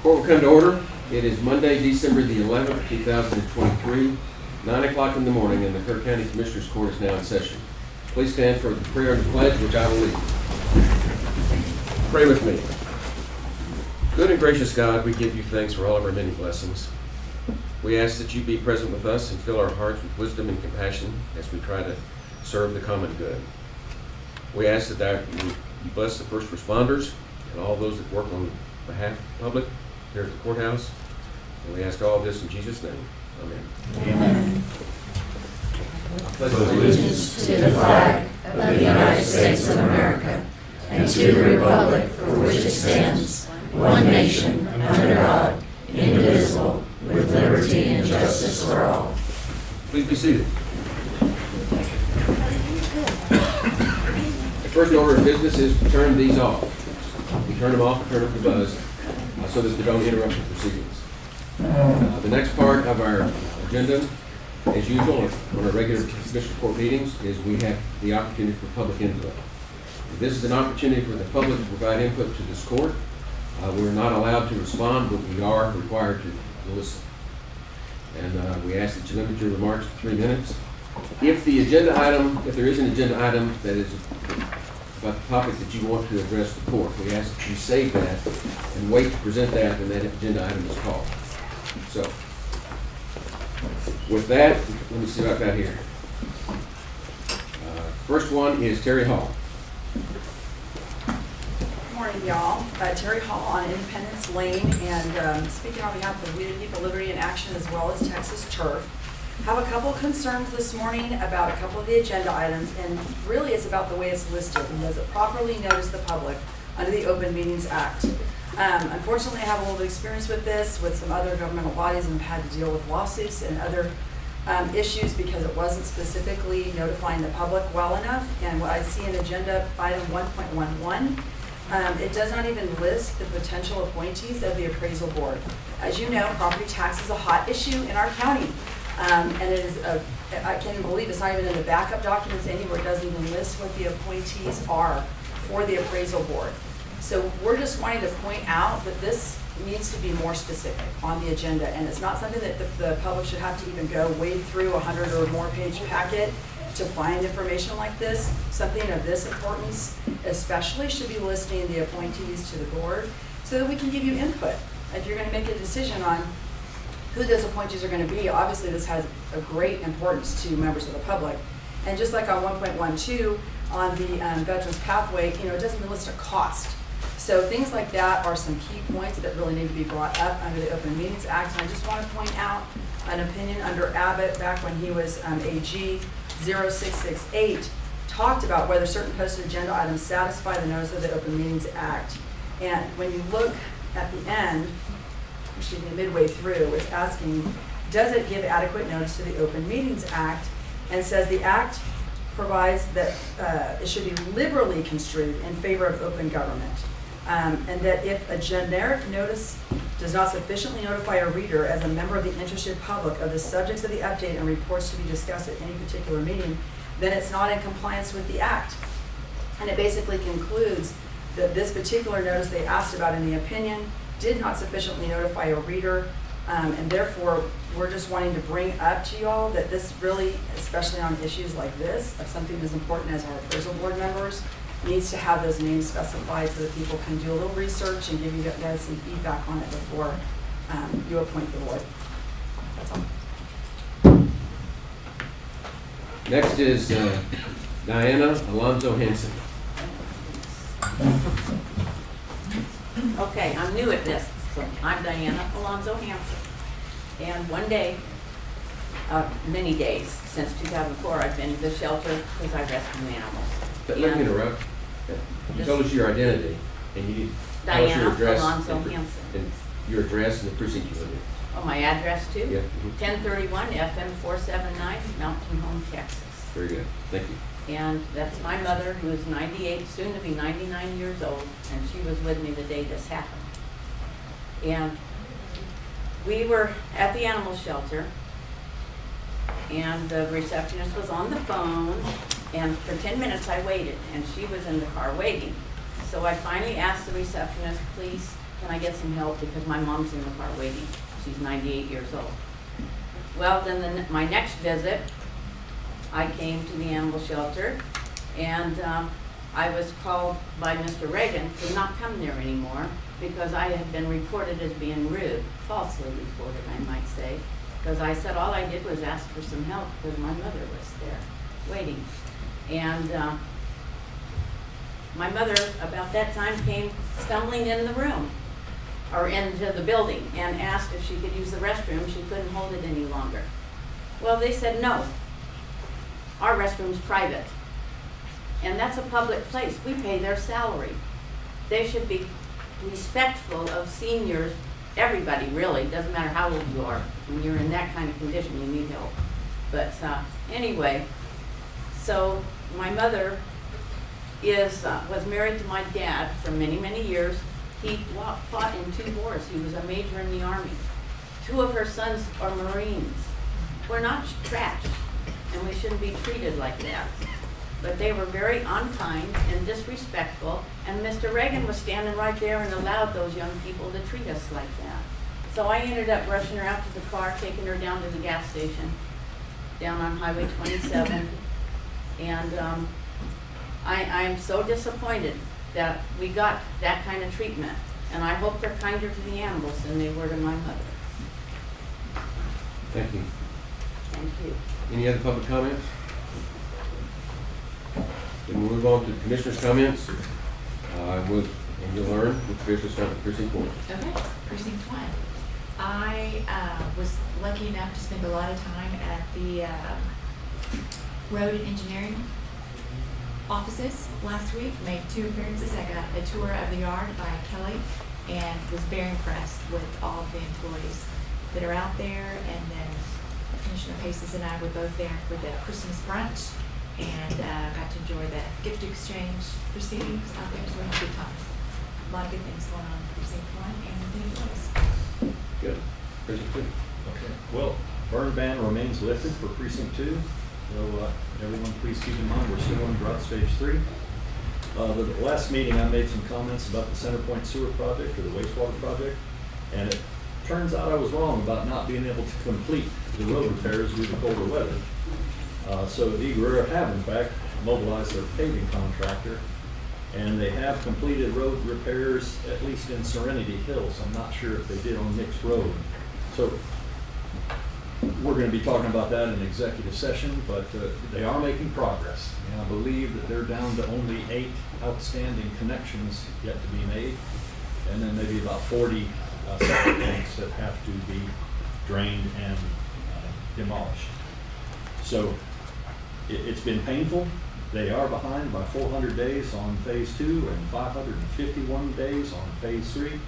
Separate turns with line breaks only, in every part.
Court will come to order. It is Monday, December the 11th, 2023, 9 o'clock in the morning, and the Kerr County Commissioners Court is now in session. Please stand for the prayer and the pledge, which I will lead. Pray with me. Good and gracious God, we give you thanks for all of our many blessings. We ask that you be present with us and fill our hearts with wisdom and compassion as we try to serve the common good. We ask that you bless the first responders and all those that work on behalf of the public here at the courthouse. And we ask all of this in Jesus' name. Amen.
Amen.
I pledge
Allegiance to the flag of the United States of America and to the republic for which it stands, one nation, under God, indivisible, with liberty and justice for all.
Please be seated. The first order of business is to turn these off. We turn them off and turn up the buzz so that they don't interrupt the proceedings. The next part of our agenda, as usual, on our regular Commissioner Court meetings, is we have the opportunity for public input. This is an opportunity for the public to provide input to this court. We're not allowed to respond, but we are required to listen. And we ask that you limit your remarks to 3 minutes. If there is an agenda item that is about the topic that you want to address the court, we ask that you save that and wait to present that when that agenda item is called. So, with that, let me see what I've got here. First one is Terry Hall.
Good morning, y'all. Terry Hall on Independence Lane, and speaking on behalf of We the People, Liberty in Action, as well as Texas Turf. Have a couple of concerns this morning about a couple of the agenda items, and really it's about the way it's listed and does it properly notice the public under the Open Meetings Act. Unfortunately, I have a little bit of experience with this with some other governmental bodies and have had to deal with lawsuits and other issues because it wasn't specifically notifying the public well enough. And what I see in agenda item 1.11, it does not even list the potential appointees of the appraisal board. As you know, property tax is a hot issue in our county. And it is, I can't even believe it's not even in the backup documents anywhere. It doesn't even list what the appointees are for the appraisal board. So we're just wanting to point out that this needs to be more specific on the agenda. And it's not something that the public should have to even go wade through a 100 or more page packet to find information like this. Something of this importance especially should be listing the appointees to the board so that we can give you input. If you're going to make a decision on who those appointees are going to be, obviously this has a great importance to members of the public. And just like on 1.12 on the Veterans Pathway, it doesn't even list a cost. So things like that are some key points that really need to be brought up under the Open Meetings Act. And I just want to point out an opinion under Abbott back when he was AG 0668 talked about whether certain posted agenda items satisfy the notice of the Open Meetings Act. And when you look at the end, midway through, it's asking, does it give adequate notice to the Open Meetings Act? And says the act provides that it should be liberally construed in favor of open government. And that if a generic notice does not sufficiently notify a reader as a member of the interested public of the subjects of the update and reports to be discussed at any particular meeting, then it's not in compliance with the act. And it basically concludes that this particular notice they asked about in the opinion did not sufficiently notify a reader, and therefore we're just wanting to bring up to y'all that this really, especially on issues like this, of something as important as our appraisal board members, needs to have those names specified so that people can do a little research and give you guys some feedback on it before you appoint the board. That's all.
Next is Diana Alonzo Hanson.
Okay, I'm new at this. So I'm Diana Alonzo Hanson. And one day, many days since 2004, I've been to the shelter because I rescue animals.
But let me interrupt. You told us your identity, and you need to tell us your
Diana
address.
Alonzo Hanson.
And your address and the precinct you live in.
Oh, my address too?
Yeah.
1031 FM 479, Mountain Home, Texas.
Very good. Thank you.
And that's my mother, who is 98, soon to be 99 years old, and she was with me the day this happened. And we were at the animal shelter, and the receptionist was on the phone, and for 10 minutes I waited, and she was in the car waiting. So I finally asked the receptionist, please can I get some help because my mom's in the car waiting. She's 98 years old. Well, then my next visit, I came to the animal shelter, and I was called by Mr. Reagan to not come there anymore because I had been reported as being rude, falsely reported, I might say, because I said all I did was ask for some help because my mother was there waiting. And my mother, about that time, came stumbling in the room, or into the building, and asked if she could use the restroom. She couldn't hold it any longer. Well, they said, no, our restroom's private. And that's a public place. We pay their salary. They should be respectful of seniors, everybody really, doesn't matter how old you are. When you're in that kind of condition, you need help. But anyway, so my mother was married to my dad for many, many years. He fought in 2 wars. He was a major in the Army. 2 of her sons are Marines. We're not trash, and we shouldn't be treated like that. But they were very unkind and disrespectful, and Mr. Reagan was standing right there and allowed those young people to treat us like that. So I ended up rushing her out to the car, taking her down to the gas station, down on Highway 27, and I'm so disappointed that we got that kind of treatment, and I hope they're kinder to the animals than they were to my mother.
Thank you.
Thank you.
Any other public comments? Then we'll move on to commissioners' comments. And you'll learn which commissioners start with precinct 1.
Okay, precinct 1. I was lucky enough to spend a lot of time at the road and engineering offices last week. Made 2 appearances. I got a tour of the yard by Kelly and was very impressed with all of the employees that are out there. And then Commissioner Paces and I were both there for the Christmas brunch and got to enjoy the gift exchange proceedings out there. So we had a good time. A lot of good things going on in precinct 1 and the employees.
Good. Precinct 2.
Okay, well, burn ban remains lifted for precinct 2. So everyone please keep in mind, we're still in drought stage 3. The last meeting I made some comments about the Center Point Sewer Project or the wastewater project. And it turns out I was wrong about not being able to complete the road repairs due to colder weather. So the Guerrero have in fact mobilized their paving contractor, and they have completed road repairs at least in Serenity Hills. I'm not sure if they did on Nick's Road. So we're going to be talking about that in executive session, but they are making progress. And I believe that they're down to only 8 outstanding connections yet to be made, and then maybe about 40 septic tanks that have to be drained and demolished. So it's been painful. They are behind by 400 days on phase 2 and 551 days on phase 3.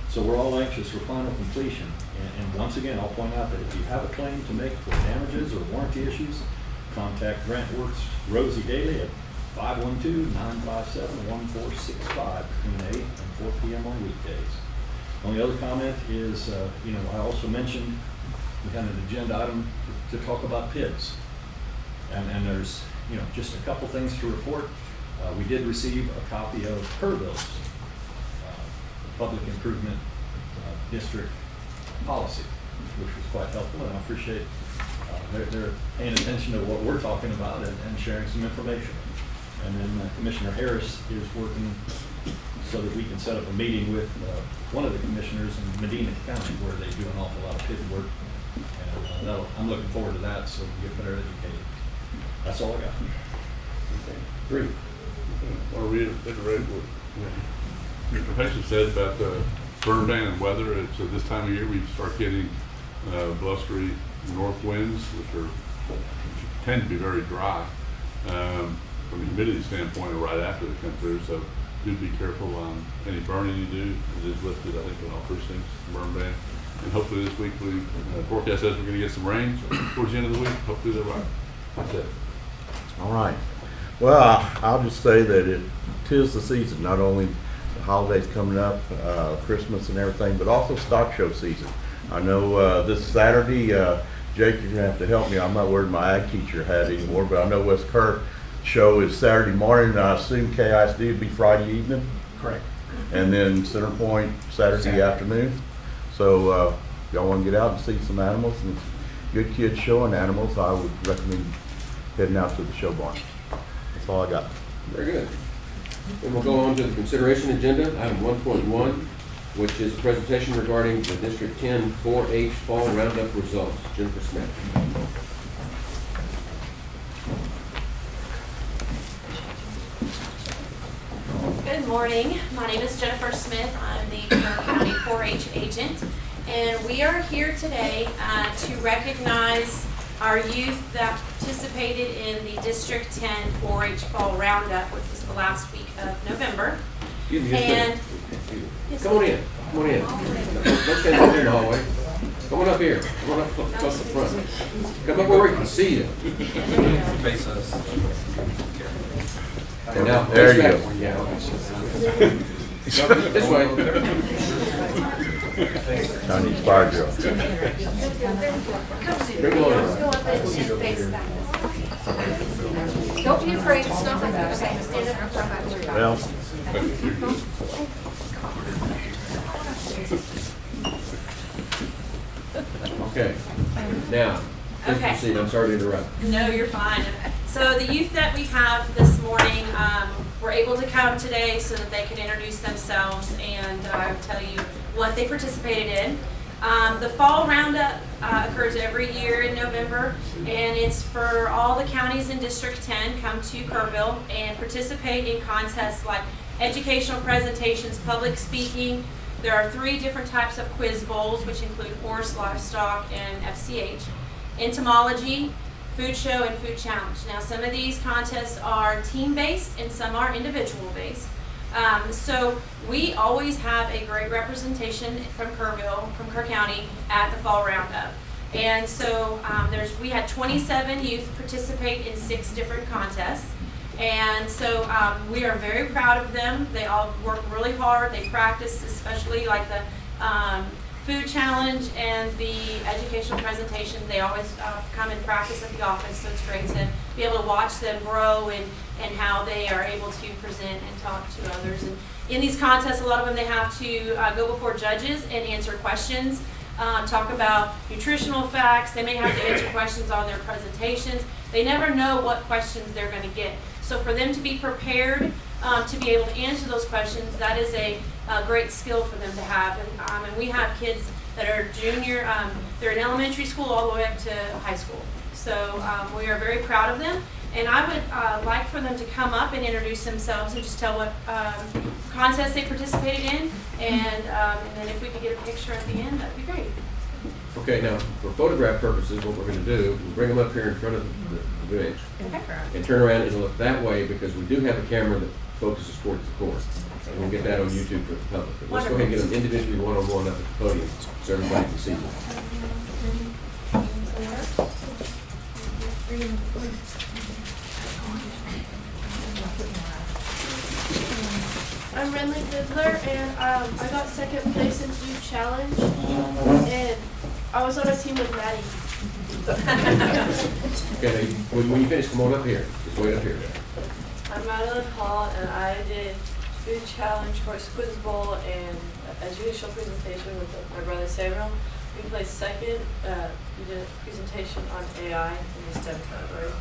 So we're all anxious for final completion. And once again, I'll point out that if you have a claim to make for damages or warranty issues, contact Grant Works Rosie Daly at 512-957-1465 between 8 and 4 p.m. on weekdays. Only other comment is, I also mentioned we had an agenda item to talk about PIDs. And there's, just a couple things to report. We did receive a copy of Kerrville's Public Improvement District policy, which was quite helpful, and I appreciate they're paying attention to what we're talking about and sharing some information. And then Commissioner Harris is working so that we can set up a meeting with one of the commissioners in Medina County where they do an awful lot of PID work. And I'm looking forward to that so we get better educated. That's all I got.
Okay. 3.
I want to reiterate what Mr. Pace said about the burn ban and weather. It's this time of year we start getting blustery north winds, which tend to be very dry from a humidity standpoint right after they come through. So do be careful on any burning you do. It is lifted, I think, in all precincts, burn ban. And hopefully this week forecast says we're going to get some rain towards the end of the week. Hopefully they're right. That's it.
All right. Well, I'll just say that tis the season, not only the holidays coming up, Christmas and everything, but also stock show season. I know this Saturday, Jake, you're going to have to help me. I'm not wearing my ag teacher hat anymore, but I know West Kerr show is Saturday morning, and I assume KISD would be Friday evening?
Correct.
and then Center Point Saturday afternoon. So y'all want to get out and see some animals and good kids showing animals, I would recommend heading out to the show barn. That's all I got.
Very good. Then we'll go on to the consideration agenda, item 1.1, which is a presentation regarding the District 10 4-H Fall Roundup results. Jennifer Smith.
Good morning. My name is Jennifer Smith. I'm the Kerr County 4-H agent, and we are here today to recognize our youth that participated in the District 10 4-H Fall Roundup, which was the last week of November.
Excuse me, just a minute.
Yes.
Come on in. Come on in. Don't stand out there in the hallway. Come on up here. Come on up close to the front. Come up where we can see you.
Face us.
And now,
There you
face
go.
back. Yeah. This way.
Chinese fire drill.
Bring it on.
Don't be afraid, it's not like that. Okay, stand up and talk back to your
Well,
Okay. Now, please
Okay.
proceed. I'm sorry to interrupt.
No, you're fine. So the youth that we have this morning were able to come today so that they could introduce themselves and tell you what they participated in. The Fall Roundup occurs every year in November, and it's for all the counties in District 10 come to Kerrville and participate in contests like educational presentations, public speaking. There are 3 different types of quiz bowls, which include horse, livestock, and FCH. Entomology, food show, and food challenge. Now, some of these contests are team-based and some are individual-based. So we always have a great representation from Kerrville, from Kerr County at the Fall Roundup. And so we had 27 youth participate in 6 different contests. And so we are very proud of them. They all work really hard. They practice, especially like the food challenge and the educational presentation. They always come and practice at the office, so it's great to be able to watch them grow and how they are able to present and talk to others. And in these contests, a lot of them, they have to go before judges and answer questions, talk about nutritional facts. They may have to answer questions on their presentations. They never know what questions they're going to get. So for them to be prepared to be able to answer those questions, that is a great skill for them to have. And we have kids that are junior, they're in elementary school all the way up to high school. So we are very proud of them. And I would like for them to come up and introduce themselves and just tell what contests they participated in. And then if we could get a picture at the end, that'd be great.
Okay, now, for photograph purposes, what we're going to do, we'll bring them up here in front of the bench and turn around and look that way, because we do have a camera that focuses towards the court. And we'll get that on YouTube for the public. But let's go ahead and get them individually one-on-one up at the podium so everybody can see them.
I'm Renly Fiddler, and I got second place in food challenge, and I was on a team with Maddie.
Okay, when you finish, come on up here. Just wait up here.
I'm Madeline Hall, and I did food challenge, horse quiz bowl, and educational presentation with my brother Samuel. We placed second. We did a presentation on AI in the STEM category,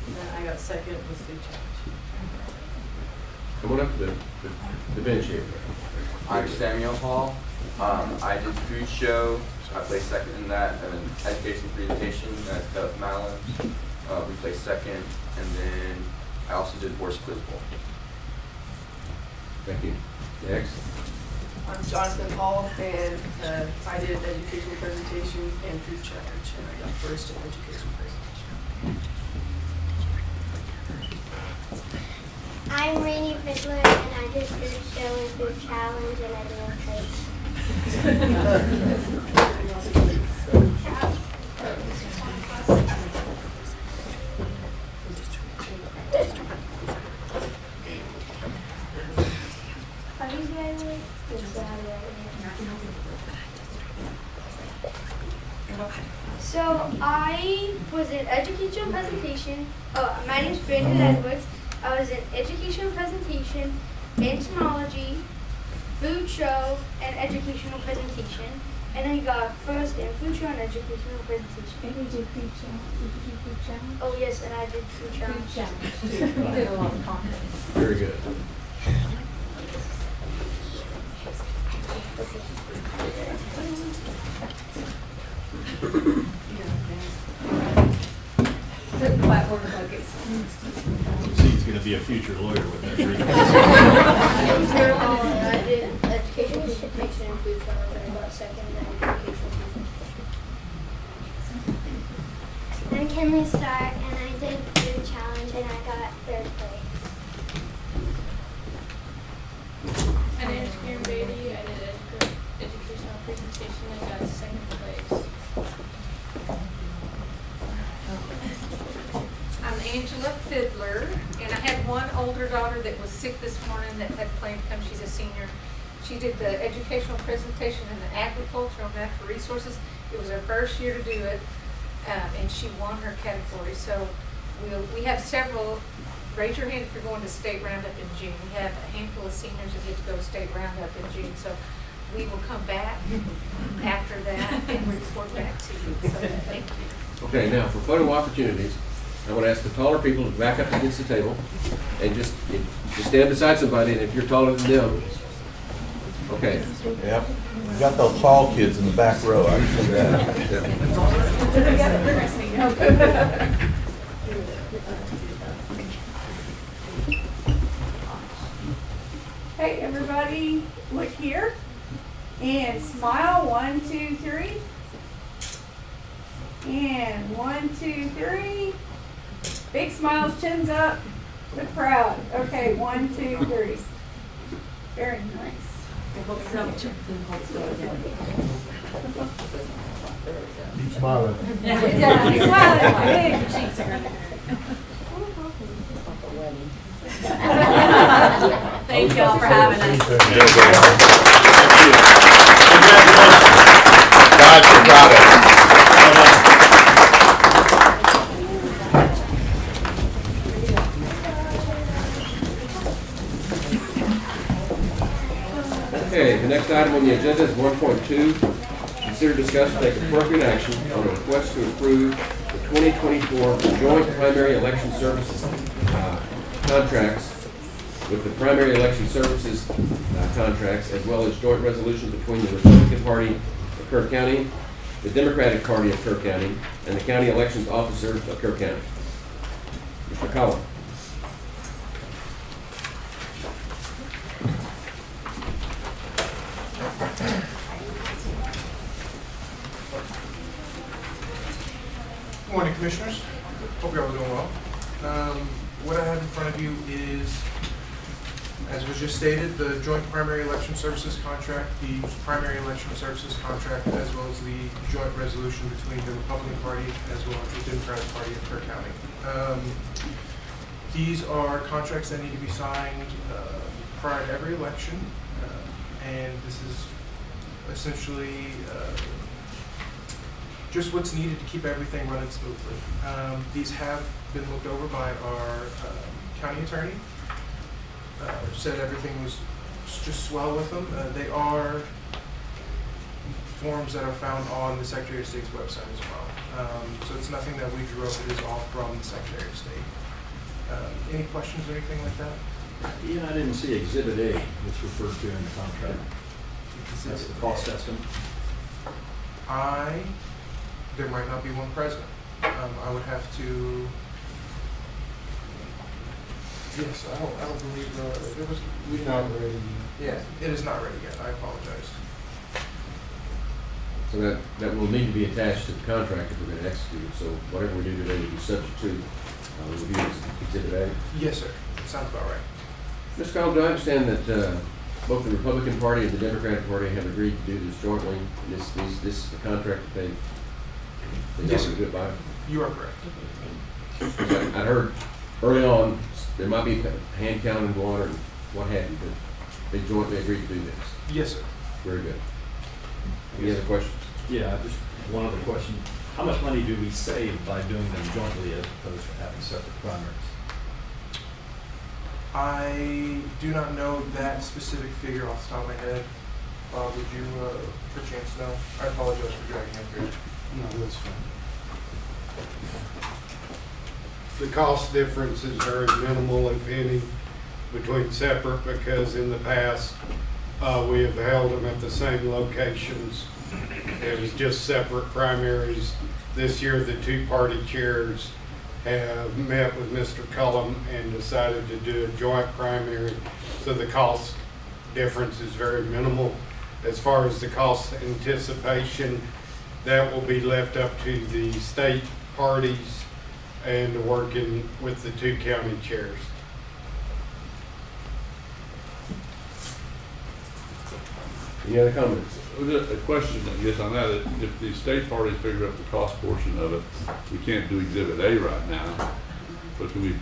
and then I got second with food challenge.
Come on up to the bench here.
I'm Samuel Hall. I did food show. I placed second in that, and then education presentation at Madeline. We placed second, and then I also did horse quiz bowl.
Thank you. Next.
I'm Jonathan Hall, and I did educational presentation and food challenge, and I got first in educational presentation.
I'm Rainy Fiddler, and I did food show and food challenge, and I did place. Are you graduating? So I was in educational presentation. Oh, my name's Brandon Edwards. I was in educational presentation, entomology, food show and educational presentation. And then he got first in food show and educational presentation.
And you did food challenge. Did you do food challenge?
Oh yes, and I did food challenge.
Food challenge too. You did a lot of content.
Very good.
See, he's gonna be a future lawyer with that degree.
I did educational presentation and food challenge, and I got second in educational presentation. I'm Kinley Starr, and I did food challenge, and I got third place.
My name is Kerr. I did educational presentation and got second place.
I'm Angela Fiddler, and I had one older daughter that was sick this morning that had planned to come. She's a senior. She did the educational presentation in the agricultural natural resources. It was her first year to do it, and she won her category. So we have several. Raise your hand if you're going to state roundup in June. We have a handful of seniors that get to go to state roundup in June. So we will come back after that and report back to you. So thank you.
Okay, now for photo opportunities, I want to ask the taller people to back up against the table and just stand beside somebody, and if you're taller than them, okay.
Yep. We got those tall kids in the back row. I can see that.
Hey, everybody, look here and smile. 1, 2, 3. And 1, 2, 3. Big smiles, chins up. Look proud. Okay, 1, 2, 3. Very nice.
Keep smiling.
Yeah, keep smiling.
Thank y'all for having us.
Guys, we're proud of you.
Okay, the next item on the agenda is 1.2. Consider discuss and take appropriate action on a request to approve the 2024 joint primary election services contracts with the primary election services contracts, as well as joint resolution between the Republican Party of Kerr County, the Democratic Party of Kerr County, and the County Elections Officer of Kerr County. Mr. Collins.
Good morning, Commissioners. Hope you're all doing well. What I have in front of you is, as was just stated, the joint primary election services contract, the primary election services contract, as well as the joint resolution between the Republican Party as well as the Democratic Party of Kerr County. These are contracts that need to be signed prior to every election, and this is essentially just what's needed to keep everything running smoothly. These have been looked over by our county attorney. Said everything was just swell with them. They are forms that are found on the Secretary of State's website as well. So it's nothing that we drew up. It is all from the Secretary of State. Any questions or anything like that?
Yeah, I didn't see Exhibit A, which referred to in the contract. That's the cost estimate.
There might not be one present. I would have to. Yes, I don't believe there was.
We're not ready.
Yeah, it is not ready yet. I apologize.
So that will need to be attached to the contract if we're going to execute it. So whatever we do today will be subject to review as Exhibit A.
Yes, sir. That sounds about right.
Mr. Collins, do I understand that both the Republican Party and the Democratic Party have agreed to do this jointly? This is the contract that they
Yes,
to
sir.
do it by?
You are correct.
I heard early on there might be a hand counting going on or what have you, but they jointly agreed to do this.
Yes, sir.
Very good. Any other questions?
Yeah, just one other question. How much money do we save by doing them jointly as opposed to having separate primaries?
I do not know that specific figure off the top of my head. Bob, would you, perchance know? I apologize for dragging up here.
No, that's fine. The cost difference is very minimal, if any, between separate, because in the past, we have held them at the same locations. It was just separate primaries. This year, the two-party chairs have met with Mr. Cullum and decided to do a joint primary, so the cost difference is very minimal. As far as the cost anticipation, that will be left up to the state parties and working with the two county chairs.
Any other comments?
A question, I guess, on that, if the state parties figure out the cost portion of it, we can't do Exhibit A right now, but can we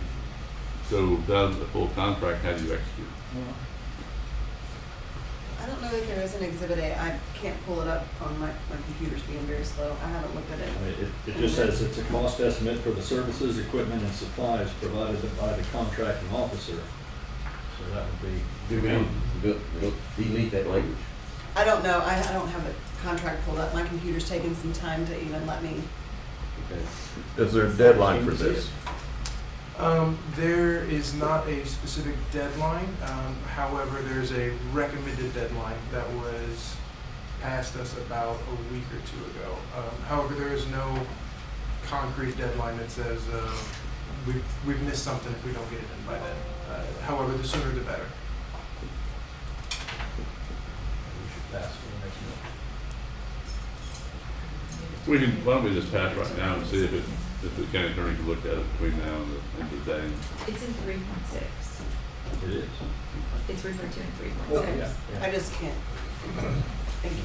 go down the full contract, how do you execute?
I don't know that there is an Exhibit A. I can't pull it up on my computer's being very slow. I haven't looked at it.
I mean, it just says it's a cost estimate for the services, equipment, and supplies provided by the contracting officer. So that would be.
Do we delete that language?
I don't know. I don't have a contract pulled up. My computer's taking some time to even let me.
Okay.
Is there a deadline for this?
There is not a specific deadline. However, there's a recommended deadline that was passed us about a week or two ago. However, there is no concrete deadline that says we've missed something if we don't get it in by then. However, the sooner the better.
We should pass for the next one.
We can, why don't we just pass right now and see if the county attorney can look at it between now and the end of the day.
It's in 3.6.
It is.
It's referred to in 3.6.
Well, yeah.
I just can't. Thank you.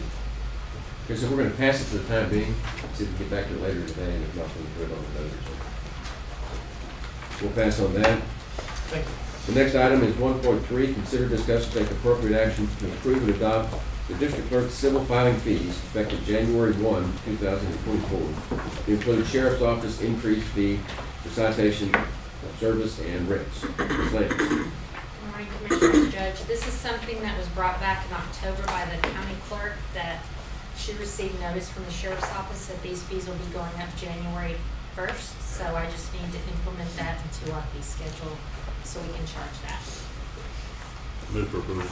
Okay, so we're gonna pass it for the time being, see if we get back to it later today, and if not, we'll put it on the others. We'll pass on that.
Thank you.
The next item is 1.3, consider, discuss, and take appropriate action to approve and adopt the district clerk's civil filing fees effective January 1, 2024. To include sheriff's office increased fee for citation of service and writs. Ms. Lance.
Good morning, Commissioners, Judge. This is something that was brought back in October by the county clerk that she received notice from the sheriff's office that these fees will be going up January 1st. So I just need to implement that into our fee schedule so we can charge that.
Move for approval.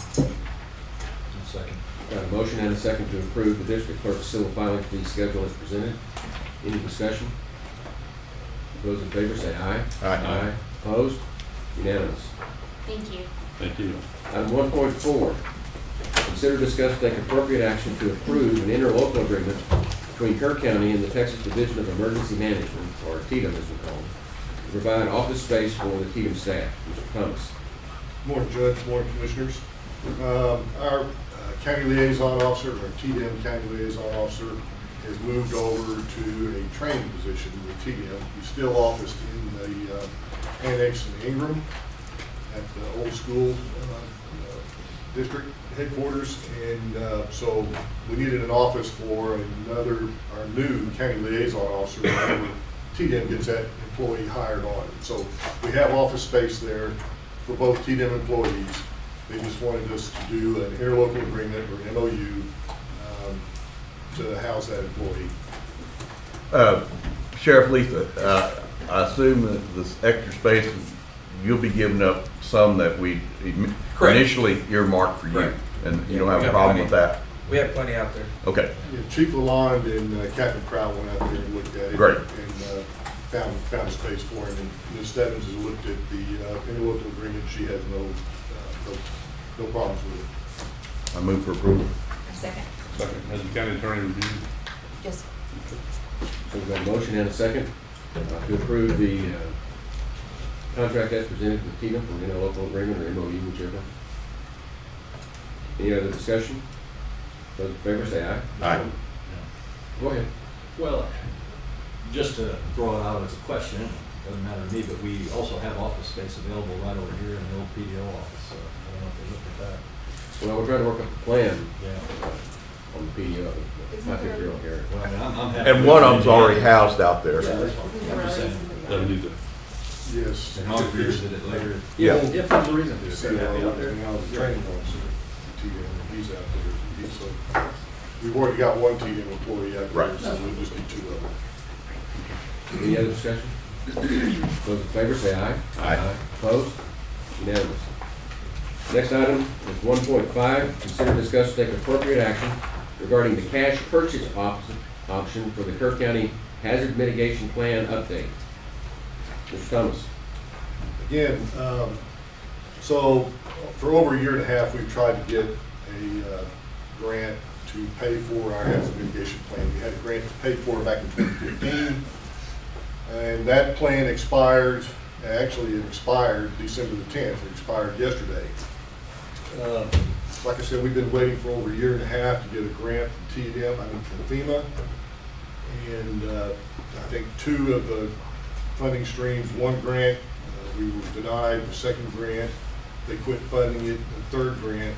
Second.
Got a motion and a second to approve the district clerk's civil filing fee schedule as presented. Any discussion? Those in favor say aye.
Aye.
Opposed? Unanimous.
Thank you.
Thank you.
Item 1.4, consider, discuss, and take appropriate action to approve an interlocal agreement between Kerr County and the Texas Division of Emergency Management, or TDEM as we call it, to provide office space for the TDEM staff. Mr. Thomas.
Morning, Judge, morning, Commissioners. Our county liaison officer, or TDEM county liaison officer, has moved over to a training position with TDEM. He's still officed in the annex in Ingram at the old school district headquarters, and so we needed an office for our new county liaison officer whenever TDEM gets that employee hired on. So we have office space there for both TDEM employees. They just wanted us to do an interlocal agreement or an MOU to house that employee.
Sheriff Letha, I assume that this extra space, you'll be giving up some that we initially earmarked for you,
Correct.
and you don't have a problem with that?
We have plenty out there.
Okay,
Yeah, Chief Lalonde and Captain Crow went out there and looked at it.
Great.
And found a space for him. And Ms. Stebbins has looked at the interlocal agreement. She has no problems with it.
I move for approval.
Second.
Second. Has the county attorney reviewed?
Yes.
So we've got a motion and a second to approve the contract as presented with TDEM for an interlocal agreement or MOU, whichever. Any other discussion? Those in favor say aye.
Aye.
Go ahead.
Well, just to throw it out as a question, doesn't matter to me, but we also have office space available right over here in the old PDO office, so I don't know if they looked at that.
Well, we're trying to work up a plan
Yeah.
on the PDO. I think you're okay.
Well, I mean, I'm happy.
And one of them's already housed out there.
Yeah, that's fine. I'm just saying.
Doesn't need to.
Yes.
And I'll agree with it later.
Yeah.
If there's a reason to,
So,
be happy out there.
now the training officer, TDM, and he's out there. So we've already got one TDM employee out there,
Right.
so we'll just need two of them.
Any other discussion? Those in favor say aye.
Aye.
Opposed? Unanimous. Next item is 1.5, consider, discuss, take appropriate action regarding the cash purchase option for the Kerr County Hazard Mitigation Plan update. Mr. Thomas.
Again, so for over a year and a half, we've tried to get a grant to pay for our hazard mitigation plan. We had a grant to pay for it back in 2015, and that plan expired. Actually, it expired December the 10th. It expired yesterday. Like I said, we've been waiting for over a year and a half to get a grant from from FEMA, and I think two of the funding streams. One grant, we were denied. The second grant, they quit funding it. The third grant,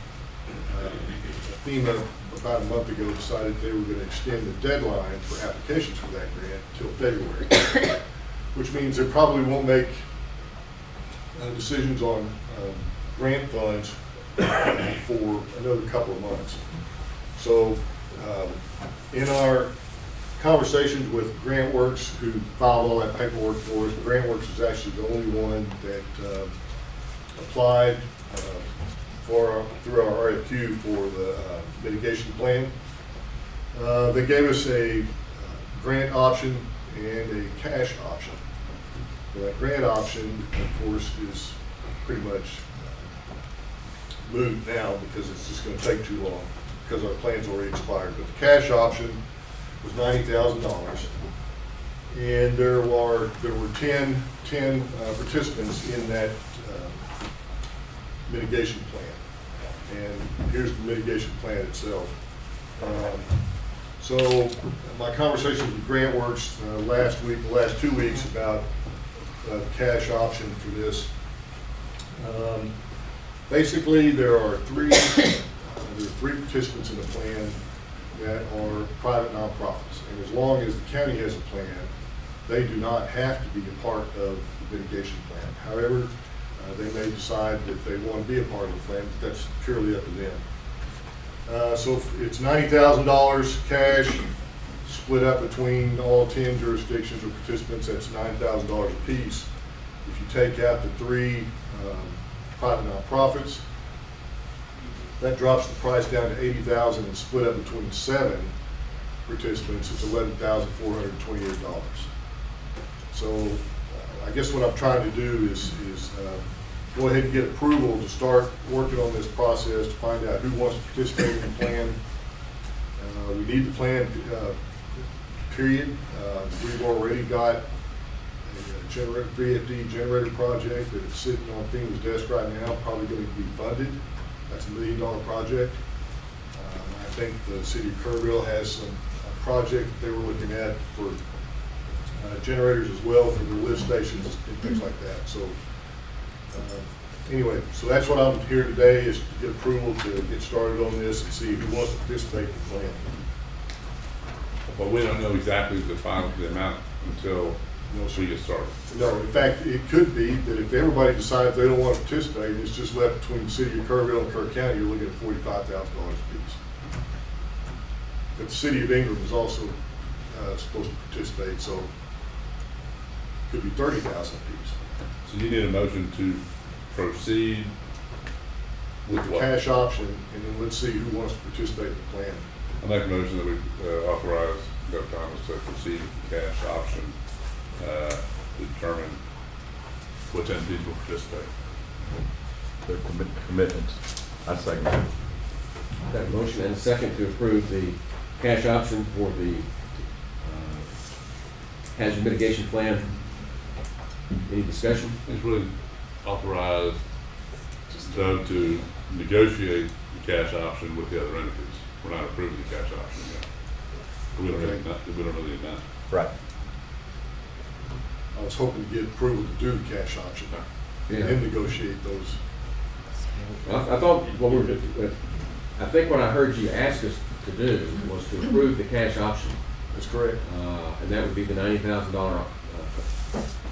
FEMA about a month ago decided they were going to extend the deadline for applications for that grant until February, which means they probably won't make decisions on grant funds for another couple of months. So in our conversations with GrantWorks, who filed all that paperwork for us, GrantWorks is actually the only one that applied through our RFQ for the mitigation plan. They gave us a grant option and a cash option. Well, that grant option, of course, is pretty much moot now because it's just going to take too long because our plan's already expired. But the cash option was $90,000, and there were 10 participants in that mitigation plan. And here's the mitigation plan itself. So my conversations with GrantWorks the last 2 weeks about the cash option for this. Basically, there are three participants in the plan that are private nonprofits, and as long as the county has a plan, they do not have to be a part of the mitigation plan. However, they may decide that they want to be a part of the plan, but that's purely up to them. So it's $90,000 cash, split up between all 10 jurisdictions or participants. That's $9,000 apiece. If you take out the three private nonprofits, that drops the price down to $80,000 and split up between 7 participants. It's $11,428. So I guess what I'm trying to do is go ahead and get approval to start working on this process to find out who wants to participate in the plan. We need the plan, period. We've already got a VFD generator project that is sitting on FEMA's desk right now, probably going to be funded. That's $1 million project. I think the city of Kerrville has a project that they were looking at for generators as well for their lift stations and things like that. So anyway, so that's what I'm here today, is to get approval to get started on this and see who wants to participate in the plan.
But we don't know exactly the amount until we get started.
No, in fact, it could be that if everybody decides they don't want to participate, it's just left between the city of Kerrville and Kerr County, you're looking at $45,000 apiece. But the city of Ingram is also supposed to participate, so it could be $30,000 apiece.
So you need a motion to proceed
With the
what?
cash option, and then let's see who wants to participate in the plan.
I make a motion that we authorize Doug Thomas to proceed with the cash option to determine which entities will participate.
The commitments. I second that.
Got a motion and a second to approve the cash option for the hazard mitigation plan. Any discussion?
It's really authorized Doug to negotiate the cash option with the other entities. We're not approving the cash option yet. We don't really need that.
Right.
I was hoping to get approval to do the cash option and then negotiate those.
I thought what we were, I think what I heard you ask us to do was to approve the cash option.
That's correct.
And that would be the $90,000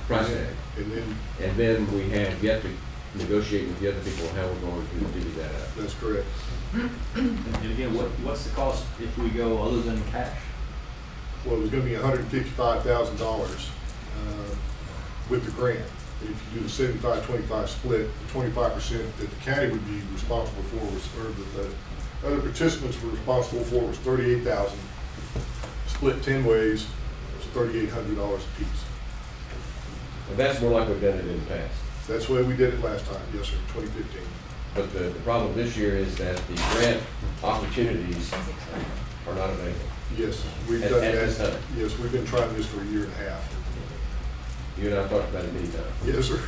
price tag. And then we have yet to negotiate with the other people how we're going to divvy that up.
That's correct.
And again, what's the cost if we go other than cash?
Well, it was gonna be $155,000 with the grant. If you do the 75-25 split, the 25% that the county would be responsible for was, or that the other participants were responsible for was $38,000. Split 10 ways, it was $3,800 a piece.
And that's more like we've done it in the past.
That's the way we did it last time, yes, sir, 2015.
But the problem this year is that the grant opportunities are not available.
Yes, we've
At
done
this
that.
time.
Yes, we've been trying this for a year and a half.
You and I have talked about it many times.
Yes, sir.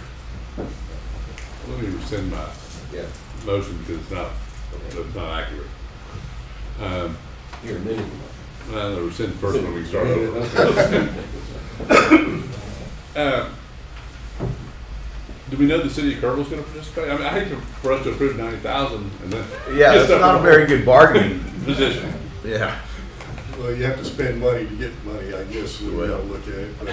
Let me rescind my
Yeah.
motion because it's not accurate.
You're amending
Well, the rescind first when we start over. Do we know the city of Kerr was going to participate? I mean, I hate for us to approve 90,000 and then.
Yeah, it's not a very good bargaining
position.
Yeah.
Well, you have to spend money to get money, I guess, we gotta look at it, but,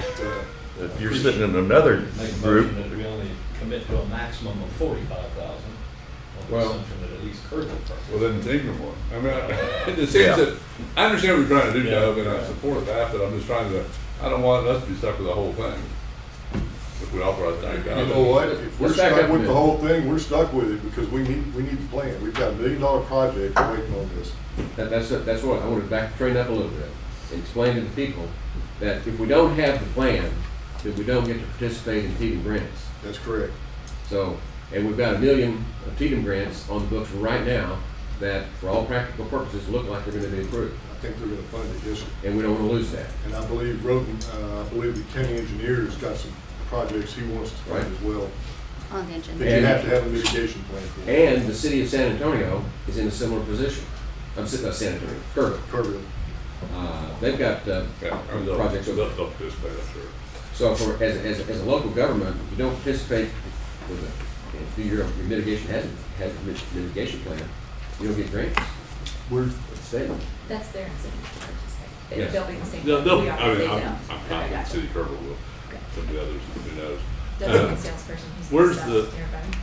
If you're sitting in another
Make a
group,
motion that we only commit to a maximum of 45,000.
Well-
Assumption that at least Kerr will participate.
Well, then take them one. I mean, it seems
Yeah.
that, I understand what you're trying to do,
Yeah.
Doug, and I support that, but I'm just trying to, I don't want us to be stuck with the whole thing. If we authorize 90,000.
you know what, if we're
Let's back
stuck
up a
with the
minute.
whole thing, we're stuck with it because we need the plan. We've got $1 million project waiting on this.
That's what, I want to back the train up a little bit and explain to the people that if we don't have the plan, that we don't get to participate in TDM grants.
That's correct.
So, and we've got 1 million of TDM grants on the books right now that, for all practical purposes, look like they're going to be approved.
I think they're gonna fund it, yes, sir.
And we don't want to lose that.
And I believe I believe the county engineer's got some projects he wants to fund
Right.
as well.
On the
But
agenda.
you have to have a mitigation plan for it.
And the city of San Antonio is in a similar position. I'm sitting at San Antonio, Kerr.
Kerrville.
They've got
Yeah, I mean, they'll
projects over.
they'll participate, I'm sure.
So for, as a local government, if you don't participate with if your mitigation has a mitigation plan, you don't get grants.
We're,
It's state.
That's their incentive to participate.
Yes.
They'll be the same.
They'll,
we are,
I mean,
they
I'm
don't.
confident
gotcha.
City Kerr will. Some of the others, who knows?
Doesn't a salesperson who's
Where's
sell
the-
everybody?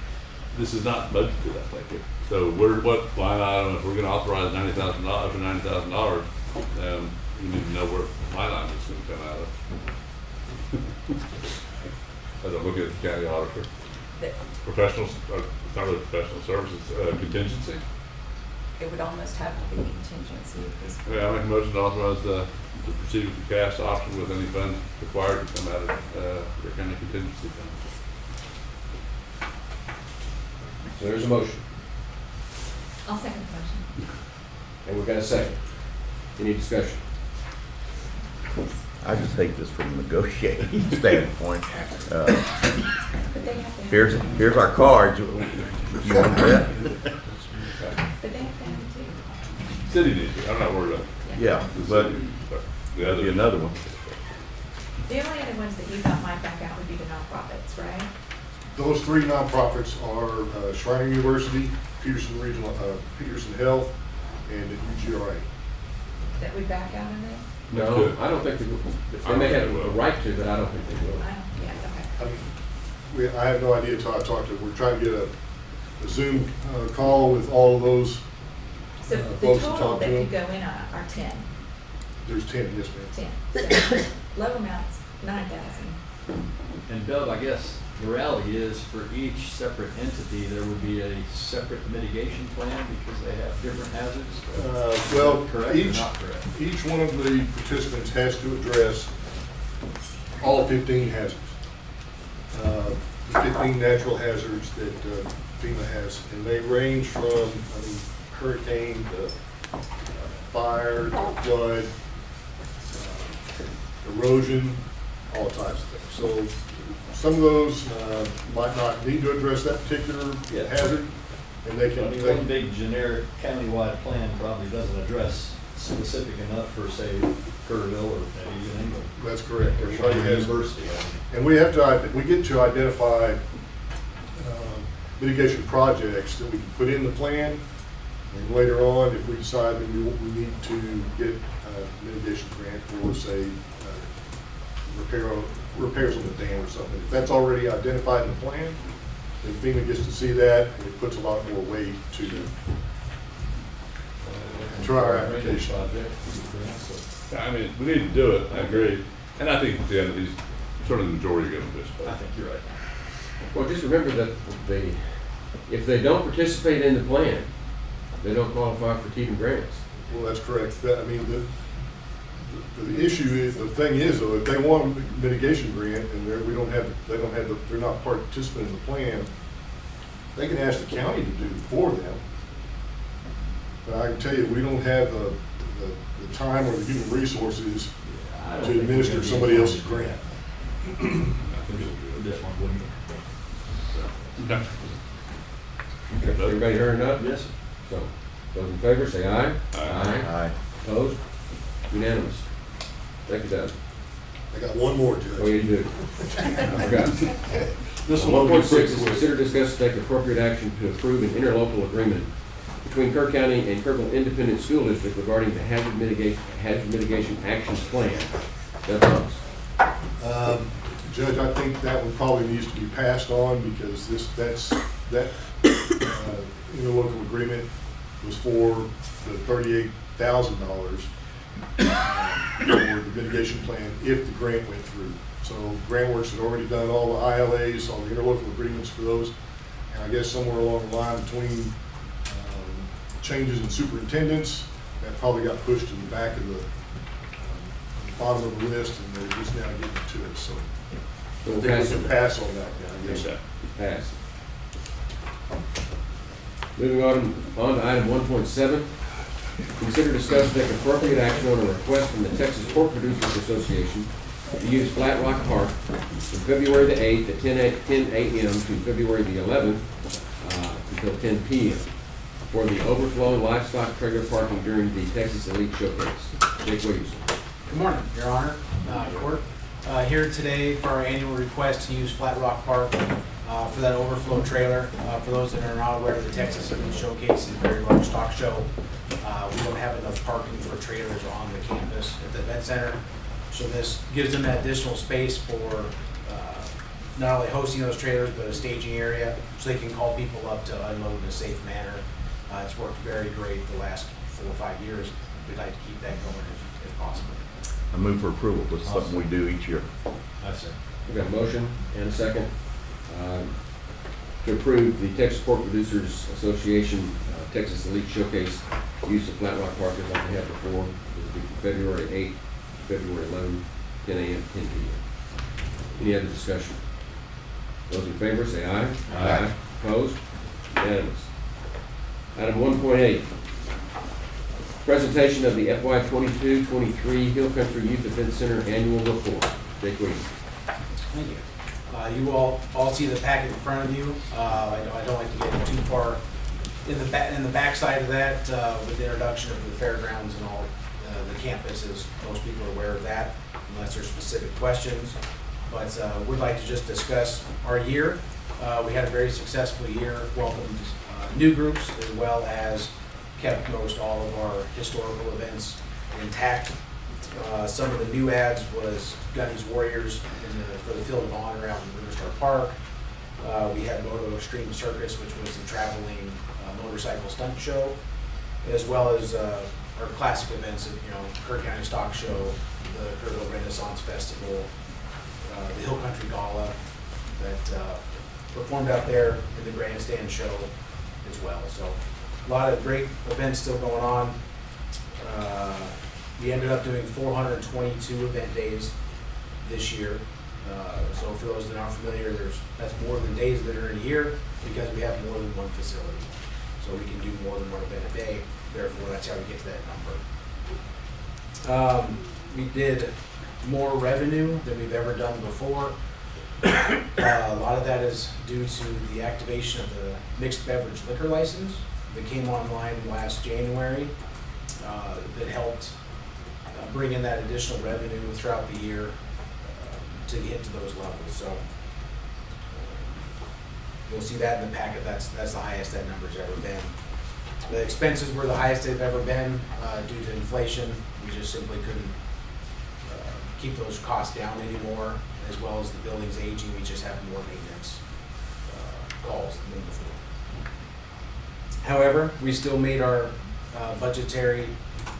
This is not budgeted, I think. So what line item, if we're gonna authorize $90,000, up to $90,000, we need to know where line item it's gonna come out of. As I look at the county auditor, professionals, it's not really professional services, contingency.
It would almost have to be contingency at this point.
Yeah, I make a motion to authorize to proceed with the cash option with any funds required to come out of, your county contingency fund.
So there's a motion,
I'll second the motion.
and we've got a second. Any discussion?
I just hate this from a negotiating standpoint.
But they have to have.
Here's our cards. You want that?
But they have to have it too.
City needs it, I'm not worried about it.
Yeah, but
The
there'll be
other,
another one.
The only other ones that you thought might back out would be the nonprofits, right?
those three nonprofits are Shriner University, Peterson Regional, Peterson Health, and UGRA.
That would back out in there?
No, I don't think they will. They may have the right to, but I don't think they will.
I don't, yeah, okay.
I mean, I have no idea until I talk to them. We're trying to get a Zoom call with all of those
So the
folks to
total
talk to
that could
them.
go in are 10,
There's 10, yes, ma'am.
10. So low amounts, 9,000.
And Doug, I guess the reality is for each separate entity, there would be a separate mitigation plan because they have different hazards?
Well,
Correct or not correct?
each one of the participants has to address all 15 hazards. The 15 natural hazards that FEMA has, and they range from, hurricane to fire to flood, erosion, all types of things. So some of those might not need to address that particular hazard, and they
I
can.
mean, one big generic countywide plan probably doesn't address specific enough for, say, Kerrville or maybe even England.
That's correct.
Or
Everybody
Shriner
has,
University.
and we have to, we get to identify mitigation projects that we can put in the plan, and later on, if we decide that we need to get a mitigation grant for, say, repair repairs on the dam or something. If that's already identified in the plan, then FEMA gets to see that, and it puts a lot more weight to our application.
I mean, we need to do it, I agree. And I think at the end of these, sort of the majority are gonna do it.
I think you're right.
Well, just remember that if they don't participate in the plan, they don't qualify for TDM grants.
Well, that's correct. I mean, the issue is, the thing is, though, if they want a mitigation grant and they're not participant in the plan, they can ask the county to do it for them. But I can tell you, we don't have the time or the human resources to administer somebody else's grant.
This one wouldn't.
Okay, everybody heard enough?
Yes, sir.
So, those in favor, say aye.
Aye.
Opposed? Unanimous. Thank you, Doug.
I got one more, Judge.
Oh, you do. I forgot.
This one will be
1.6
quick.
is consider, discuss, and take appropriate action to approve an interlocal agreement between Kerr County and Kerrville Independent School District regarding the hazard mitigation action plan. Doug Fox.
Judge, I think that one probably needs to be passed on because that interlocal agreement was for the $38,000 for the mitigation plan if the grant went through. So GrantWorks had already done all the ILAs, all the interlocal agreements for those. And I guess somewhere along the line between changes in superintendents, that probably got pushed to the back of the bottom of the list, and they're just now getting to it. So I think we can pass on that now. Yes, sir.
Pass. Moving on to item 1.7. Consider, discuss, and take appropriate action on a request from the Texas Pork Producers Association to use Flat Rock Park from February the 8th at 10 a.m. to February the 11th until 10 p.m. for the overflow livestock trailer parking during the Texas Elite Showcase. Jake Williamson.
Good morning, Your Honor, Court. Here today for our annual request to use Flat Rock Park for that overflow trailer. For those that are not aware, the Texas Elite Showcase is a very large stock show. We don't have enough parking for trailers on the campus at the event center. So this gives them that additional space for not only hosting those trailers, but a staging area so they can call people up to unload in a safe manner. It's worked very great the last 4 or 5 years. We'd like to keep that going if possible.
I move for approval. This is something we do each year.
That's it.
We've got a motion and a second to approve the Texas Pork Producers Association Texas Elite Showcase use of Flat Rock Park as I had before. It will be from February 8th to February 11th, 10 a.m. to 10 p.m. Any other discussion? Those in favor say aye.
Aye.
Opposed? Unanimous. Item 1.8. Presentation of the FY 22-23 Hill Country Youth Event Center Annual Report. Jake Williams.
Thank you. You all see the packet in front of you. I don't like to get too far in the back side of that with the introduction of the fairgrounds and all the campuses. Most people are aware of that, unless there's specific questions. But we'd like to just discuss our year. We had a very successful year, welcomed new groups as well as kept most all of our historical events intact. Some of the new ads was Gunny's Warriors for the Field of Honor out in Riverstar Park. We had Moto Extreme Circus, which was the traveling motorcycle stunt show, as well as our classic events, Kerr County Stock Show, the Kerrville Renaissance Festival, the Hill Country Gala that performed out there in the grandstand show as well. So a lot of great events still going on. We ended up doing 422 event days this year. So for those that aren't familiar, that's more than days that are in a year because we have more than one facility. So we can do more than one event a day. Therefore, that's how we get to that number. We did more revenue than we've ever done before. A lot of that is due to the activation of the mixed beverage liquor license that came online last January that helped bring in that additional revenue throughout the year to get to those levels. So you'll see that in the packet. That's the highest that number's ever been. The expenses were the highest they've ever been due to inflation. We just simply couldn't keep those costs down anymore. as well as the building's aging, we just have more maintenance calls than before. However, we still made our budgetary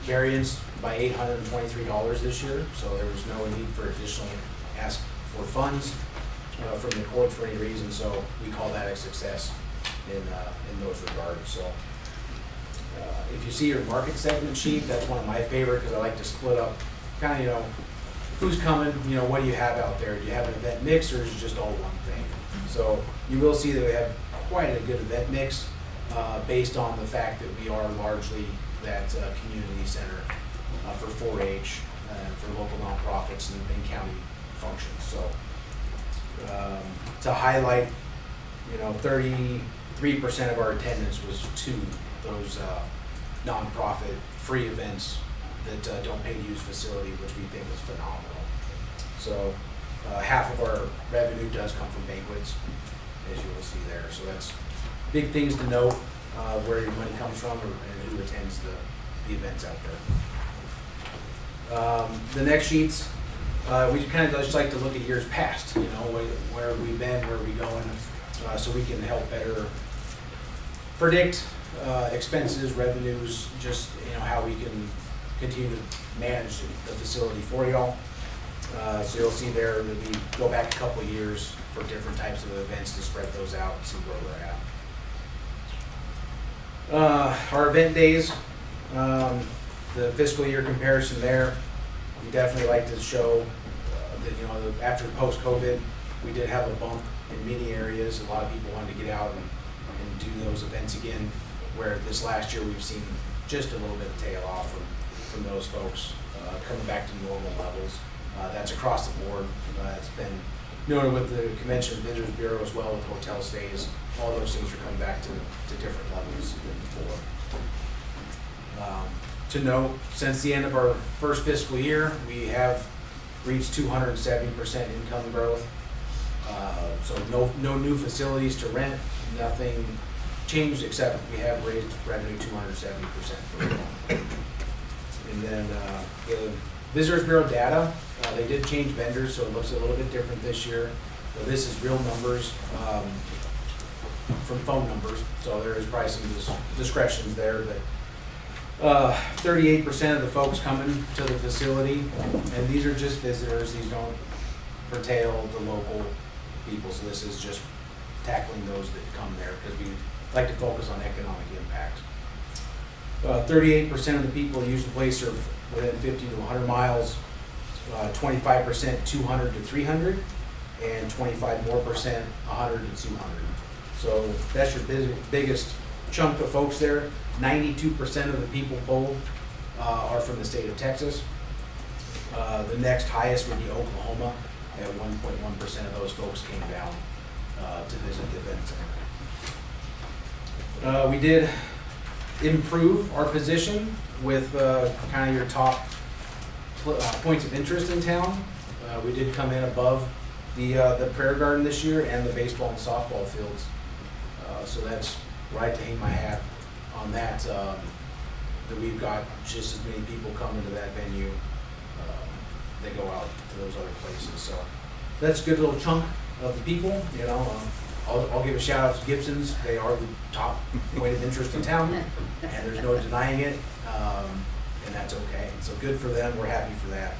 variance by $823 this year, so there was no need for additional ask for funds from the court for any reason, so we call that a success in those regards. So if you see your market segment sheet, that's one of my favorite because I like to split up kind of, you know, who's coming, you know, what do you have out there? Do you have an event mix or is it just all one thing? So you will see that we have quite a good event mix based on the fact that we are largely that community center for 4-H and for local nonprofits and county functions. So to highlight, you know, 33% of our attendance was to those nonprofit free events that don't pay to use facility, which we think is phenomenal. So half of our revenue does come from banquets, as you will see there. So that's big things to note where your money comes from and who attends the events out there. The next sheets, we kind of just like to look at years past, you know, where we've been, where we're going, so we can help better predict expenses, revenues, just, you know, how we can continue to manage the facility for y'all. So you'll see there that we go back a couple of years for different types of events to spread those out and see where we're at. Our event days, the fiscal year comparison there, we definitely like to show that, you know, after post-COVID, we did have a bump in many areas. A lot of people wanted to get out and do those events again, where this last year we've seen just a little bit of tail off from those folks coming back to normal levels. That's across the board. It's been noted with the Convention and Visitors Bureau as well with hotel stays. All those things are coming back to different levels than before. To note, since the end of our first fiscal year, we have reached 270% income growth. So no new facilities to rent, nothing changed except we have raised revenue 270%. And then the Visitors Bureau data, they did change vendors, so it looks a little bit different this year. But this is real numbers from phone numbers, so there is probably some discretions there. But 38% of the folks coming to the facility, and these are just visitors, these don't curtail the local people, so this is just tackling those that come there because we like to focus on economic impact. 38% of the people use the place are within 50 to 100 miles, 25% 200 to 300, and 25% more 100 to 200. So that's your biggest chunk of folks there. 92% of the people polled are from the state of Texas. The next highest would be Oklahoma. At 1.1% of those folks came down to visit the event center. We did improve our position with kind of your top points of interest in town. We did come in above the prayer garden this year and the baseball and softball fields. So that's right to hang my hat on that, that we've got just as many people coming to that venue that go out to those other places. So that's a good little chunk of the people, you know. I'll give a shout out to Gibson's. They are the top point of interest in town, and there's no denying it, and that's okay. So good for them. We're happy for that.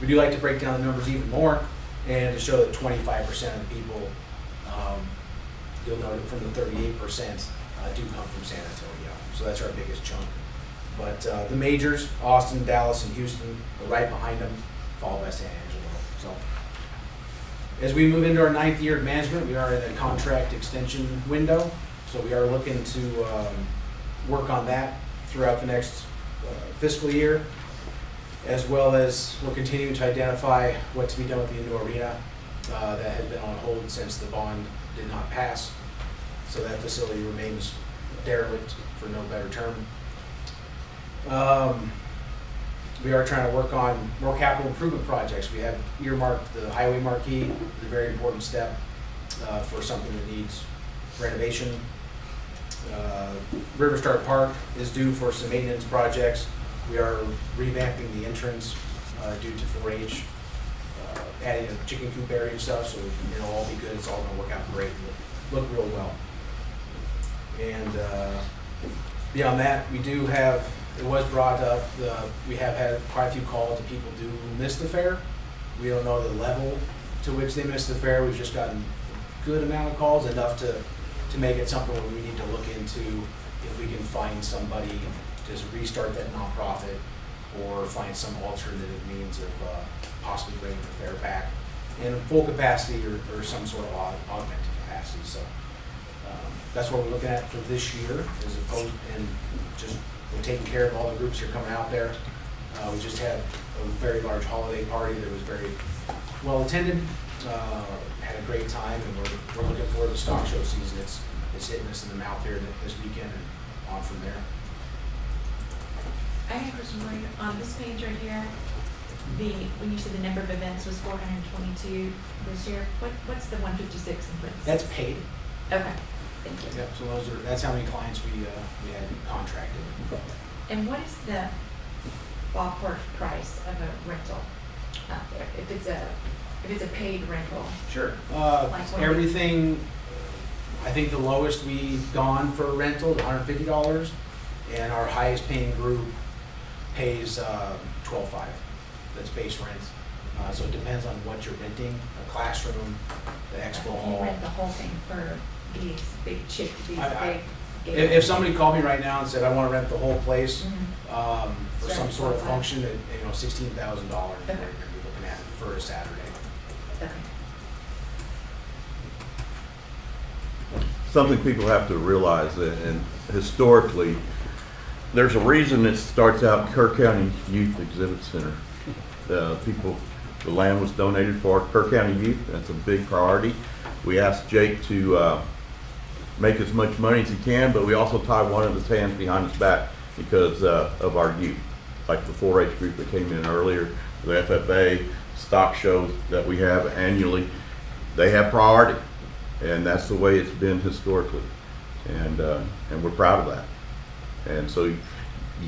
We do like to break down the numbers even more and to show that 25% of the people, you'll note from the 38%, do come from San Antonio. So that's our biggest chunk. But the majors, Austin, Dallas, and Houston, are right behind them, followed by San Angelo. So as we move into our 9th year of management, we are in a contract extension window. So we are looking to work on that throughout the next fiscal year, as well as we're continuing to identify what to be done with the indoor arena that has been on hold since the bond did not pass. So that facility remains derelict for no better term. We are trying to work on more capital improvement projects. We have earmarked the highway marquee, a very important step for something that needs renovation. Riverstar Park is due for some maintenance projects. We are revamping the entrance due to 4-H adding a chicken coop area and stuff, so it'll all be good. It's all gonna work out great and look real well. And beyond that, we do have, it was brought up, we have had quite a few calls that people do miss the fair. We don't know the level to which they miss the fair. We've just gotten a good amount of calls, enough to make it something where we need to look into if we can find somebody to restart that nonprofit or find some alternative means of possibly bringing the fair back in full capacity or some sort of augmented capacity. So that's what we're looking at for this year, as opposed, and just we're taking care of all the groups that are coming out there. We just had a very large holiday party that was very well attended. Had a great time, and we're looking forward to the stock show season. It's hitting us in the mouth here this weekend and on from there.
I have a question for you. On this page right here, when you said the number of events was 422 this year, what's the 156 in parentheses?
That's paid.
Okay, thank you.
Yep. So that's how many clients we had contracted.
And what is the ballpark price of a rental out there? If it's a paid rental?
Sure.
Like what
Everything. I think the lowest we've gone for a rental is $150, and our highest paying group pays $12.5. That's base rent. So it depends on what you're renting. A classroom, the expo
You
hall.
rent the whole thing for these big big
If somebody called me right now and said, I want to rent the whole place for
Sure.
some sort of function at $16,000, we're going to
Okay.
be looking at for a Saturday.
Okay.
Something people have to realize that, and historically, there's a reason it starts out Kerr County Youth Exhibit Center. The land was donated for Kerr County Youth. That's a big priority. We asked Jake to make as much money as he can, but we also tie one of his hands behind his back because of our youth. Like the 4-H group that came in earlier, the FFA, stock shows that we have annually, they have priority. And that's the way it's been historically. And we're proud of that. And so you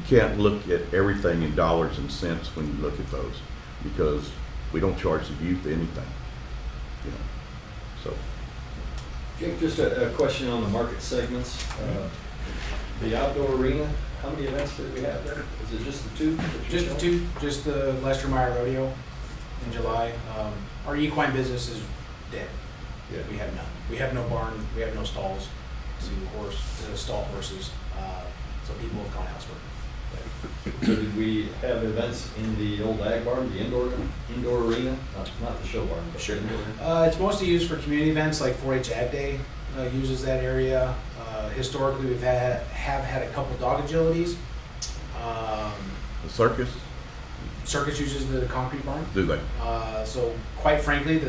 can't look at everything in dollars and cents when you look at those, because we don't charge the youth anything, so.
Jake, just a question on the market segments. The outdoor arena, how many events did we have there? Is it just the two?
Just the two, just the Lester Meyer Rodeo in July. Our equine business is dead.
Yeah.
We have none. We have no barn, we have no stalls to stall horses, so people have gone elsewhere.
So did we have events in the old ag barn, the indoor arena? Not the show barn, but
Sure.
indoor?
It's mostly used for community events like 4-H Ag Day uses that area. Historically, we've had a couple dog agilities.
The circus,
Circus uses the concrete barn.
do they?
So quite frankly,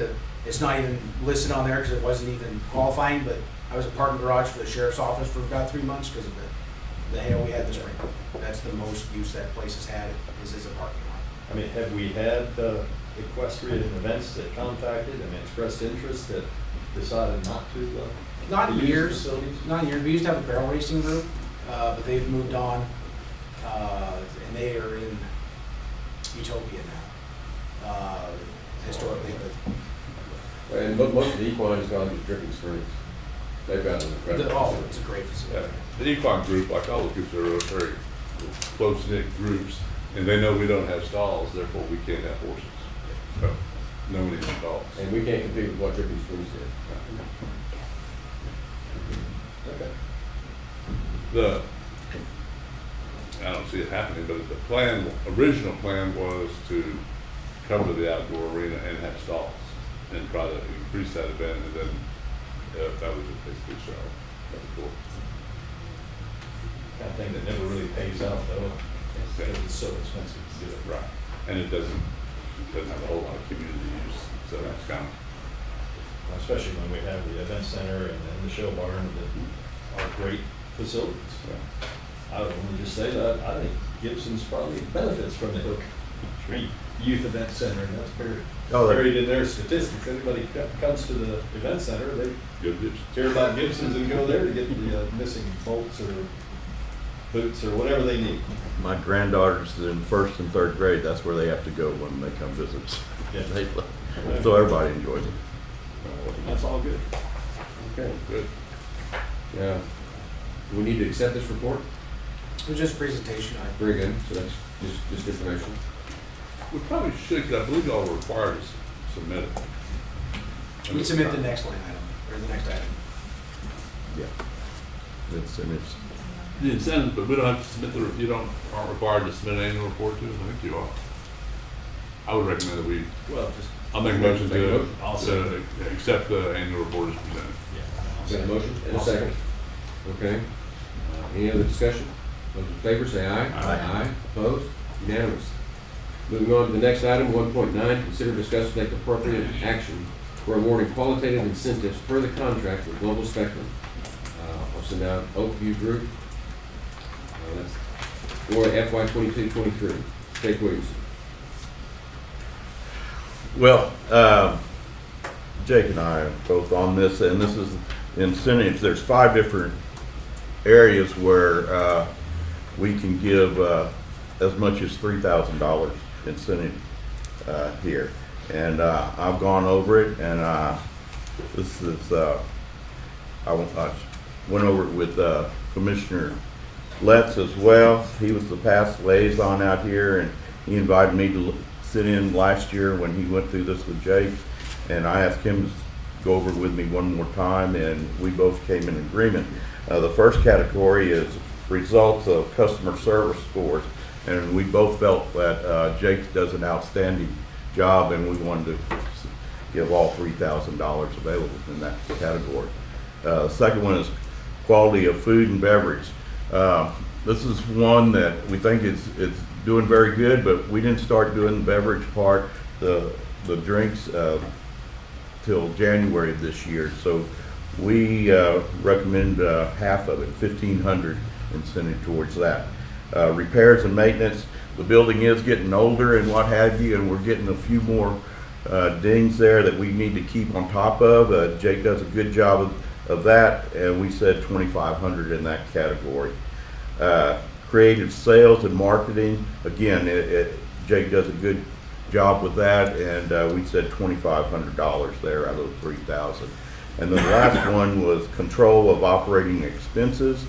it's not even listed on there because it wasn't even qualifying, but I was a parking garage for the sheriff's office for about 3 months because of the hail we had this spring. That's the most use that place has had, is as a parking lot.
I mean, have we had equestrian events that contacted and expressed interest that decided not to?
Not
to
in
use
years.
facilities?
Not in years. We used to have a barrel racing group, but they've moved on, and they are in Utopia now, historically.
And most of the equine has gone to dripping springs. They've got an incredible.
It's a great facility.
The equine group, like all the groups, are very close-knit groups, and they know we don't have stalls, therefore we can't have horses. So, no one needs stalls.
And we can't compete with what dripping springs did.
Okay.
I don't see it happening, but the original plan was to cover the outdoor arena and have stalls and try to increase that event, and then that was just basically show. That was cool.
Kind of thing that never really pays out though, because it's so expensive to do it.
Right. And it doesn't have a whole lot of community use, so that's kind of.
Especially when we have the event center and the show barn that are great facilities.
Yeah.
I would only just say that I think Gibson's probably benefits from the Hill Country Youth Event Center, and that's buried in their statistics. Anybody comes to the event center, they hear about Gibson's and go there to get the missing bolts or boots or whatever they need.
My granddaughters in 1st and 3rd grade, that's where they have to go when they come visit.
Yeah.
So everybody enjoys it.
That's all good.
Okay,
Good.
yeah. Do we need to accept this report?
It was just a presentation.
Very good, so that's just information.
We probably should, 'cause I believe y'all are required to submit it.
We submit the next line item, or the next item.
Yeah. It's
The incentive, but we don't have to submit aren't required to submit an annual report to us. I think you are. I would recommend that we,
Well, just.
I'll make a motion to
I'll second.
accept the annual report as presented.
Got a motion and a second? Okay. Any other discussion? Those in favor say aye.
Aye.
Opposed? Unanimous. Moving on to the next item, 1.9, consider, discuss, and take appropriate action for awarding qualitative incentives per the contract with Global Spectrum. I'll send out Oakview Group. That's for FY 22-23. Jake Williamson.
Well, Jake and I are both on this, and this is incentives. There's 5 different areas where we can give as much as $3,000 incentive here. And I've gone over it, and this is, I went over it with Commissioner Letts as well. He was the past liaison out here, and he invited me to sit in last year when he went through this with Jake, and I asked him to go over it with me one more time, and we both came in agreement. The first category is results of customer service scores, and we both felt that Jake does an outstanding job, and we wanted to give all $3,000 available in that category. The second one is quality of food and beverage. This is one that we think it's doing very good, but we didn't start doing the beverage part, the drinks, till January of this year. So we recommend half of it, $1,500 incentive towards that. Repairs and maintenance, the building is getting older and what have you, and we're getting a few more dings there that we need to keep on top of. Jake does a good job of that, and we said $2,500 in that category. Creative sales and marketing, again, Jake does a good job with that, and we said $2,500 there out of the $3,000. And then the last one was control of operating expenses,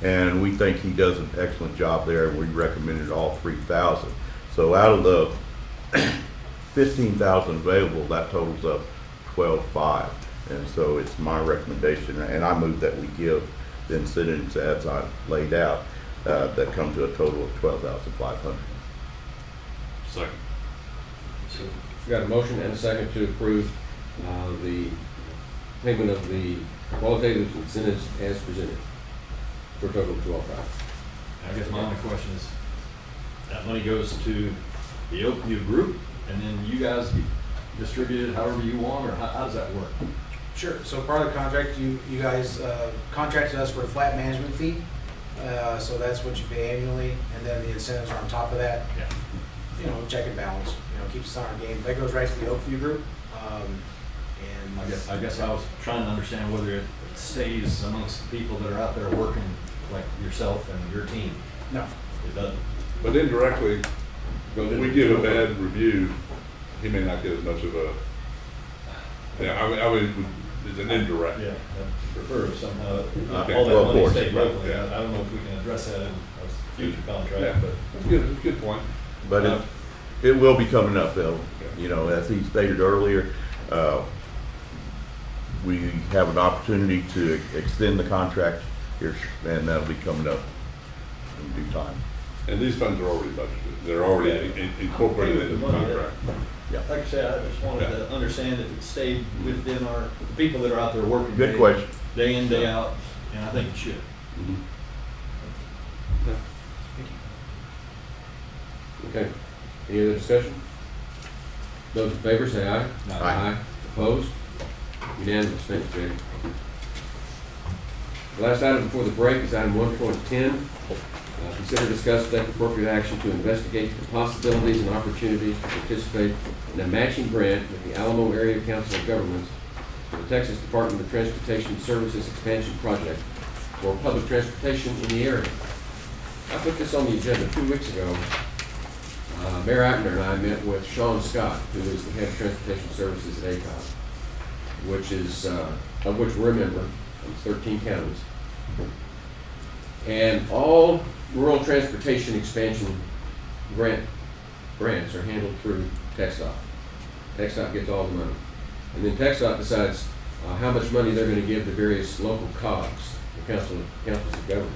and we think he does an excellent job there, and we recommended all $3,000. So out of the $15,000 available, that totals up $12,500. And so it's my recommendation, and I move that we give the incentives as I laid out, that come to a total of $12,500.
Second.
So we got a motion and a second to approve the payment of the qualitative incentives as presented for a total of $12,500.
I guess my only question is, that money goes to the Oakview Group, and then you guys distribute it however you want, or how does that work?
Sure. So part of the contract, you guys contracted us for a flat management fee. So that's what you pay annually, and then the incentives are on top of that.
Yeah.
You know, check and balance. You know, keeps us on our game. That goes right to the Oakview Group. And
I guess I was trying to understand whether it stays amongst the people that are out there working, like yourself and your team.
No.
It doesn't.
But indirectly, if we give a bad review, he may not get as much of a, yeah, I would, it's an indirect.
Yeah, I prefer if somehow
Okay.
all that
Well, of
money
course,
stayed
right,
locally.
yeah.
I don't know if we can address that in a future
Yeah,
contract, but.
that's a good point.
But it will be coming up, though. You know, as he stated earlier, we have an opportunity to extend the contract here, and that'll be coming up in due time.
And these funds are already budgeted. They're already incorporated in the contract.
Yeah.
Like I said, I just wanted to understand if it stayed within the people that are out there working.
Good question.
Day in, day out, and I think it should.
Mhm.
Okay. Any other discussion? Those in favor say aye.
Aye.
Opposed? Unanimous. Thank you, Jake. The last item before the break is item 1.10. Consider, discuss, take appropriate action to investigate the possibilities and opportunities to participate in a matching grant with the Alamo Area Council of Governments for the Texas Department of Transportation Services Expansion Project for public transportation in the area. I put this on the agenda 2 weeks ago. Mayor Abner and I met with Sean Scott, who is the head of transportation services at ACOG, which is, of which we're a member, it's 13 counties. And all rural transportation expansion grants are handled through TxDOT. TxDOT gets all the money. And then TxDOT decides how much money they're going to give the various local COGs, the councils of government.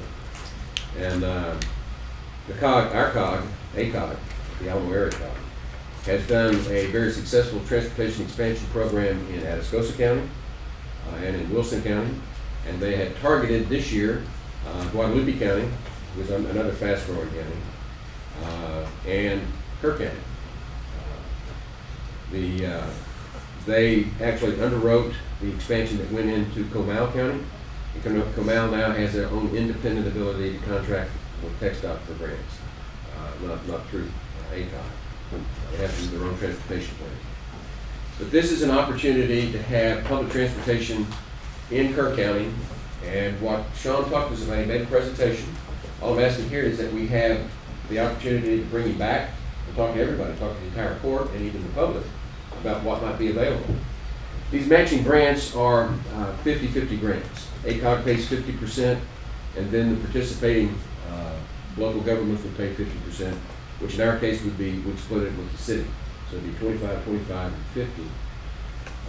And the COG, our COG, ACOG, the Alamo Area COG, has done a very successful transportation expansion program in Atascosa County and in Wilson County. And they had targeted this year Guadalupe County, was another fast-growing county, and Kerr County. They actually underwrote the expansion that went into Comal County. And Comal now has their own independent ability to contract with TxDOT for grants, not through ACOG. They have to do their own transportation plan. But this is an opportunity to have public transportation in Kerr County. And what Sean talked to us about, he made a presentation. All I'm asking here is that we have the opportunity to bring him back and talk to everybody, talk to the entire court and even the public about what might be available. These matching grants are 50-50 grants. ACOG pays 50%, and then the participating local governments would pay 50%, which in our case would be, we'd split it with the city. So it'd be 25, 25, and 50.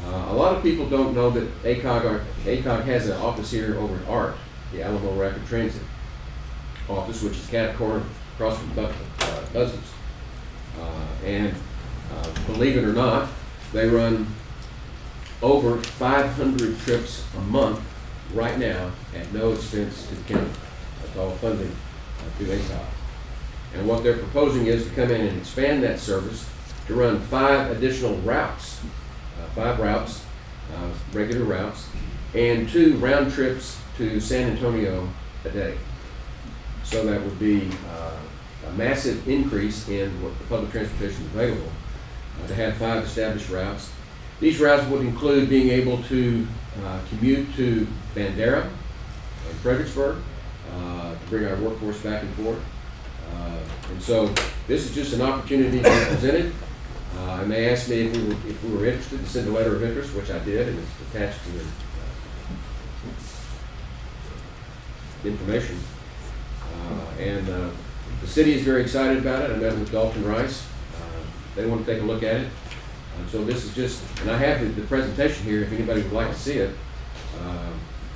A lot of people don't know that ACOG has an office here over at ART, the Alamo Rapid Transit office, which is cat corner across from Buzzards. And believe it or not, they run over 500 trips a month right now at no expense to the county. That's all funding through ACOG. And what they're proposing is to come in and expand that service to run 5 additional routes. 5 routes, regular routes, and 2 round trips to San Antonio a day. So that would be a massive increase in what the public transportation is available to have 5 established routes. These routes would include being able to commute to Bandera and Fredericksburg to bring our workforce back and forth. And so this is just an opportunity to be presented. And they asked me if we were interested to send a letter of interest, which I did, and it's attached to the information. And the city is very excited about it. I met with Dalton Rice. They want to take a look at it. So this is just, and I have the presentation here if anybody would like to see it,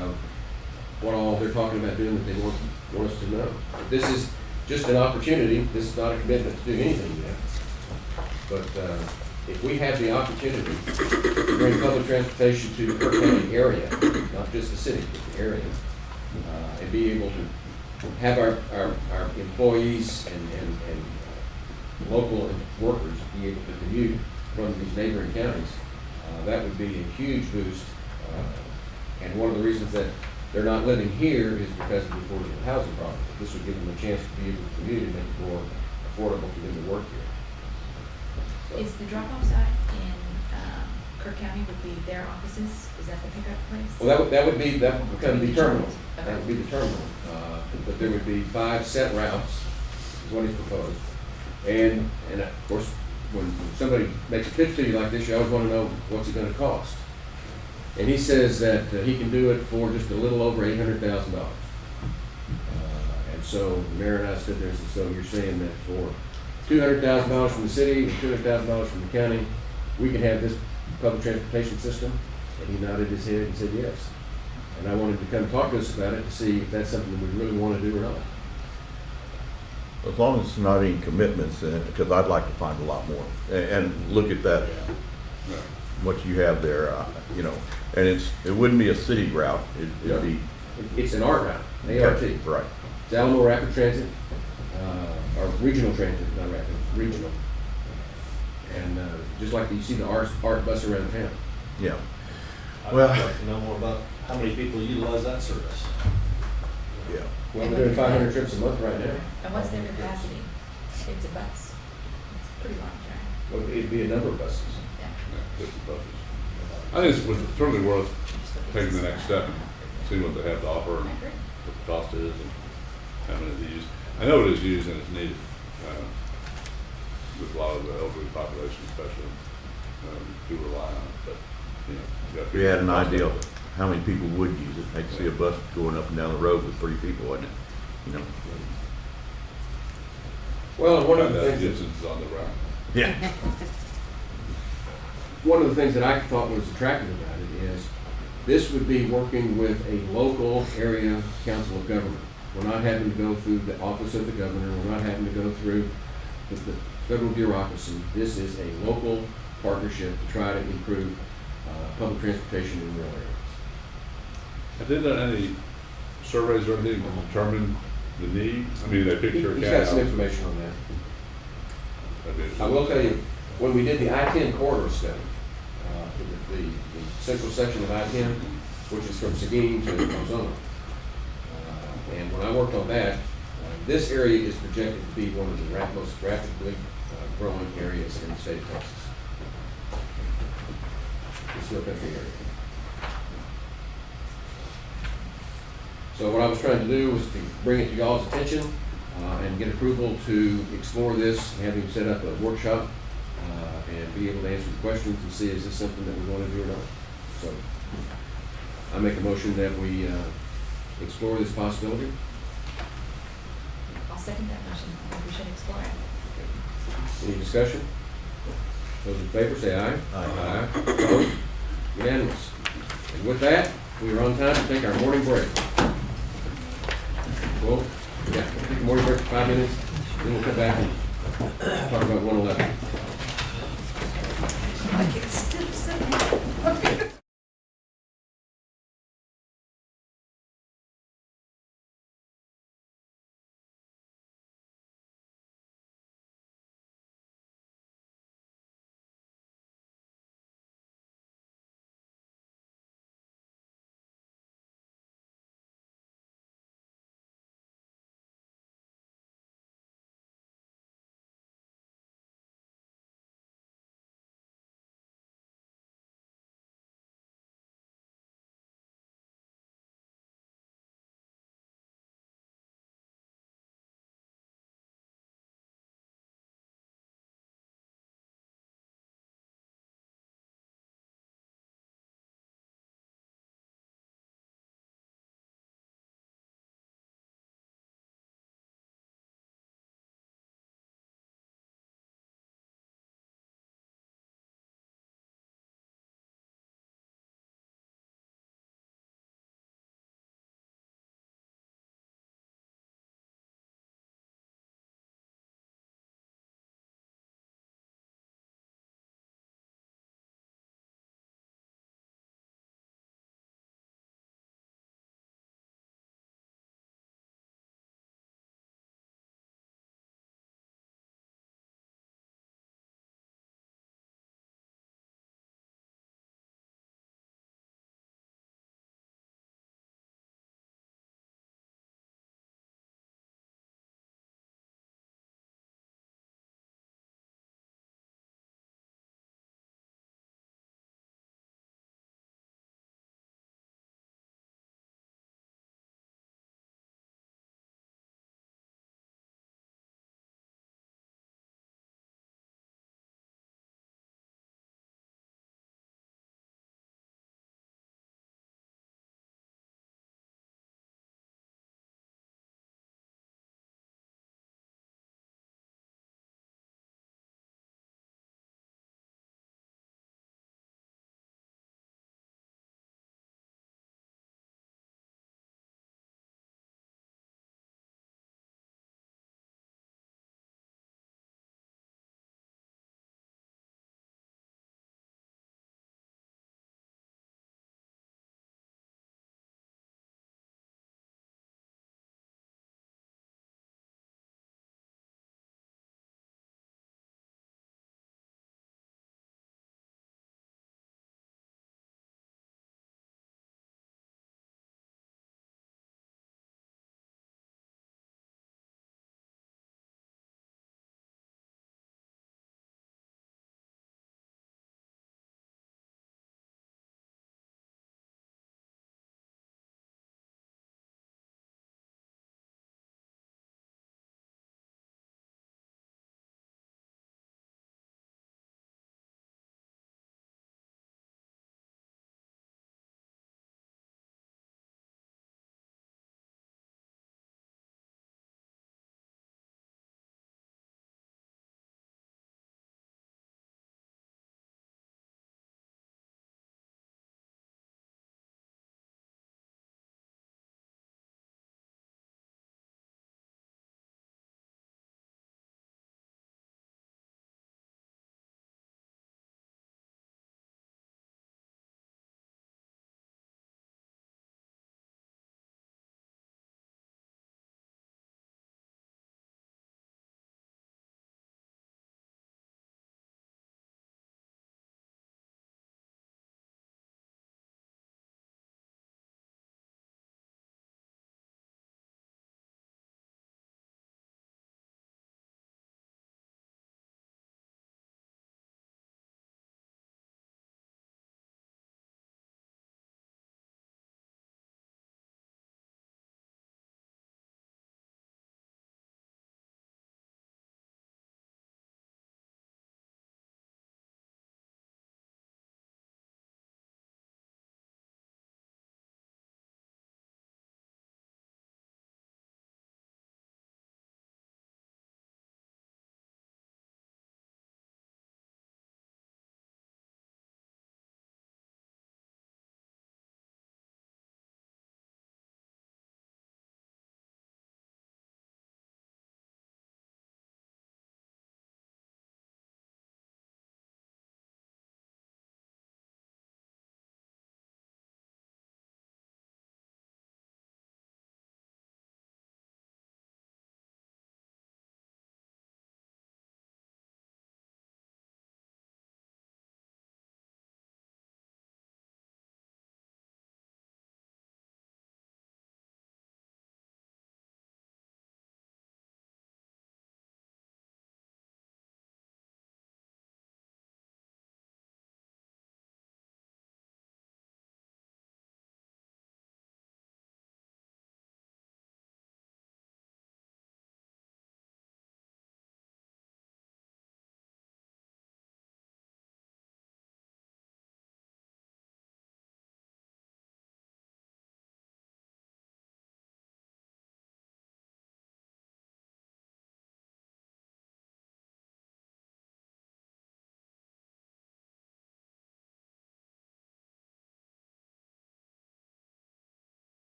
of what all they're talking about doing that they want us to know. But this is just an opportunity. This is not a commitment to do anything yet. But if we have the opportunity to bring public transportation to the Kerr County area, not just the city, but the area, and be able to have our employees and local workers be able to commute from these neighboring counties, that would be a huge boost. And one of the reasons that they're not living here is because of the affordable housing problem. This would give them a chance to be able to commute and make it more affordable for them to work here.
Is the drop-off side in Kerr County would be their offices? Is that the pickup place?
Well, that would become the terminal. That would be the terminal. But there would be 5 set routes, is what he's proposed. And of course, when somebody makes a pitch to you like this, you always want to know what's it going to cost. And he says that he can do it for just a little over $800,000. And so the mayor and I stood there and said, so you're saying that for $200,000 from the city and $200,000 from the county, we can have this public transportation system? And he nodded his head and said yes. And I wanted to come talk to us about it to see if that's something that we really want to do or not.
As long as it's not any commitments in it, because I'd like to find a lot more. And look at that, what you have there, you know. And it wouldn't be a city route. It'd be.
It's an ART route, ART.
Right.
It's Alamo Rapid Transit, or Regional Transit, not Rapid, Regional. And just like you see the ART bus around town.
Yeah.
I'd like to know more about how many people utilize that service.
Yeah.
Well, we're doing 500 trips a month right now.
And what's their capacity? It's a bus. It's pretty long drive.
Well, it'd be a number of buses.
Yeah.
50 buses. I think it's certainly worth taking the next step and seeing what they have to offer and what the cost is and how many it is used. I know it is used and it's needed. with a lot of the elderly population especially, who rely on it, but, you know. you gotta
If we had an
figure out
idea
the
of
cost
how many people would use it, I'd see a bus going up and down the road with 3 people, wouldn't it? You know?
Well, and one
of
of
it.
the things,
Gibson's on the route.
Yeah.
one of the things that I thought was attractive about it is this would be working with a local area council of government. We're not having to go through the office of the governor, we're not having to go through the federal bureaucracy. This is a local partnership to try to improve public transportation in rural areas.
Have they done any surveys or anything to determine the need? I mean, they picture a
He's
cat
got some
house.
information on that.
That'd be-
I will tell you, when we did the I-10 corridor study, the central section of I-10, which is from Seguin to Arizona, and when I worked on that, this area is projected to be one of the most rapidly growing areas in the state of Texas. This hill country area. So what I was trying to do was to bring it to y'all's attention and get approval to explore this, having set up a workshop and be able to answer the questions and see is this something that we want to do or not. So I make a motion that we explore this possibility.
I'll second that motion. I think we should explore it.
Any discussion? Those in favor say aye.
Aye.
Opposed? Unanimous. And with that, we are on time to take our morning break. Well, yeah, we'll take a morning break for 5 minutes, then we'll come back and talk about 111.
I get stiff sitting.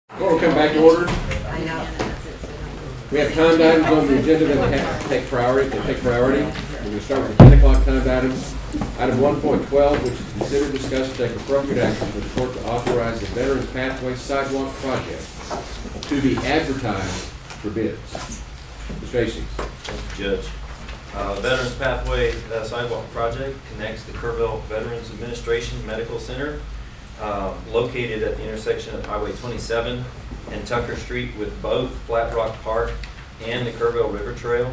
Before we come back to order,
I know.
we have timed items on the agenda that have to take priority. We're going to start with the 10 o'clock timed items. Item 1.12, which is considered, discuss, and take appropriate action for the court to authorize the Veterans Pathway Sidewalk Project to be advertised for bids. Mr. Hastings.
Judge. Veterans Pathway Sidewalk Project connects the Kerrville Veterans Administration Medical Center, located at the intersection of Highway 27 and Tucker Street, with both Flat Rock Park and the Kerrville River Trail.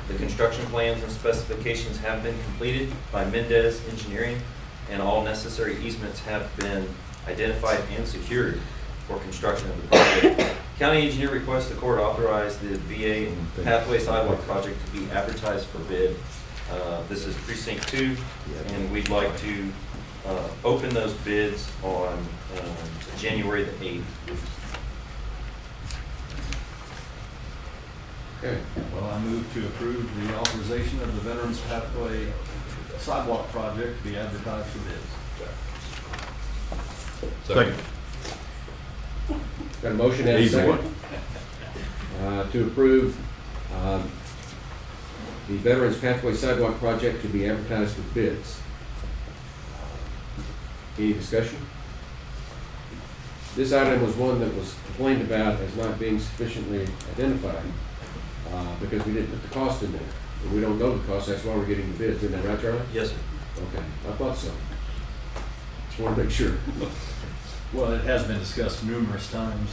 The construction plans and specifications have been completed by Mendez Engineering, and all necessary easements have been identified and secured for construction of the project. County engineer requests the court authorize the VA Pathway Sidewalk Project to be advertised for bid. This is precinct 2, and we'd like to open those bids on January the 8th.
Okay.
Well, I move to approve the authorization of the Veterans Pathway Sidewalk Project to be advertised for bids.
Second.
Got a motion and a
Easy
second to approve the Veterans Pathway Sidewalk Project to be advertised for bids. Any discussion? This item was one that was complained about as not being sufficiently identified because we didn't put the cost in there. And we don't know the cost, that's why we're getting the bids. Isn't that right, Charlie?
Yes, sir.
Okay, I thought so. Just want to make sure.
Well, it has been discussed numerous times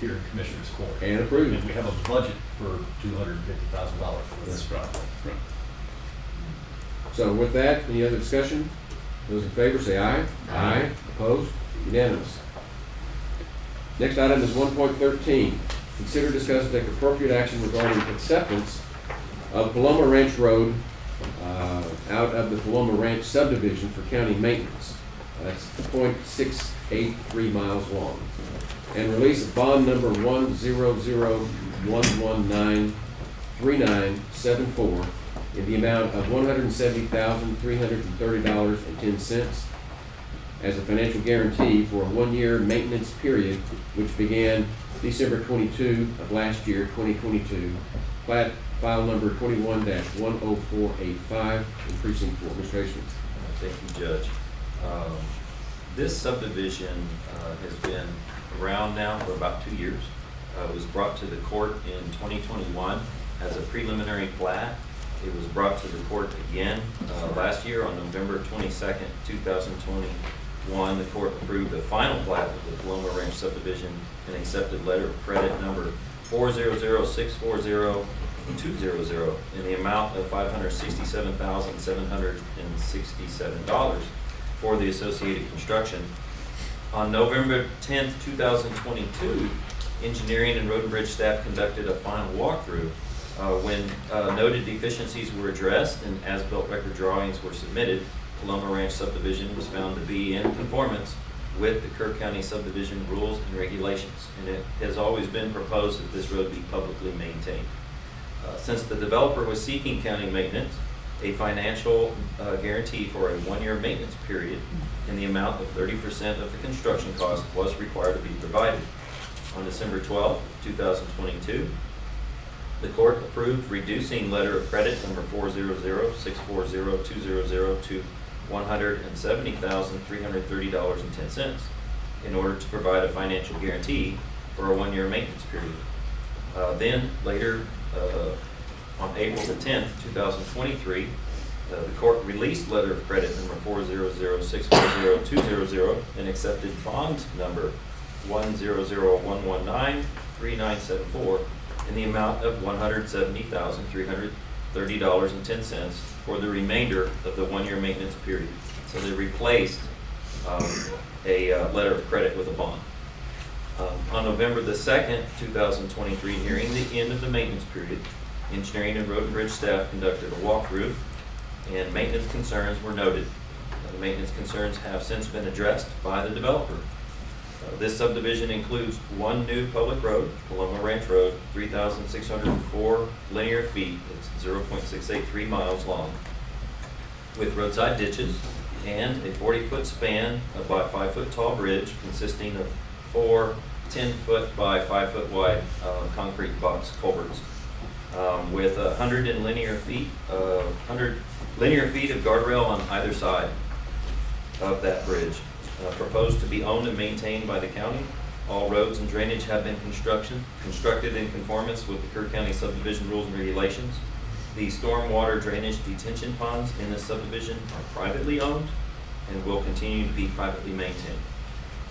here in Commissioners Court.
And approved.
And we have a budget for $250,000 for this project.
Right.
So with that, any other discussion? Those in favor say aye. Aye. Opposed? Unanimous. Next item is 1.13. Consider, discuss, and take appropriate action regarding acceptance of Paloma Ranch Road out of the Paloma Ranch subdivision for county maintenance. That's 0.683 miles long. And release of bond number 10011933974 in the amount of $170,330.10 as a financial guarantee for a one-year maintenance period which began December 22 of last year, 2022. Plat file number 21-10485 in precinct 4. Mr. Hastings.
Thank you, Judge. This subdivision has been around now for about 2 years. It was brought to the court in 2021 as a preliminary plat. It was brought to the court again last year on November 22nd, 2021. The court approved the final plat of the Paloma Ranch subdivision and accepted letter of credit number 400640200 in the amount of $567,767 for the associated construction. On November 10th, 2022, engineering and road and bridge staff conducted a final walkthrough when noted deficiencies were addressed and as-built record drawings were submitted. Paloma Ranch subdivision was found to be in conformance with the Kerr County subdivision rules and regulations, and it has always been proposed that this road be publicly maintained. Since the developer was seeking county maintenance, a financial guarantee for a one-year maintenance period in the amount of 30% of the construction cost was required to be provided. On December 12, 2022, the court approved reducing letter of credit number 400640200 to $170,330.10 in order to provide a financial guarantee for a one-year maintenance period. Then later, on April the 10th, 2023, the court released letter of credit number 400640200 and accepted bond number 100119394 in the amount of $170,330.10 for the remainder of the one-year maintenance period. So they replaced a letter of credit with a bond. On November the 2nd, 2023, nearing the end of the maintenance period, engineering and road and bridge staff conducted a walkthrough and maintenance concerns were noted. The maintenance concerns have since been addressed by the developer. This subdivision includes one new public road, Paloma Ranch Road, 3,604 linear feet, it's 0.683 miles long, with roadside ditches and a 40-foot span by 5-foot tall bridge consisting of 4
10-foot by 5-foot wide concrete box culverts with 100 linear feet of guardrail on either side of that bridge. Proposed to be owned and maintained by the county. All roads and drainage have been constructed in conformance with the Kerr County subdivision rules and regulations. The stormwater drainage detention ponds in the subdivision are privately owned and will continue to be privately maintained.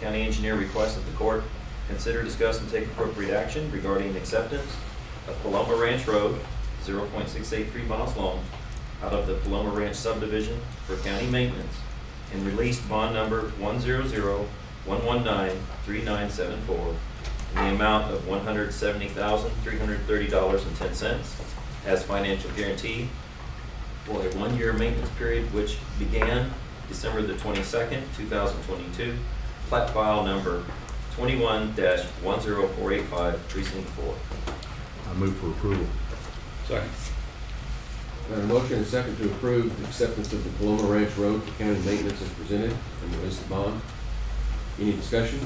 County engineer requests that the court consider, discuss, and take appropriate action regarding acceptance of Paloma Ranch Road, 0.683 miles long, out of the Paloma Ranch subdivision for county maintenance, and released bond number 100-119-3974 in the amount of $170,330.10 as financial guarantee for a 1-year maintenance period which began December the 22nd, 2022, plat file number 21-10485, precinct 4.
I move for approval.
Second.
Got a motion and a second to approve the acceptance of the Paloma Ranch Road for county maintenance as presented and release the bond. Any discussion?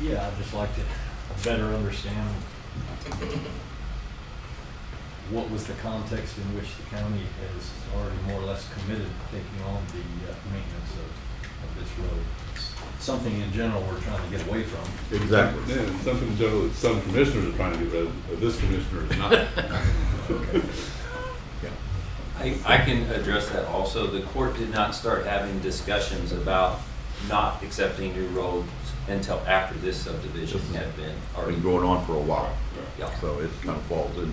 Yeah, I'd just like to better understand what was the context in which the county has already more or less committed to taking on the maintenance of this road. It's something in general we're trying to get away from.
Exactly.
Yeah, and something in general that some commissioners are trying to get rid of, but this commissioner is not.
Okay.
I can address that also. The court did not start having discussions about not accepting new roads until after this subdivision had been already
Been going on for a while.
Yeah.
So it kind of falls into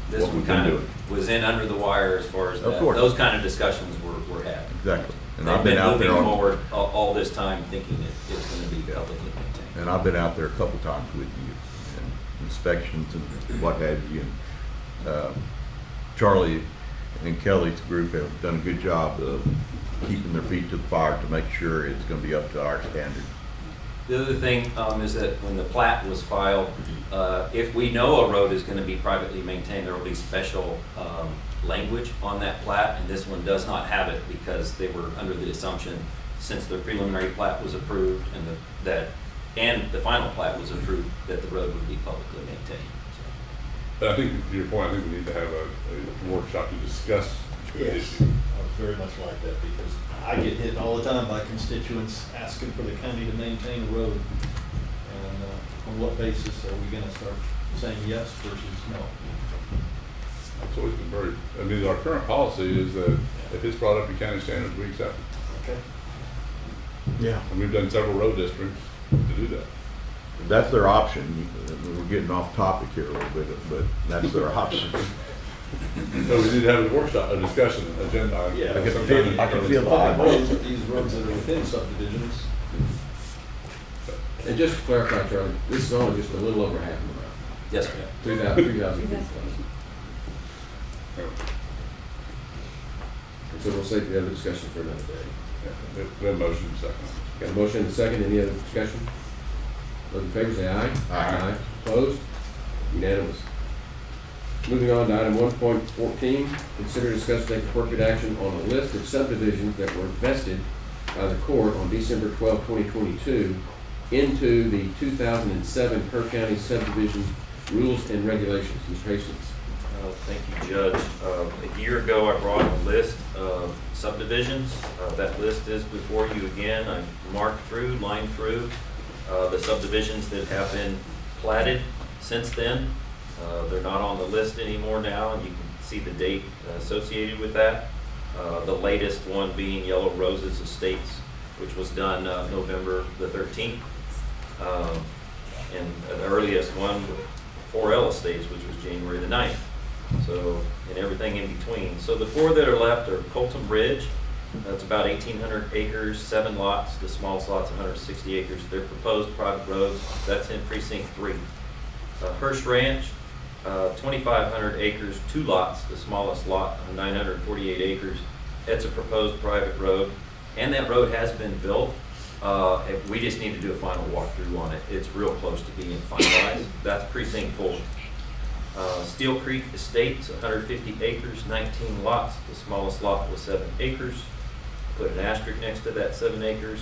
This
what
one
we've been
kind
doing.
of was in under the wire as far as
Of
that.
course.
Those kind of discussions were had.
Exactly. And
They've
I've been out there
moving
on,
forward all this time thinking it's going to be publicly maintained.
and I've been out there a couple times with you, and inspections and what have you. And Charlie and Kelly's group have done a good job of keeping their feet to the fire to make sure it's going to be up to our standards.
The other thing is that when the plat was filed, if we know a road is going to be privately maintained, there will be special language on that plat, and this one does not have it because they were under the assumption, since the preliminary plat was approved and the final plat was approved, that the road would be publicly maintained.
But I think, to your point, I think we need to have a workshop to discuss the
Yes,
issue.
I would very much like that because I get hit all the time by constituents asking for the county to maintain a road. And on what basis are we gonna start saying yes versus no?
It's always been very, I mean, our current policy is that if it's brought up to county standards, we accept it.
Okay.
Yeah.
And we've done several road districts to do that.
That's their option. We're getting off topic here a little bit, but that's their option.
So we need to have a workshop, a discussion, agenda.
Yeah,
I can
sometime
feel-
in
I can
early
feel the
July.
Those are these roads that are within subdivisions.
And just to clarify, Charlie, this is only just a little over half a mile.
Yes, sir.
3,000 feet. And so we'll save the other discussion for another day.
Yeah, we have a motion second.
Got a motion and a second, any other discussion? Those in favor say aye.
Aye.
Opposed? Unanimous. Moving on to item 1.14, consider, discuss, take appropriate action on a list of subdivisions that were vested by the court on December 12, 2022 into the 2007 Kerr County subdivision rules and regulations. Mr. Hastings.
Thank you, Judge. A year ago, I brought a list of subdivisions. That list is before you again. I marked through, lined through the subdivisions that have been platted since then. They're not on the list anymore now, and you can see the date associated with that. The latest one being Yellow Roses Estates, which was done November the 13th. And the earliest one, 4L Estates, which was January the 9th. So, and everything in between. So the four that are left are Colton Bridge. That's about 1,800 acres, 7 lots. The smallest lot's 160 acres. They're proposed private roads. That's in precinct 3. Hirsch Ranch, 2,500 acres, 2 lots. The smallest lot, 948 acres. That's a proposed private road. And that road has been built. We just need to do a final walkthrough on it. It's real close to being finalized. That's precinct 4. Steel Creek Estates, 150 acres, 19 lots. The smallest lot was 7 acres. Put an asterisk next to that 7 acres.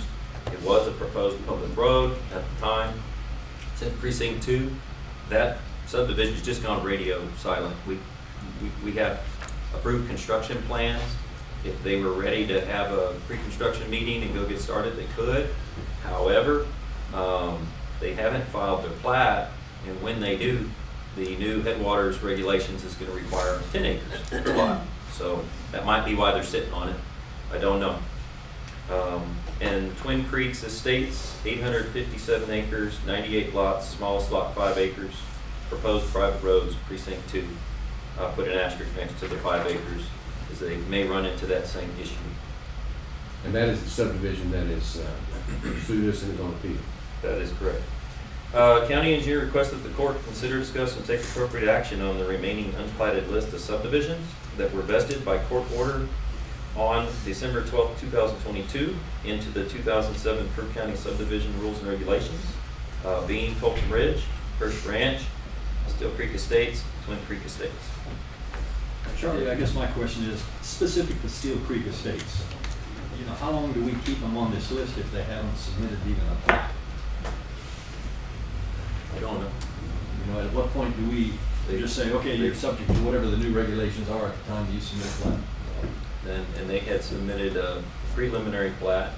It was a proposed public road at the time. It's in precinct 2. That subdivision's just gone radio silent. We have approved construction plans. If they were ready to have a pre-construction meeting and go get started, they could. However, they haven't filed their plat, and when they do, the new headwaters regulations is going to require 10 acres per lot. So that might be why they're sitting on it. I don't know. And Twin Creeks Estates, 857 acres, 98 lots, smallest lot 5 acres, proposed private roads, precinct 2. I'll put an asterisk next to the 5 acres, as they may run into that same issue.
And that is the subdivision that is sued us and is on appeal.
That is correct. County engineer requests that the court consider, discuss, and take appropriate action on the remaining unplatted list of subdivisions that were vested by court order on December 12, 2022 into the 2007 Kerr County subdivision rules and regulations, being Colton Ridge, Hirsch Ranch, Steel Creek Estates, Twin Creek Estates.
Charlie, I guess my question is specific to Steel Creek Estates. You know, how long do we keep them on this list if they haven't submitted even a plat?
I don't know.
You know, at what point do we just say, okay, you're subject to whatever the new regulations are at the time you submit a plat?
And they had submitted a preliminary plat.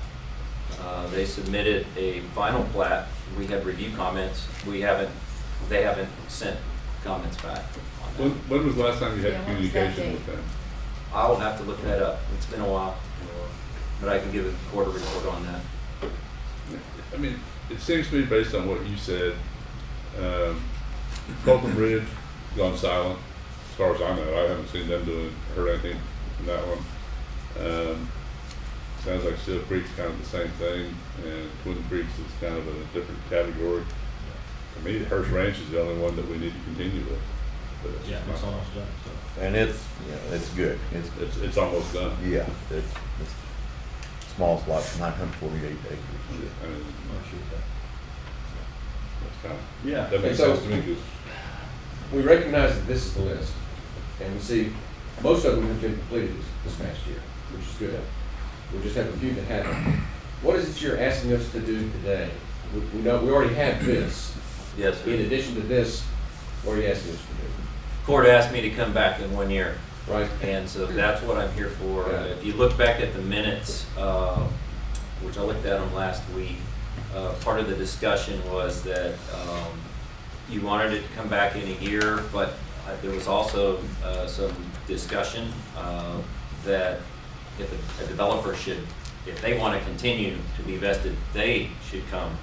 They submitted a final plat. We had review comments. They haven't sent comments back on that.
When was the last time you had communication with them?
I will have to look that up. It's been a while, but I can give a quarter report on that.
I mean, it seems to me based on what you said, Colton Ridge gone silent, as far as I know. I haven't seen them heard anything from that one. Sounds like Steel Creek's kind of the same thing, and Twin Creeks is kind of in a different category. To me, Hirsch Ranch is the only one that we need to continue with. But it's
Yeah,
just
it's
not-
almost done, so.
And it's, it's good.
It's almost done.
Yeah, it's small slots, 948 acres.
I mean,
I'm sure that.
that's kind of,
Yeah.
that makes
And so-
sense to me, because
We recognize that this is the list, and we see most of them have been completed this past year, which is good. We just have a few that haven't. What is it you're asking us to do today? We know, we already have this.
Yes, sir.
In addition to this, what are you asking us to do?
Court asked me to come back in 1 year.
Right.
And so that's what I'm here for.
Yeah.
If you look back at the minutes, which I looked at them last week, part of the discussion was that you wanted it to come back in a year, but there was also some discussion that if a developer should, if they want to continue to be vested, they should come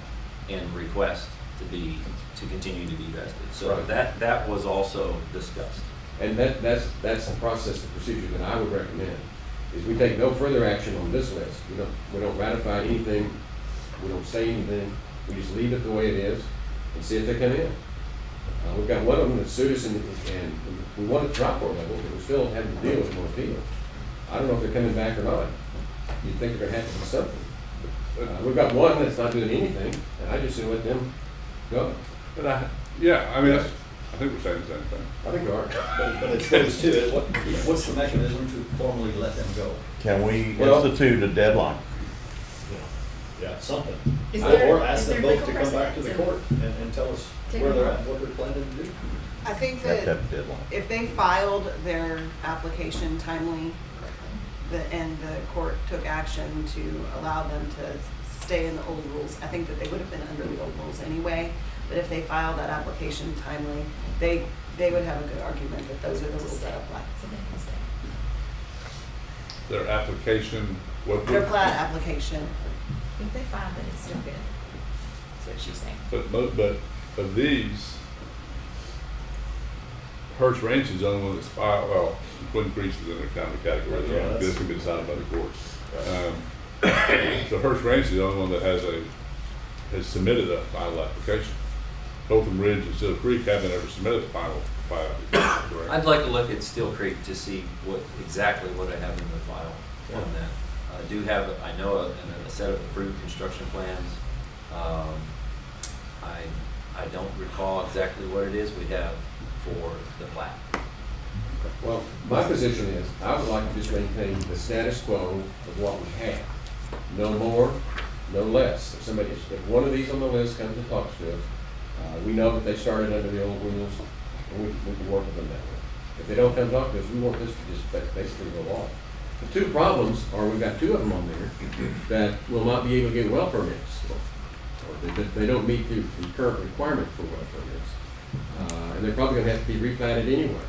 and request to continue to be vested. So
Right.
that was also discussed.
And that's the process, the procedure that I would recommend, is we take no further action on this list. We don't ratify anything, we don't say anything, we just leave it the way it is and see if they come in. We've got one of them that sued us and we want it to drop our level, but we're still having to deal with them on appeal. I don't know if they're coming back or not. You'd think they're gonna have to do something. We've got one that's not doing anything, and I just let them go.
but I mean, I think we're saying the same thing.
I think we are.
But it's those two. What's the mechanism to formally let them go?
Can we
Well-
institute a deadline?
Yeah, something.
Is there-
Or ask
is
them
there
both to
legal
come back to the
precedent?
court and tell us where they're at, what they're planning to do.
I think
Have to
that
have a deadline.
if they filed their application timely, and the court took action to allow them to stay in the old rules, I think that they would have been under the old rules anyway. But if they filed that application timely, they would have a good argument that those are the rules that apply.
Their application,
Their plat application.
If they find that it's still good, that's what she's saying.
but of these, Hirsch Ranch is the only one that's filed, well, Twin Creeks is in their kind of category,
Yeah,
so this can be decided by the courts. So Hirsch Ranch is the only one that has submitted a final application. Colton Ridge and Steel Creek haven't ever submitted a final application, correct?
I'd like to look at Steel Creek to see exactly what I have in the file on that. I do have, I know, a set of approved construction plans. I don't recall exactly what it is we have for the plat.
Well, my position is, I would like to just maintain the status quo of what we have. No more, no less. If one of these on the list comes and talks to us, We know that they started under the old rules, and we can work with them that way. If they don't come talk to us, we want this to just basically go off. The two problems are, we've got two of them on there that will not be able to get well permits, or they don't meet the current requirement for well permits. And they're probably gonna have to be replatted anyway.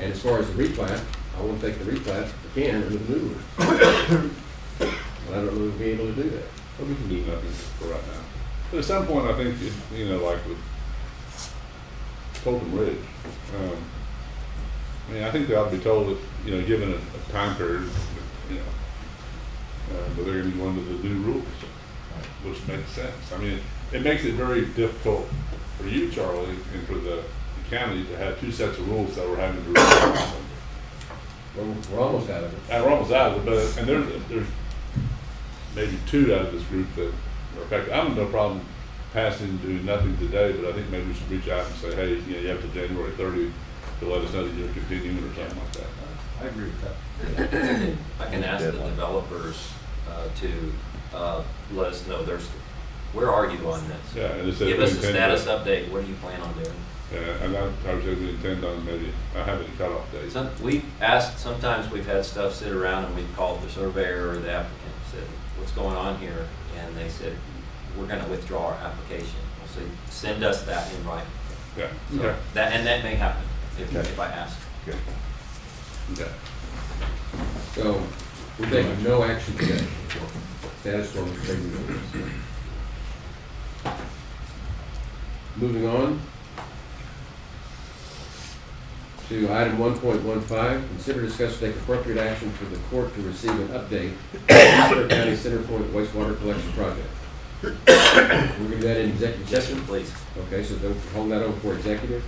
And as far as the replat, I want to take the replat if we can under the new rules. But I don't know if we'll be able to do that.
Well, we can do nothing for right now. But at some point, I think, you know, like with Colton Ridge, I mean, I think they ought to be told that, you know, given a time period, you know, that they're going to go under the new rules, which makes sense. I mean, it makes it very difficult for you, Charlie, and for the county to have two sets of rules that we're having to read.
We're almost out of it.
We're almost out of it, but, and there's maybe two out of this group that are affected. I have no problem passing doing nothing today, but I think maybe we should reach out and say, hey, you know, you have till January 30 to let us know that you're continuing or something like that.
I agree with that.
I can ask the developers to let us know where are you on this?
Yeah, and
give us a status update. What do you plan on doing?
Yeah, and I would say we intend on maybe having a cutoff date.
We've asked, sometimes we've had stuff sit around and we've called the surveyor or the applicant and said, what's going on here? And they said, we're going to withdraw our application. We'll say, send us that in writing.
Yeah.
So
Okay.
and that may happen if I ask.
Okay. Okay.
So we're taking no action today. Status quo is taking no action. Moving on to item 1.15, consider, discuss, take appropriate action for the court to receive an update on the Kerr County Center Point wastewater collection project. We're going to do that in executive session?
Yes, please.
Okay, so don't hold that over for executive.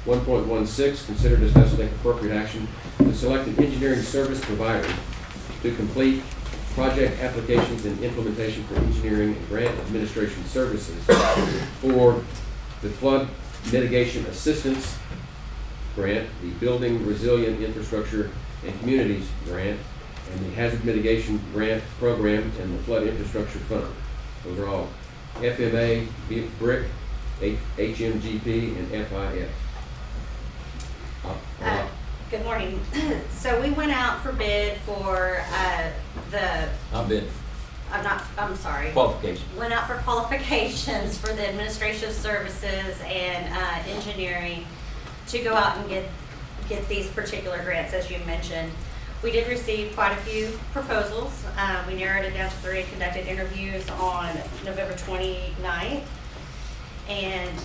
1.16, consider, discuss, take appropriate action to select an engineering service provider to complete project applications and implementation for engineering and grant administration services for the flood mitigation assistance grant, the building resilient infrastructure and communities grant, and the hazard mitigation grant program and the flood infrastructure fund. Those are all FMA, BRIC, HMGP, and FIF.
Good morning. So we went out for bid for I'm sorry.
Qualification.
Went out for qualifications for the administrative services and engineering to go out and get these particular grants, as you mentioned. We did receive quite a few proposals. We narrowed it down to 3, conducted interviews on November 29th, and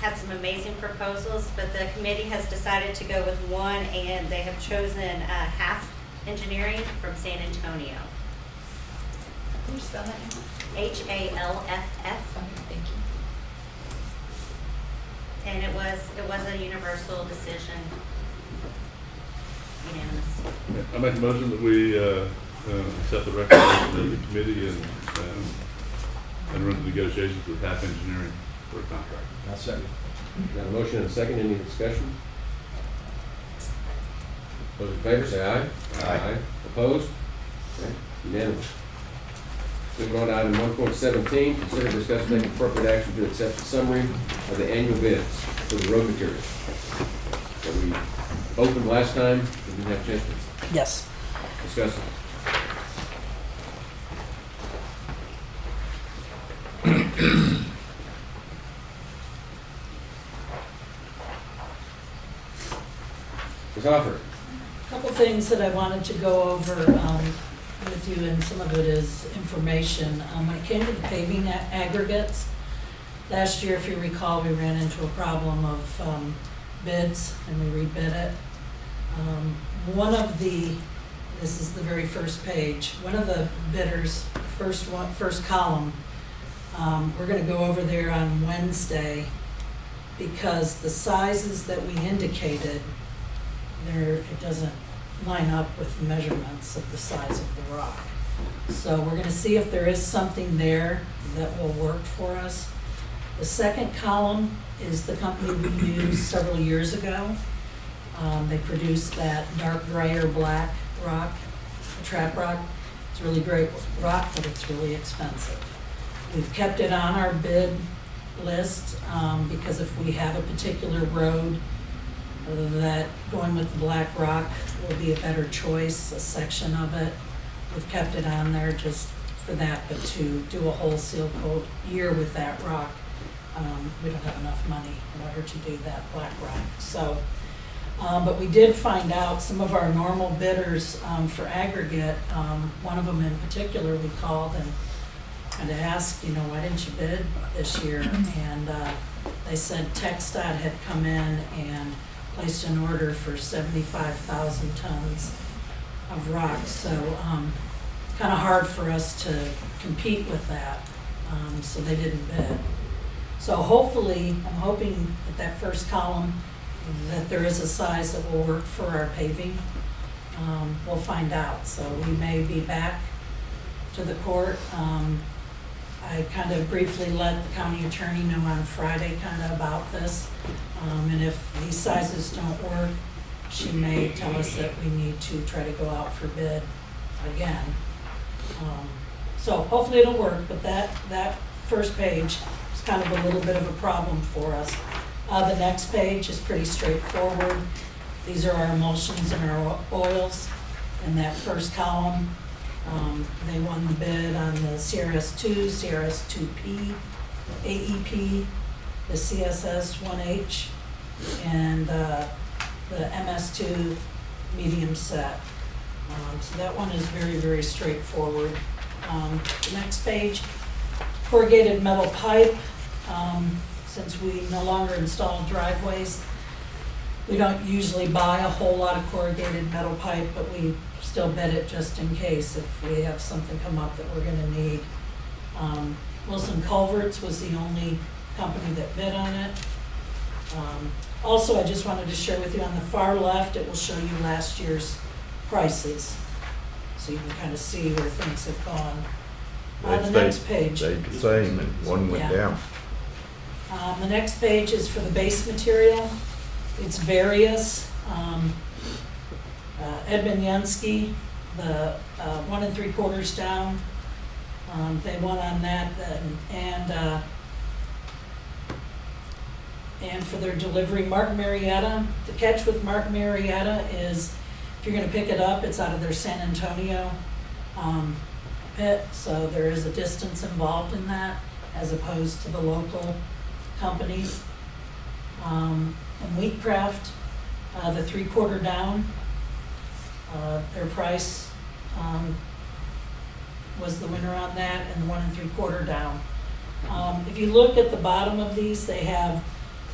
had some amazing proposals, but the committee has decided to go with one, and they have chosen Half Engineering from San Antonio.
Can you spell that name?
HALFF.
Okay, thank you.
And it was a universal decision, unanimous.
I make a motion that we accept the recommendation of the committee and run the negotiations with Half Engineering for a contract.
I'll second.
Got a motion and a second, any discussion? Those in favor say aye. Aye. Opposed? Okay, unanimous. Moving on to item 1.17, consider, discuss, and take appropriate action to accept the summary of the annual bids for the road materials that we opened last time, we didn't have a chance to
Yes.
discuss it. Ms. Offer.
Couple things that I wanted to go over with you, and some of it is information. When it came to the paving aggregates, last year, if you recall, we ran into a problem of bids, and we rebid it. This is the very first page, one of the bidders, first column, we're gonna go over there on Wednesday, because the sizes that we indicated, it doesn't line up with the measurements of the size of the rock. So we're gonna see if there is something there that will work for us. The second column is the company we used several years ago. They produced that dark gray or black rock, trap rock. It's really great rock, but it's really expensive. We've kept it on our bid list, because if we have a particular road that going with the black rock will be a better choice, a section of it, we've kept it on there just for that, but to do a whole seal coat year with that rock, we don't have enough money in order to do that black rock. So, but we did find out some of our normal bidders for aggregate, one of them in particular we called and kind of asked, you know, why didn't you bid this year? And they said TxDOT had come in and placed an order for 75,000 tons of rock. So kind of hard for us to compete with that. So they didn't bid. So hopefully, I'm hoping that that first column, that there is a size that will work for our paving. We'll find out. So we may be back to the court. I kind of briefly let the county attorney know on Friday kind of about this. And if these sizes don't work, she may tell us that we need to try to go out for bid again. So hopefully it'll work, but that first page is kind of a little bit of a problem for us. The next page is pretty straightforward. These are our emulsions and our oils in that first column. They won the bid on the CRS2, CRS2P, AEP, the CSS 1H, and the MS2 medium set. So that one is very, very straightforward. The next page, corrugated metal pipe. Since we no longer install driveways, we don't usually buy a whole lot of corrugated metal pipe, but we still bid it just in case if we have something come up that we're gonna need. Wilson Culverts was the only company that bid on it. Also, I just wanted to share with you on the far left, it will show you last year's prices. So you can kind of see where things have gone. The next page.
Stayed the same and one went
Yeah.
down.
The next page is for the base material. It's various. Edmund Yansky, the 1 3/4 down, they won on that, and for their delivery, Martin Marietta. The catch with Martin Marietta is if you're gonna pick it up, it's out of their San Antonio pit, so there is a distance involved in that as opposed to the local companies. And Wheatcraft, the 3/4 down, their price was the winner on that, and the 1 3/4 down. If you look at the bottom of these, they have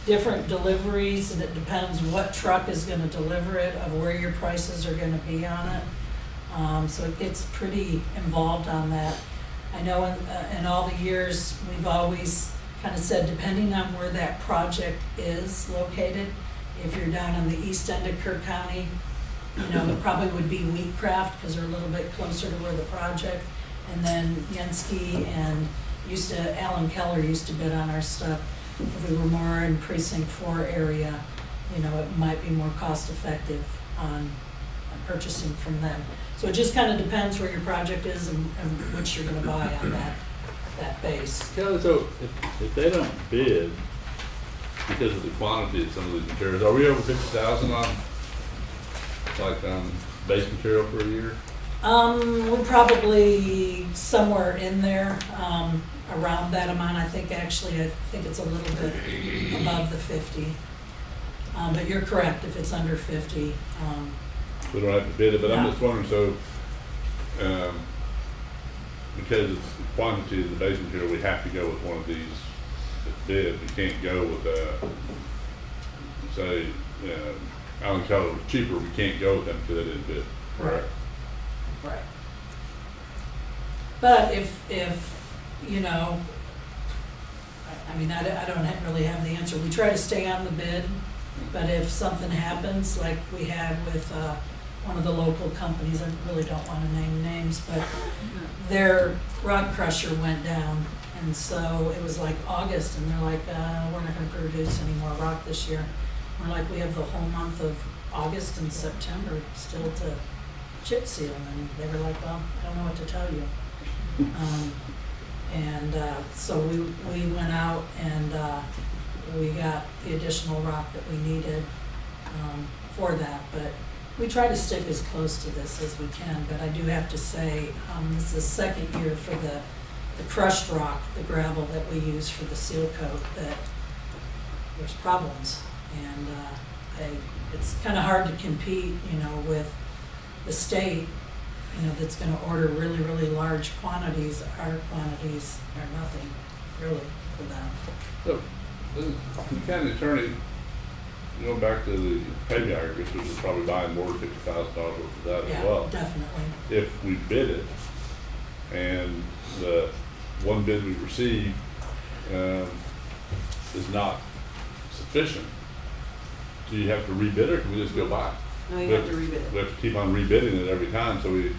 different deliveries, and it depends what truck is gonna deliver it, of where your prices are gonna be on it. So it gets pretty involved on that. I know in all the years, we've always kind of said, depending on where that project is located, if you're down on the east end of Kerr County, you know, it probably would be Wheatcraft, because they're a little bit closer to where the project, and then Yansky and Alan Keller used to bid on our stuff. If we were more in precinct 4 area, you know, it might be more cost effective on purchasing from them. So it just kind of depends where your project is and which you're gonna buy on that base.
Kelly, so if they don't bid because of the quantity of some of these materials, are we over 50,000 on, like, base material for a year?
We're probably somewhere in there, around that amount. I think it's a little bit above the 50. But you're correct, if it's under 50.
We don't have to bid it, but I'm
No.
just wondering, so, because of the quantity of the base material, we have to go with one of these bid. We can't go with, say, Alan Keller was cheaper, we can't go with them because they didn't bid.
Right. But if you know, I mean, I don't really have the answer. We try to stay on the bid, but if something happens, like we had with one of the local companies, I really don't want to name names, but their rock crusher went down, and so it was like August, and they're like, we're not going to produce any more rock this year. We're like, we have the whole month of August and September still to chip seal, and they were like, well, I don't know what to tell you. And so we went out and we got the additional rock that we needed for that. But we try to stick as close to this as we can. But I do have to say, this is the second year for the crushed rock, the gravel that we use for the seal coat, that there's problems. And it's kind of hard to compete, with the state, that's going to order really, really large quantities. Our quantities are nothing, really, for them.
So, the county attorney, going back to the paving aggregates, which is probably buying more than $50,000 worth of that as well.
Definitely.
If we bid it, and the one bid we received is not sufficient, do you have to rebid it, or can we just go buy it?
No, you have to rebid it.
We have to keep on rebidding it every time, so we,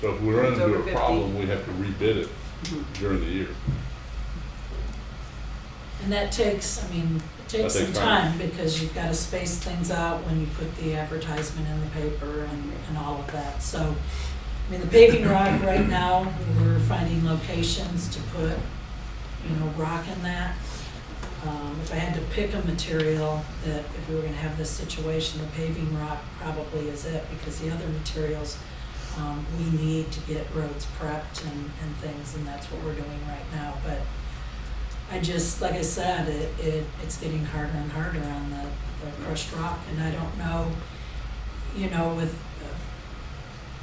so if we run
It's
into
over
a
50.
problem, we have to rebid it during the year.
And that takes, it takes
That
some
takes
time because you've got to space things out when you put the advertisement in the paper and all of that. So, the paving rock right now, we're finding locations to put, rock in that. If I had to pick a material that if we were going to have this situation, the paving rock probably is it, because the other materials, we need to get roads prepped and things, and that's what we're doing right now. But I just, like I said, it's getting harder and harder on the crushed rock, and I don't know, with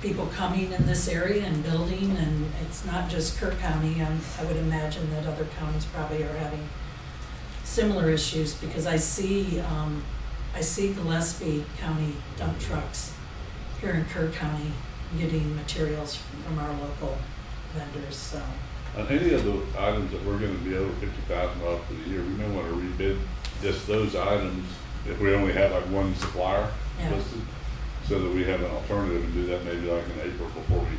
people coming in this area and building, and it's not just Kerr County. I would imagine that other counties probably are having similar issues, because I see Gillespie County dump trucks here in Kerr County getting materials from our local vendors, so.
On any of the items that we're gonna be over $50,000 for the year, we may wanna rebid just those items if we only have like one supplier
Yeah.
listed, so that we have an alternative and do that maybe like in April before we,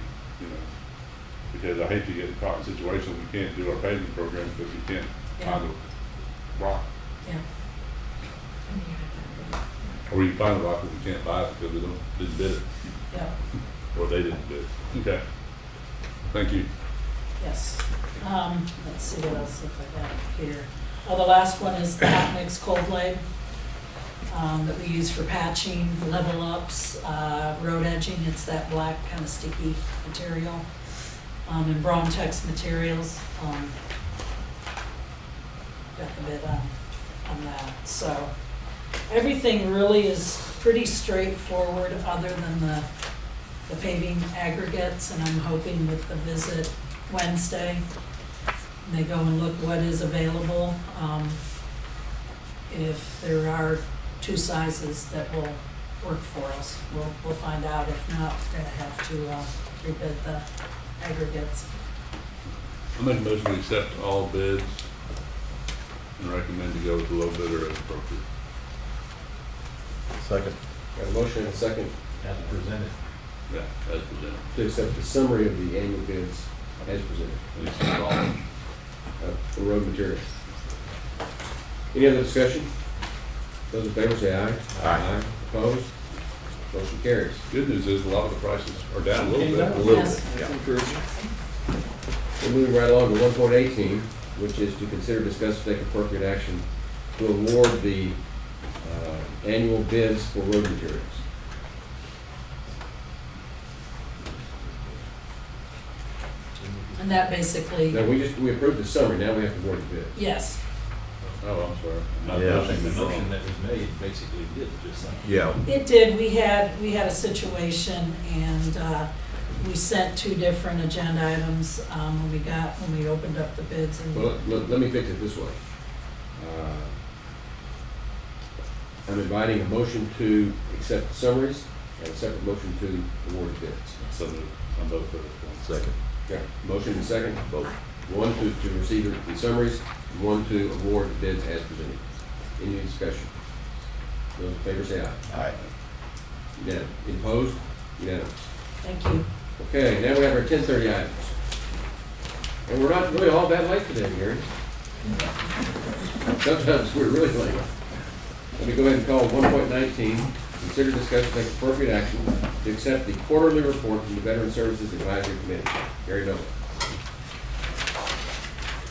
because I hate to get caught in a situation we can't do our paving program because we can't find the rock.
Yeah.
Or we can find the rock but we can't buy it because we didn't bid it.
Yeah.
Or they didn't bid it. Okay. Thank you.
Yes. Let's see what else if I got here. Oh, the last one is the hot mix cold blade that we use for patching, level ups, road edging. It's that black kind of sticky material. And Brontex materials. Got the bid on that. So everything really is pretty straightforward other than the paving aggregates, and I'm hoping with the visit Wednesday, they go and look what is available. If there are two sizes that will work for us, we'll find out. If not, we're gonna have to rebid the aggregates.
I make a motion to accept all bids and recommend to go with the low bidder as appropriate.
Second.
Got a motion and a second
As presented.
Yeah, as presented.
to accept the summary of the annual bids as presented.
And it's involved.
For road materials. Any other discussion? Those in favor say aye.
Aye.
Opposed? Motion carries.
Good news is a lot of the prices are down a little bit.
A little
Yes.
bit. That's encouraging. We're moving right along to 1.18, which is to consider, discuss, take appropriate action to award the annual bids for road materials.
And that basically,
Now, we approved the summary, now we have to award the bids.
yes,
Oh, I'm sorry.
Yeah.
The motion that was made basically did just that.
Yeah.
it did. We had a situation, and we sent two different agenda items when we opened up the bids. And
Well, let me fix it this way. I'm inviting a motion to accept the summaries and a separate motion to award the bids.
So moved on both of those.
Second.
Okay, motion and second, both. One to receive the summaries, and one to award the bids as presented. Any discussion? Those in favor say aye.
Aye.
Unanimous. Opposed? Unanimous.
thank you.
Okay, now we have our 10:30 items. And we're not really all that late today, Gary. Sometimes we're really late. Let me go ahead and call 1.19, consider, discuss, and take appropriate action to accept the quarterly report from the Veteran Services Advisory Committee. Gary Noble.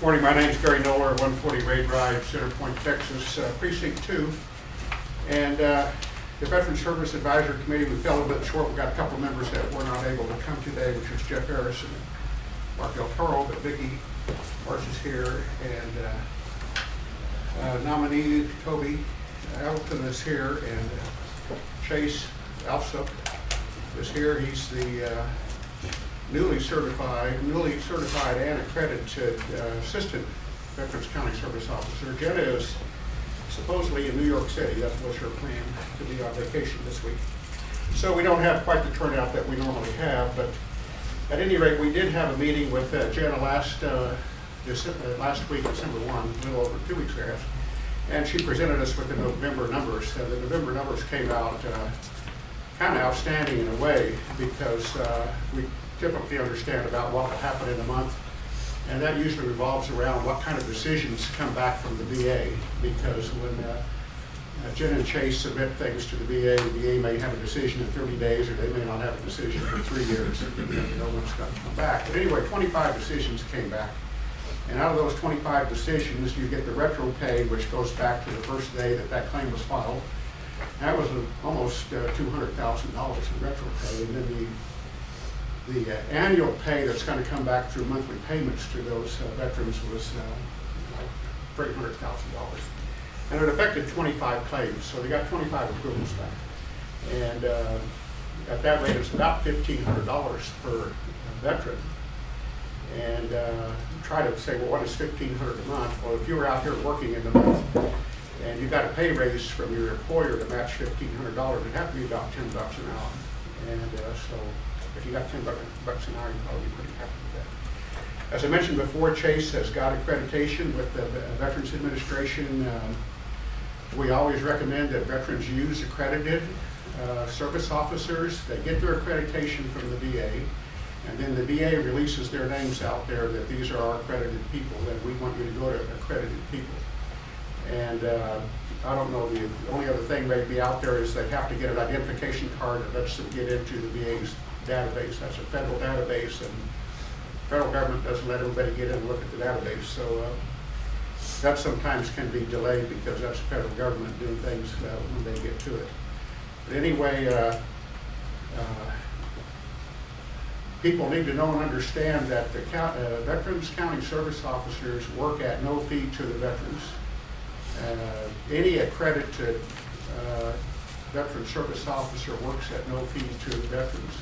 Morning, my name is Gary Noller, 140 Ray Drive, Center Point, Texas, Precinct 2. And the Veteran Service Advisory Committee, we fell a bit short. We got a couple of members that were not able to come today, which is Jeff Harris and Mark Del Toro, but Vicki Marsh is here, and nominee Toby Elton is here, and Chase Alsup is here. He's the newly certified and accredited Assistant Veterans County Service Officer. Jenna is supposedly in New York City. That was her plan, to be on vacation this week. So we don't have quite the turnout that we normally have, but at any rate, we did have a meeting with Jenna last week, December 1, a little over 2 weeks ago, and she presented us with the November numbers. The November numbers came out kind of outstanding in a way, because we typically understand about what will happen in a month, and that usually revolves around what kind of decisions come back from the VA, because when Jen and Chase submit things to the VA may have a decision in 30 days, or they may not have a decision for 3 years. You never know what's going to come back. But anyway, 25 decisions came back. And out of those 25 decisions, you get the retro pay, which goes back to the first day that claim was filed. That was almost $200,000 in retro pay. And then the annual pay that's going to come back through monthly payments to those veterans was like $300,000. And it affected 25 claims, so they got 25 approvals back. And at that rate, it's about $1,500 per veteran. And try to say, well, what is $1,500 a month? Well, if you were out here working in the month and you got a pay raise from your employer to match $1,500, it'd have to be about $10 an hour. And so if you got $10 an hour, you'd probably be pretty happy with that. As I mentioned before, Chase has got accreditation with the Veterans Administration. We always recommend that veterans use accredited service officers. They get their accreditation from the VA, and then the VA releases their names out there that these are our accredited people, and we want you to go to accredited people. And I don't know, the only other thing maybe out there is they have to get an identification card that lets them get into the VA's database. That's a federal database, and the federal government doesn't let everybody get in and look at the database. So that sometimes can be delayed because that's the federal government doing things when they get to it. But anyway, people need to know and understand that the Veterans County Service Officers work at no fee to the veterans. Any accredited Veteran Service Officer works at no fee to veterans.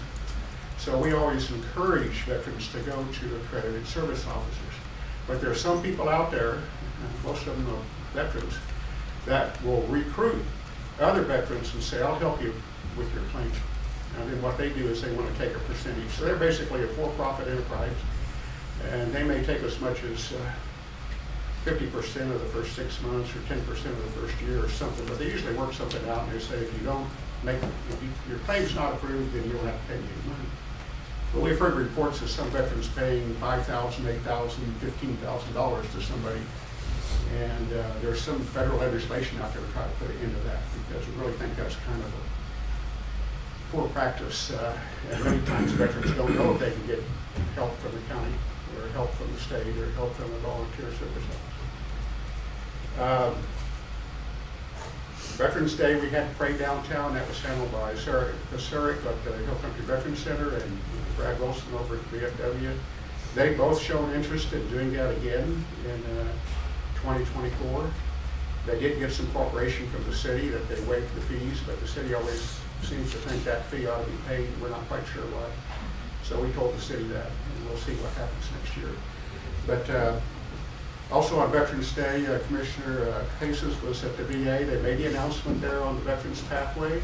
So we always encourage veterans to go to accredited service officers. But there are some people out there, most of them are veterans, that will recruit other veterans and say, I'll help you with your claim. And then what they do is they want to take a percentage. So they're basically a for-profit enterprise, and they may take as much as 50% of the first 6 months or 10% of the first year or something, but they usually work something out, and they say if you don't make, if your claim's not approved, then you don't have to pay any money. But we've heard reports of some veterans paying $5,000, $8,000, $15,000 to somebody, and there's some federal legislation out there to try to put it into that, because we really think that's kind of a poor practice, and many times veterans don't know if they can get help from the county, or help from the state, or help from a volunteer service officer. Veterans Day, we had Pray Downtown. That was handled by Sarah Pasaric at the Hill Country Veterans Center and Brad Wilson over at VFW. They both shown interest in doing that again in 2024. They did get some cooperation from the city that they waived the fees, but the city always seems to think that fee ought to be paid. We're not quite sure why. So we told the city that, and we'll see what happens next year. But also on Veterans Day, Commissioner Cases was at the VA. They made the announcement there on the Veterans Pathway.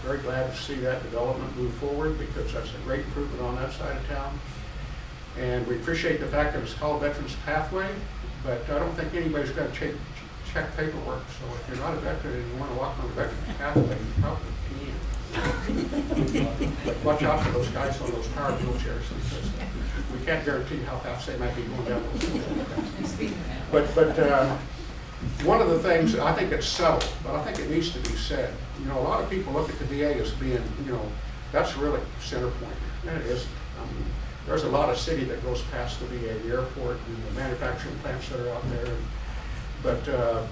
Very glad to see that development move forward, because that's a great improvement on that side of town. And we appreciate the fact that it's called Veterans Pathway, but I don't think anybody's got to check paperwork. So if you're not a veteran and you want to walk on the Veterans Pathway, you probably can. But watch out for those guys on those powered wheelchairs, because we can't guarantee how fast they might be going down those wheelchairs. But one of the things, I think it's subtle, but I think it needs to be said. You know, a lot of people look at the VA as being, you know, that's really center point. And it isn't. I mean, there's a lot of city that goes past the VA, the airport, and the manufacturing plants that are out there. But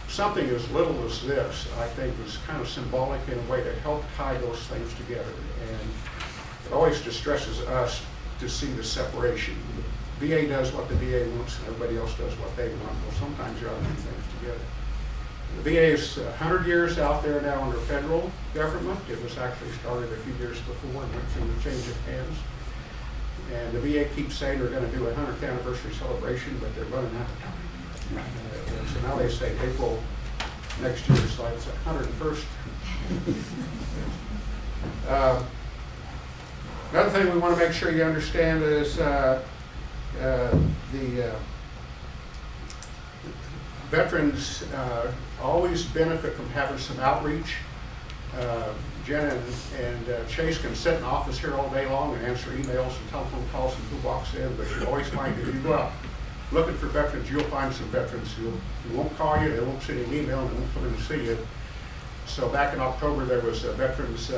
something as little as this, I think, is kind of symbolic in a way to help tie those things together. And it always distresses us to see the separation. VA does what the VA wants, and everybody else does what they want. Well, sometimes you ought to do things together. The VA is 100 years out there now under federal government. It was actually started a few years before and went through the change of hands. And the VA keeps saying they're going to do a 100th anniversary celebration, but they're running out of time. So now they say April next year, so it's 101st. Another thing we want to make sure you understand is the veterans always benefit from having some outreach. Jen and Chase can sit in the office here all day long and answer emails and telephone calls and who walks in, but you always find if you go out looking for veterans, you'll find some veterans who won't call you, they won't send you an email, and they won't come in to see you. So back in October, there was a veterans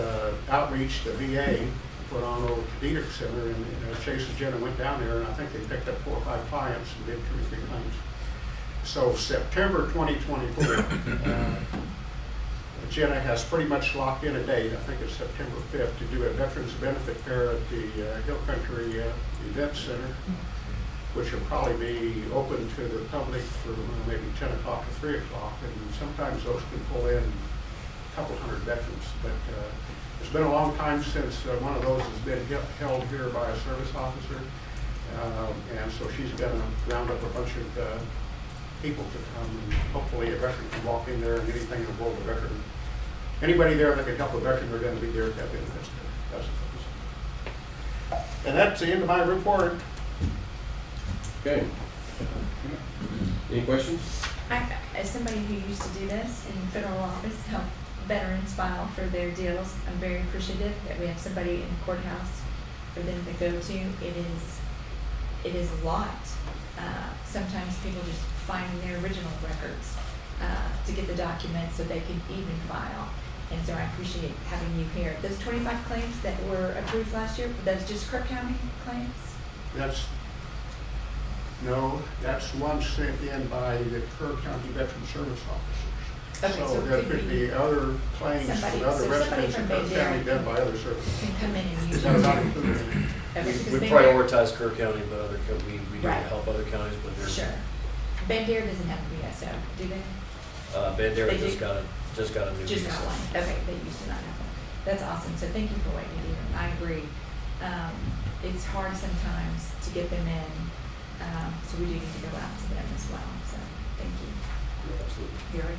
outreach the VA put on over at the Dietrich Center, and Chase and Jenna went down there, and I think they picked up 4 or 5 clients and did 2 or 3 claims. So September 2024, Jenna has pretty much locked in a date, I think it's September 5th, to do a Veterans Benefit Fair at the Hill Country Event Center, which will probably be open to the public from maybe 10 o'clock to 3 o'clock, and sometimes those can pull in a couple hundred veterans. But it's been a long time since one of those has been held here by a service officer, and so she's going to round up a bunch of people to come, and hopefully a veteran can walk in there and anything involved a veteran. Anybody there that can help a veteran, they're going to be there at that benefits fair. That's it. And that's the end of my report.
Okay. Any questions?
As somebody who used to do this in federal office, help veterans file for their deals, I'm very appreciative that we have somebody in the courthouse for them to go to. It is a lot. Sometimes people just find their original records to get the documents so they can even file. And so I appreciate having you here. Those 25 claims that were approved last year, were those just Kerr County claims?
That's one sent in by the Kerr County Veteran Service Officers.
Okay,
so there could be other claims from other residents in Kerr County done by other services.
Can come in and use
That are not
them.
included.
We prioritize Kerr County, but we do
Right.
help other counties, but there's.
Sure. Bandera doesn't have a VSO, do they?
Bandera
They
just
do?
got a new
Just
visa.
got one. Okay, they used to not have one. That's awesome. So thank you for what you do. I agree. It's hard sometimes to get them in, so we do need to go out to them as well. So thank you.
Yeah, absolutely.
Gary,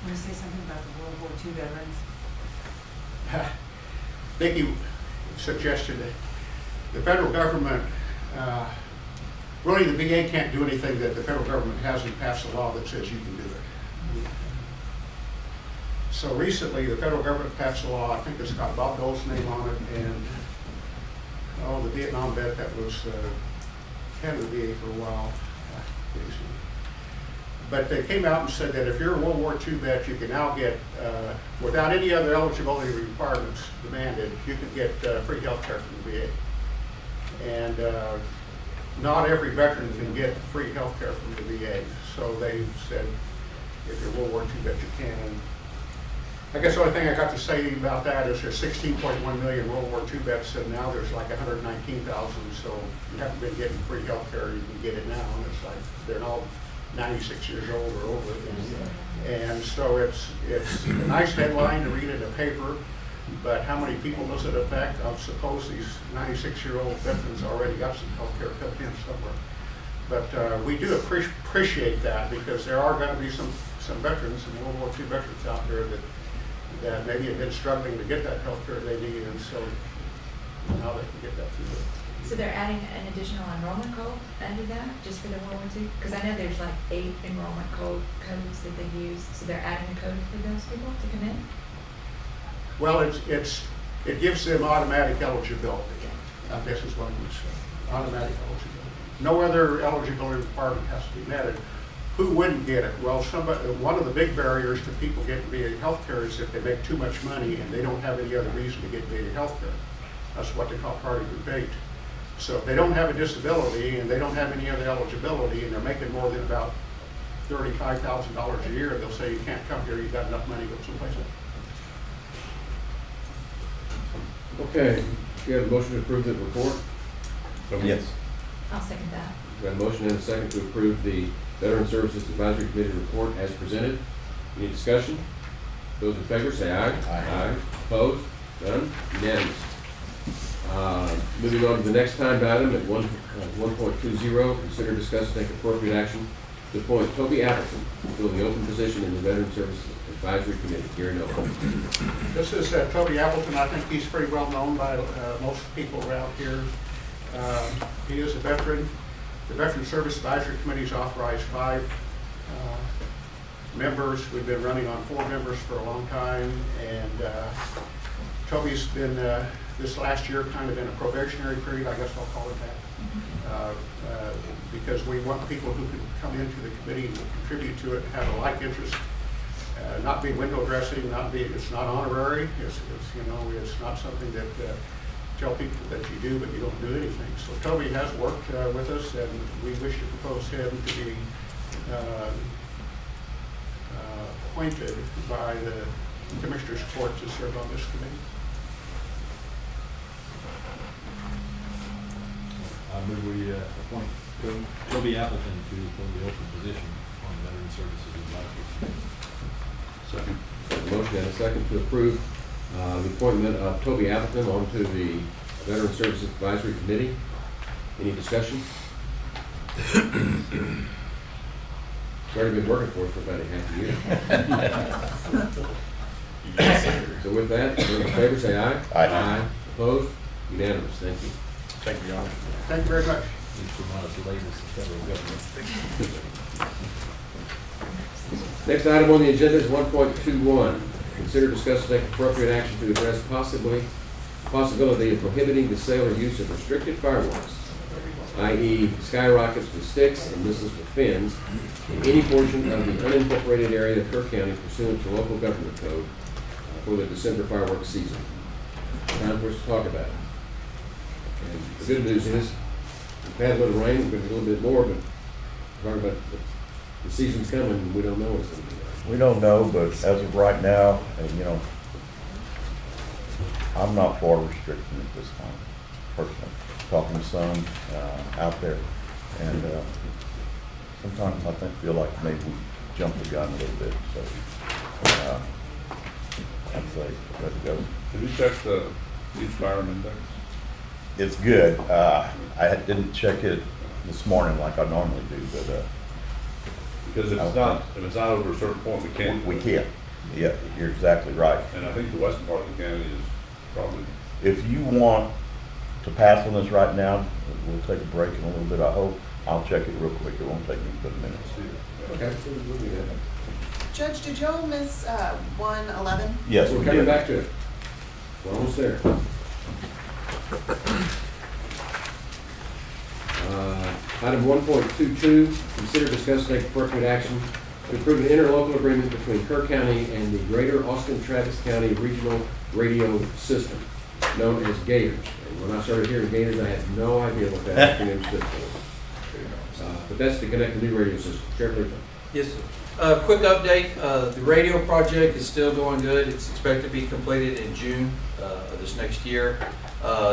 want to say something about the World War II veterans?
Vicki suggested that the federal government, really the VA can't do anything that the federal government hasn't passed a law that says you can do it. So recently, the federal government passed a law, I think it's got Bob Dole's name on it, and the Vietnam vet that was head of the VA for a while. But they came out and said that if you're a World War II vet, you can now get, without any other eligibility requirements demanded, you can get free health care from the VA. And not every veteran can get free health care from the VA. So they said, if you're a World War II vet, you can. And I guess the only thing I got to say about that is there's 16.1 million World War II vets, and now there's like 119,000. So if you haven't been getting free health care, you can get it now. And it's like they're all 96 years old or over. And so it's a nice headline to read in the paper, but how many people does it affect? I suppose these 96-year-old veterans already got some health care coming in somewhere. But we do appreciate that, because there are going to be some veterans, some World War II veterans out there that maybe have been struggling to get that health care they need, and so now they can get that through it.
So they're adding an additional enrollment code under that, just for the World War II? Because I know there's like 8 enrollment codes that they use, so they're adding a code for those people to come in?
Well, it gives them automatic eligibility. I guess is what I'm going to say. Automatic eligibility. No other eligibility requirement has to be met. who wouldn't get it? Well, one of the big barriers to people getting VA health care is if they make too much money and they don't have any other reason to get VA health care. That's what they call party rebate. So if they don't have a disability and they don't have any other eligibility and they're making more than about $35,000 a year, they'll say you can't come here, you've got enough money to go someplace else.
Okay, you have a motion to approve the report?
Yes.
I'll second that.
We have a motion and a second to approve the Veteran Services Advisory Committee report as presented. Any discussion? Those in favor say aye. Aye. Opposed? None? Unanimous. Moving on to the next timed item at 1.20, consider, discuss, and take appropriate action to appoint Toby Appleton to fill the open position in the Veteran Services Advisory Committee. Gary Nelson.
This is Toby Appleton. I think he's pretty well known by most people around here. He is a veteran. The Veteran Service Advisory Committee's authorized 5 members. We've been running on 4 members for a long time, and Toby's been this last year kind of in a probationary period, I guess I'll call it that, because we want people who can come into the committee and contribute to it, have a like interest, not be window dressing, it's not honorary, it's not something that tell people that you do, but you don't do anything. So Toby has worked with us, and we wish to propose him to be appointed by the Commissioners Court to serve on this committee.
I move we appoint Toby Appleton to fill the open position on the Veteran Services Advisory Committee.
Second. A motion and a second to approve the appointment of Toby Appleton onto the Veteran Services Advisory Committee. Any discussion? He's already been working for us for about a half a year. So with that, those in favor say aye.
Aye.
Opposed? Unanimous. Thank you.
Thank you, Your Honor.
Thank you very much.
Next item on the agenda is 1.21. Consider, discuss, and take appropriate action to address possibility of prohibiting the sale or use of restricted fireworks, i.e. skyrockets with sticks and missiles with fins, in any portion of the unincorporated area of Kerr County pursuant to local government code for the December fireworks season. Time for us to talk about it. And the good news is, we've had a little rain, we're going to get a little bit more, but talking about the season's coming, and we don't know what's going to be like.
We don't know, but as of right now, I'm not for restricting it this time, personally. Talking to some out there, and sometimes I feel like maybe we jumped the gun a little bit, so I'd say let it go.
Did you check the East Fireman Index?
It's good. I didn't check it this morning like I normally do, but
because if it's not over a certain point, we can't.
We can't. Yeah, you're exactly right.
And I think the western part of the county is probably.
If you want to pass on this right now, we'll take a break in a little bit. I hope. I'll check it real quick. It won't take me but a minute.
Okay.
Judge, did y'all miss 111?
Yes,
we're
we
coming
did.
back to it. We're almost there. Item 1.22, consider, discuss, and take appropriate action to approve an interlocal agreement between Kerr County and the Greater Austin-Travis County Regional Radio System, known as Gators. And when I started hearing Gators, I had no idea what that acronym stood for. But that's to connect the new radio system. Sheriff Lee.
Yes, sir. Quick update, the radio project is still going good. It's expected to be completed in June of this next year.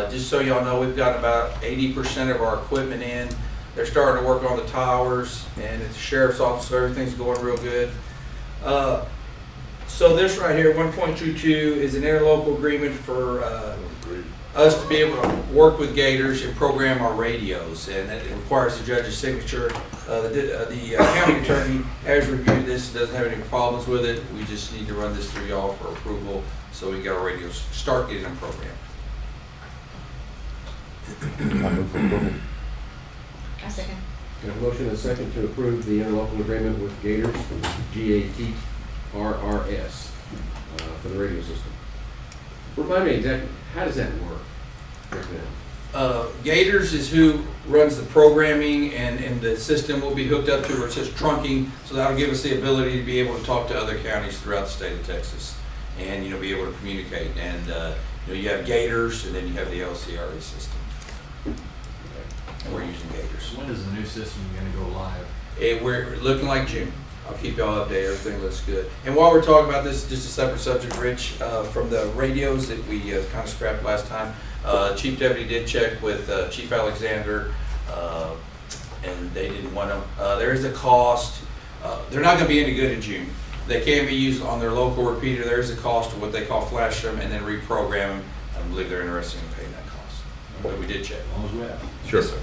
Just so y'all know, we've got about 80% of our equipment in. They're starting to work on the towers, and at the sheriff's office, everything's going real good. So this right here, 1.22, is an interlocal agreement for us to be able to work with Gators and program our radios, and it requires the judge's signature. The county attorney has reviewed this, doesn't have any problems with it. We just need to run this through y'all for approval so we can get our radios, start getting them programmed.
I move for approval.
I second.
Got a motion and a second to approve the interlocal agreement with Gators, GATRRS, for the radio system. Remind me exactly, how does that work?
Gators is who runs the programming, and the system will be hooked up to where it says trunking, so that'll give us the ability to be able to talk to other counties throughout the state of Texas, and, you know, be able to communicate. And, you know, you have Gators, and then you have the LCRA system. And we're using Gators.
When is the new system gonna go live?
We're looking like June. I'll keep y'all updated. Everything looks good. And while we're talking about this, just a separate subject, Rich, from the radios that we kind of scrapped last time, Chief Deputy did check with Chief Alexander, and they didn't want them. There is a cost. They're not going to be any good in June. They can be used on their local repeater. There is a cost of what they call flash them and then reprogram them. I believe they're interested in paying that cost. But we did check.
As long as we have.
Sure.
Yes, sir.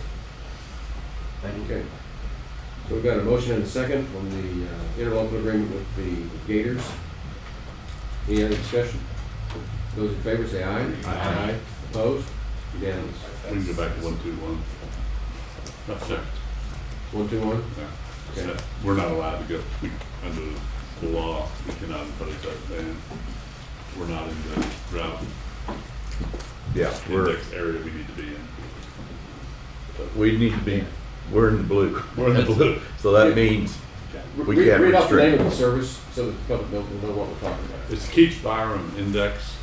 Thank you.
Okay. So we've got a motion and a second on the interlocal agreement with the Gators. Any other discussion? Those in favor say aye.
Aye.
Opposed? Unanimous.
We can go back to 121. That's it.
121?
Yeah.
Okay.
So we're not allowed to go, under the law, we cannot impose that ban. We're not in the drought
Yeah,
index area we need to be in.
we need to be, we're in the blue. We're in the blue. So that means we
Read
can't
off the name of
restrict.
the service so that the public will know what we're talking about.
It's Keach Byram Index,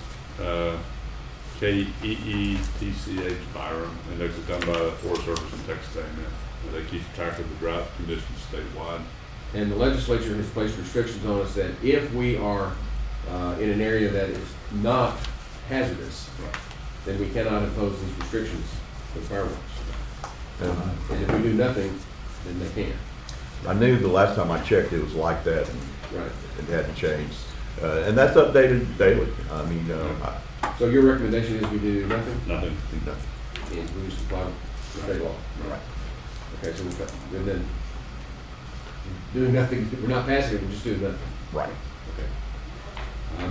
KEETCH Byram. Index is done by the Forest Service in Texas A&M. They keep track of the drought conditions statewide.
And the legislature has placed restrictions on us that if we are in an area that is not hazardous, then we cannot impose these restrictions for fireworks. And if we do nothing, then they can.
I knew the last time I checked, it was like that, and
Right.
it hadn't changed. And that's updated daily. I mean,
So your recommendation is we do nothing?
Nothing.
And we just apply the state law?
Right.
Okay, so we've got, and then doing nothing, we're not passing it, we're just doing nothing.
Right.
Okay.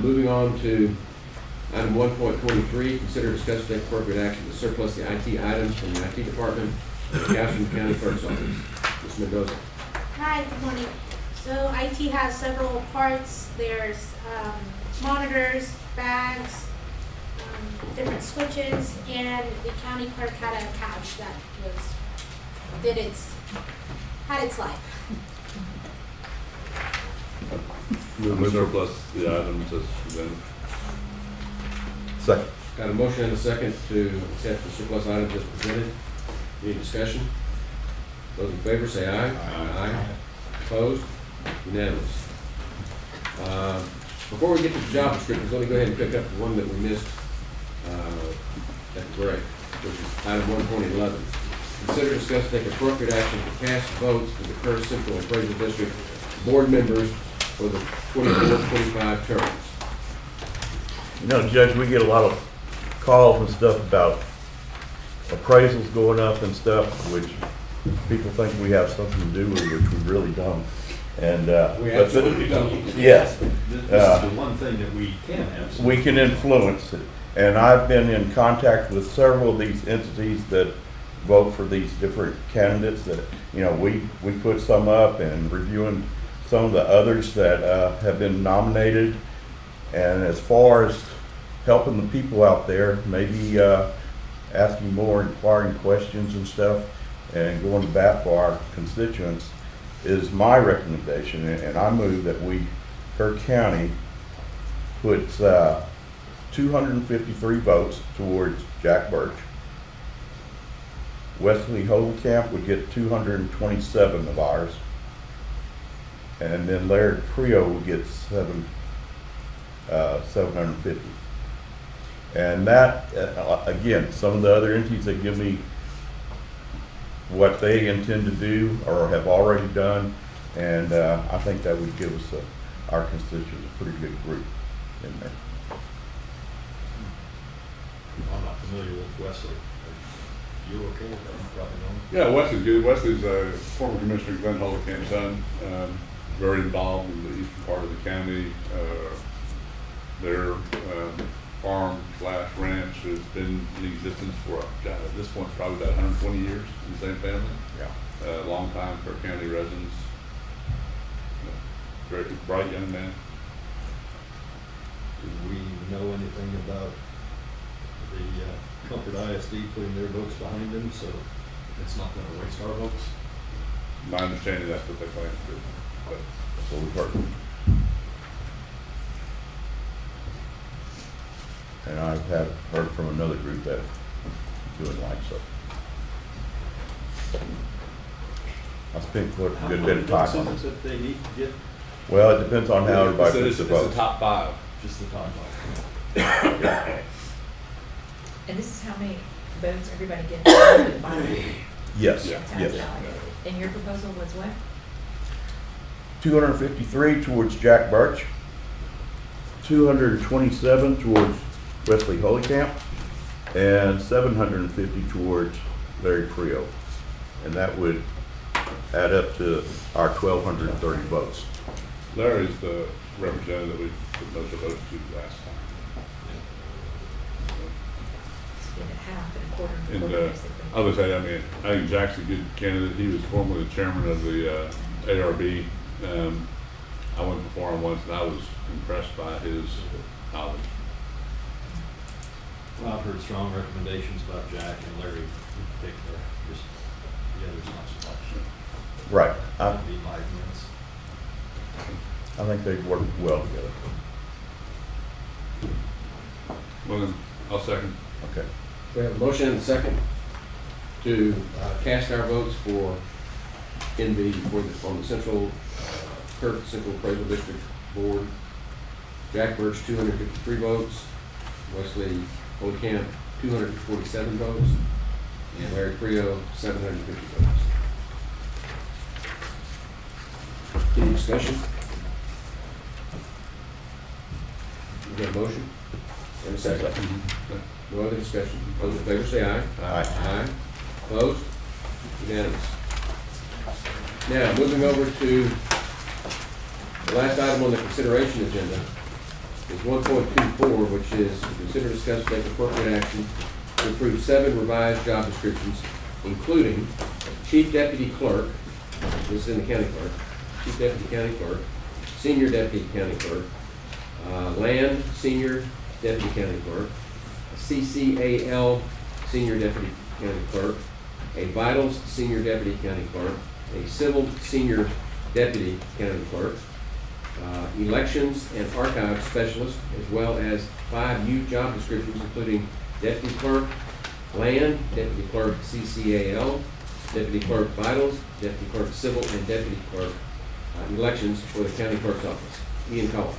Moving on to item 1.23, consider discuss and take appropriate action to surplus the IT items from the IT department to the Castleton County Clerk's Office. Ms. Mendoza.
Hi, good morning. So IT has several parts. There's monitors, bags, different switches, and the county clerk had a couch that had its life.
Move to surplus the items as presented.
Second.
Got a motion and a second to accept the surplus items as presented. Any discussion? Those in favor say aye. Aye. Opposed? Unanimous. Before we get to the job descriptions, let me go ahead and pick up the one that we missed at the break, which is item 1.11. Consider, discuss, and take appropriate action to cast votes for the Kerr Central Appraisal District board members for the 24-25 terms.
You know, Judge, we get a lot of calls and stuff about appraisals going up and stuff, which people think we have something to do with, which we really don't. And,
We absolutely don't.
Yes.
This is the one thing that we can have.
We can influence it. And I've been in contact with several of these entities that vote for these different candidates that, you know, we put some up and reviewing some of the others that have been nominated. And as far as helping the people out there, maybe asking more inquiring questions and stuff and going to bat for our constituents is my recommendation. And I move that Kerr County puts 253 votes towards Jack Birch. Wesley Holenkamp would get 227 of ours. And then Laird Creo would get 750. And that, again, some of the other entities that give me what they intend to do or have already done, and I think that would give us, our constituents, a pretty good group in there.
I'm not familiar with Wesley. You're okay with that? You probably know.
Yeah, Wesley's good. Wesley's a former Commissioner Glenn Holdenkamp's son, very involved in the eastern part of the county. Their farm/ranch has been in existence for, God, at this point, probably about 120 years in the same family.
Yeah.
Long time Kerr County residents. Very bright young man.
Do we know anything about the Comfort ISD putting their votes behind them, so it's not gonna waste our votes.
My understanding, that's what they plan to do, but
That's what we've heard. And I've heard from another group that doing like so. I spent quite a good bit of time on
Votes
it.
that they need to get,
Well, it depends on how everybody
So
puts the
it's the
vote.
top 5.
just the top line.
And this is how many votes everybody gets by?
Yes,
Yeah.
Sounds
yes.
validated. And your proposal was what?
253 towards Jack Birch, 227 towards Wesley Holycamp, and 750 towards Larry Creo. And that would add up to our 1,230 votes.
Larry's the representative that we put most of the votes to last time.
Split it half and a quarter and a
And
quarter, basically.
I would say, I mean, I think Jack's a good candidate. He was formerly the chairman of the ARB. I went before him once and I was impressed by his knowledge.
Well, I've heard strong recommendations about Jack and Larry in particular, just the others not so much.
Right.
That'd be my opinions.
I think they've worked well together.
Well, then, I'll second.
Okay.
We have a motion and a second to cast our votes for on the Central, Kerr Central Appraisal District Board. Jack Birch, 253 votes. Wesley Holycamp, 247 votes. And Larry Creo, 750 votes. Any discussion? We got a motion and a second. No other discussion. Those in favor say aye.
Aye.
Aye. Opposed? Unanimous. Now, moving over to the last item on the consideration agenda is 1.24, which is to consider, discuss, take appropriate action to approve 7 revised job descriptions, including chief deputy clerk, this is in the county clerk, chief deputy county clerk, senior deputy county clerk, land senior deputy county clerk, CCAL senior deputy county clerk, a vitals senior deputy county clerk, a civil senior deputy county clerk, elections and archive specialist, as well as 5 new job descriptions, including deputy clerk, land, deputy clerk CCAL, deputy clerk vitals, deputy clerk civil, and deputy clerk elections for the county clerk's office. Ian Cullen.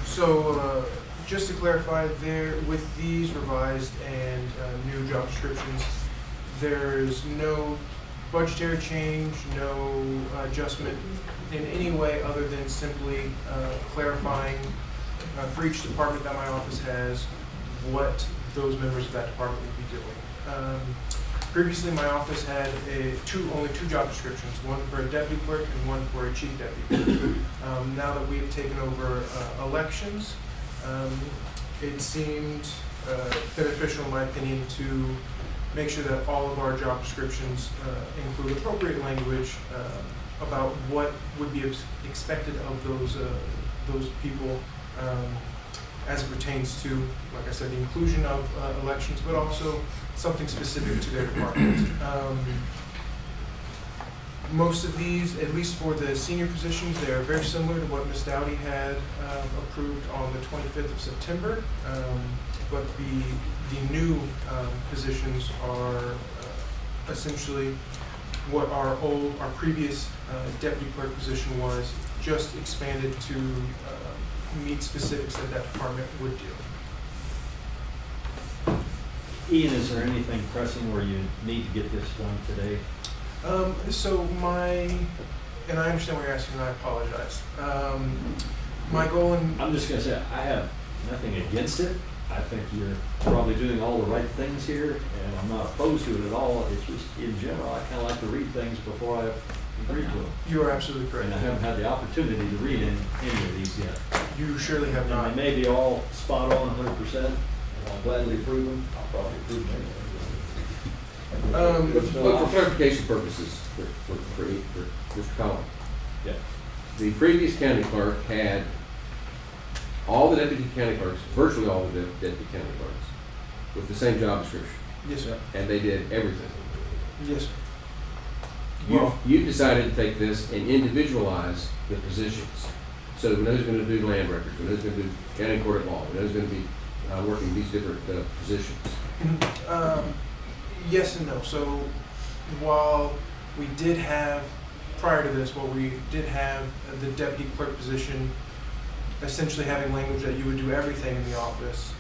So, just to clarify, there, with these revised and new job descriptions, there's no budgetary change, no adjustment in any way other than simply clarifying for each department that my office has what those members of that department would be doing. Previously, my office had only two job descriptions, one for a deputy clerk and one for a chief deputy clerk. Now that we have taken over elections, it seemed beneficial, in my opinion, to make sure that all of our job descriptions include appropriate language about what would be expected of those people as it pertains to, like I said, the inclusion of elections, but also something specific to their department. Most of these, at least for the senior positions, they are very similar to what Ms. Dowdy had approved on the 25th of September. But the new positions are essentially what our previous deputy clerk position was, just expanded to meet specifics that that department would do.
Ian, is there anything pressing where you need to get this done today?
And I understand what you're asking, and I apologize. My goal in...
I'm just gonna say, I have nothing against it. I think you're probably doing all the right things here, and I'm not opposed to it at all. It's just, in general, I kinda like to read things before I agree to them.
You are absolutely correct.
And I haven't had the opportunity to read any of these yet.
You surely have not.
And they may be all spot on 100%, and I'll gladly approve them. I'll probably approve them anyway.
But for clarification purposes, for Mr. Collins.
Yeah.
The previous county clerk had all the deputy county clerks, virtually all the deputy county clerks, with the same job description,
Yes, sir.
and they did everything.
Yes, sir.
You decided to take this and individualize the positions. So we know who's going to do land records, we know who's going to do county court of law, we know who's going to be working these different positions.
Yes and no. So while we did have, prior to this, we did have the deputy clerk position essentially having language that you would do everything in the office.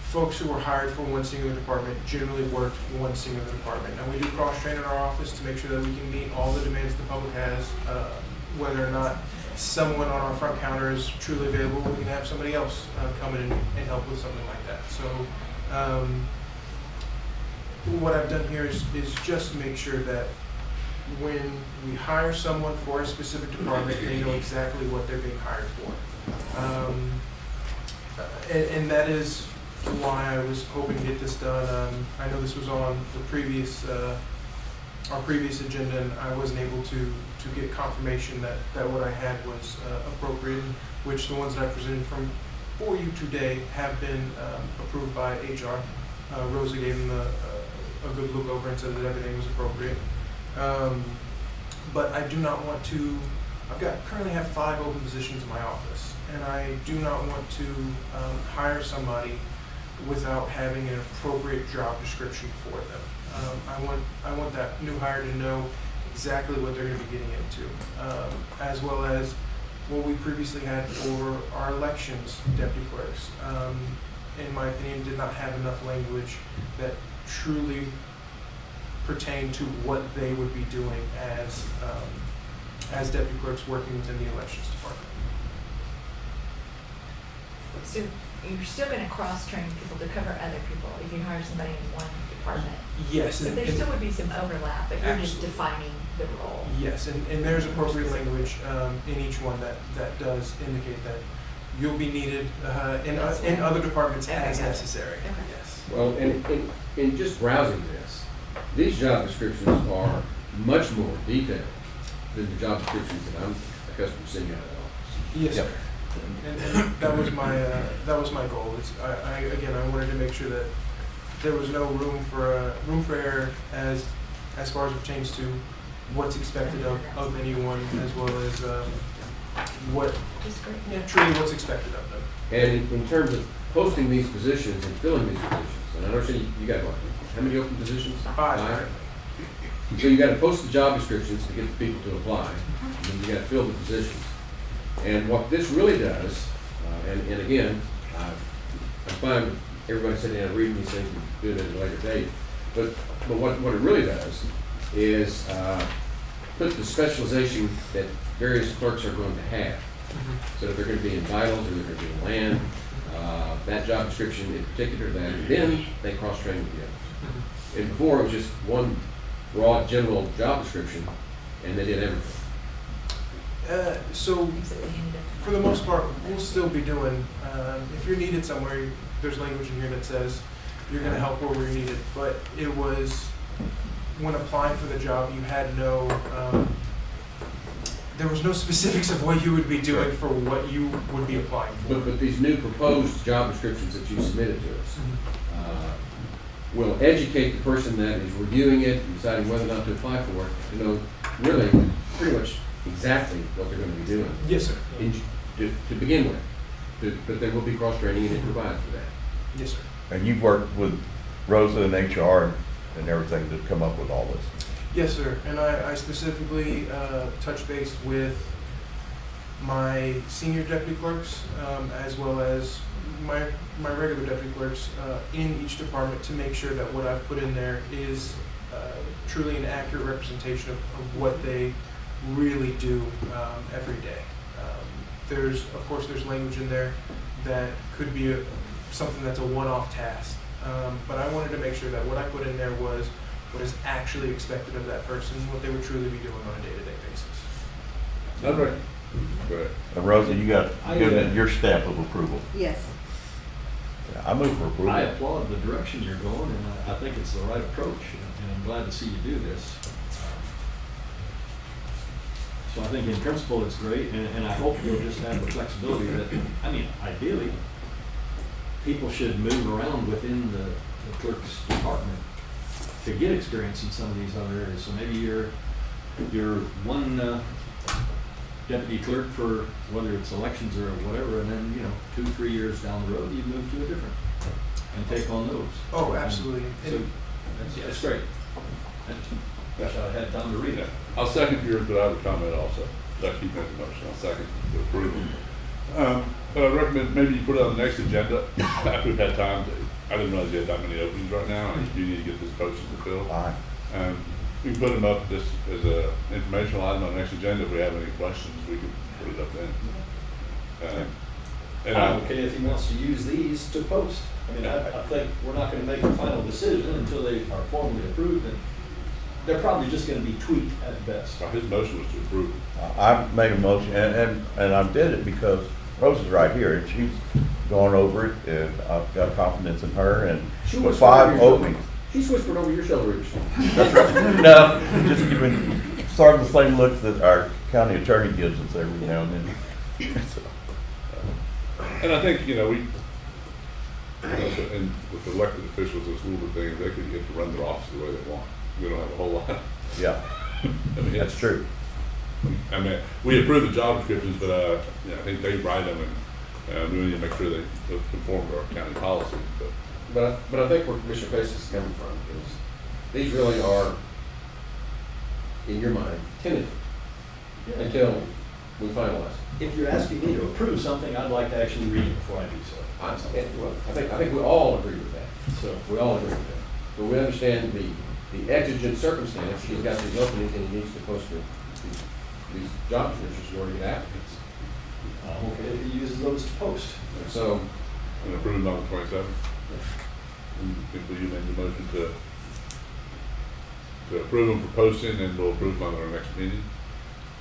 Folks who were hired for one singular department generally worked one singular department. And we do cross-train in our office to make sure that we can meet all the demands the public has, whether or not someone on our front counter is truly available, we can have somebody else come in and help with something like that. So what I've done here is just make sure that when we hire someone for a specific department, they know exactly what they're being hired for. And that is why I was hoping to get this done. I know this was on the previous, our previous agenda, and I wasn't able to get confirmation that what I had was appropriate, which the ones that I presented for you today have been approved by HR. Rosa gave them a good look over and said that everything was appropriate. But I do not want to, currently have 5 open positions in my office, and I do not want to hire somebody without having an appropriate job description for them. I want that new hire to know exactly what they're going to be getting into, as well as what we previously had for our elections deputy clerks. In my opinion, did not have enough language that truly pertained to what they would be doing as deputy clerks working within the elections department.
So you're still going to cross-train people to cover other people if you hire somebody in one department?
Yes.
So there still would be some overlap, but you're just defining the role.
Yes, and there's appropriate language in each one that does indicate that you'll be needed in other departments as necessary. Yes.
Well, and in just browsing this, these job descriptions are much more detailed than the job descriptions that I'm accustomed to seeing out of the office.
Yes, sir. And that was my goal. I wanted to make sure that there was no room for error as far as it pertains to what's expected of anyone, as well as truly what's expected of them.
And in terms of posting these positions and filling these positions, and I understand you got what, how many open positions?
5.
So you got to post the job descriptions to get the people to apply, and then you got to fill the positions. And what this really does, and again, I'm fine with everybody sitting down and reading these things and doing it at a later date, but what it really does is put the specialization that various clerks are going to have. So if they're going to be in vitals or they're going to be in land, that job description in particular, then they cross-train together. And before it was just one broad general job description and they did everything.
So for the most part, we'll still be doing, if you're needed somewhere, there's language in here that says you're going to help where we're needed. But it was, when applying for the job, you had there was no specifics of what you would be doing for what you would be applying for.
But these new proposed job descriptions that you submitted to us will educate the person that is reviewing it and deciding whether or not to apply for it to know really pretty much exactly what they're going to be doing.
Yes, sir.
To begin with. But there will be cross-training and it provides for that.
Yes, sir.
And you've worked with Rosa and HR and everything to come up with all this?
Yes, sir. And I specifically touched base with my senior deputy clerks as well as my regular deputy clerks in each department to make sure that what I've put in there is truly an accurate representation of what they really do every day. Of course, there's language in there that could be something that's a one-off task. But I wanted to make sure that what I put in there was what is actually expected of that person, what they would truly be doing on a day-to-day basis.
That's right. Good.
And Rosa, you got given your stamp of approval.
Yes.
I move for approval.
I applaud the direction you're going, and I think it's the right approach, and I'm glad to see you do this. So So I think in principle, it's great, and I hope you'll just have the flexibility that, I mean, ideally, people should move around within the clerk's department to get experience in some of these other areas. So maybe you're one deputy clerk for whether it's elections or whatever, and then, 2-3 years down the road, you move to a different and take on those.
Oh, absolutely.
So that's great. Wish I had time to read it.
I'll second yours, but I have a comment also. That keep making the motion. I'll second to approve. But I recommend maybe you put it on the next agenda after we've had time to, I didn't realize you had that many openings right now, and you need to get this posted to fill.
Fine.
We can put them up just as a informational item on the next agenda. If we have any questions, we can put it up then. And
I'm okay if he wants to use these to post. I mean, I think we're not gonna make a final decision until they are formally approved, and they're probably just gonna be tweaked at best.
his motion was to approve.
I made a motion, and I did it because Rose is right here, and she's gone over it, and I've got confidence in her, and
She
the
was
5 openings.
She's whispered over your shoulder.
That's right. No, just giving sort of the same looks that our county attorney gives us every now and then. So,
And I think, we, and with elected officials, those little things, they can get to run their office the way they want. We don't have a whole lot.
yeah,
I mean,
that's true.
I mean, we approve the job descriptions, but, I think they write them, and we need to make sure they conform to our county policy, but.
But I think where Commissioner Pace is coming from is, these really are, in your mind, tentative until we finalize.
If you're asking me to approve something, I'd like to actually read it before I do so.
I think we all agree with that.
So,
We all agree with that. But we understand the exigent circumstance, he's got these openings and he needs to post these job descriptions in order to get applicants.
I'm okay if he uses those to post.
And so,
And approve them on the 27th. And people, you made the motion to approve them for posting, and we'll approve them on our next meeting.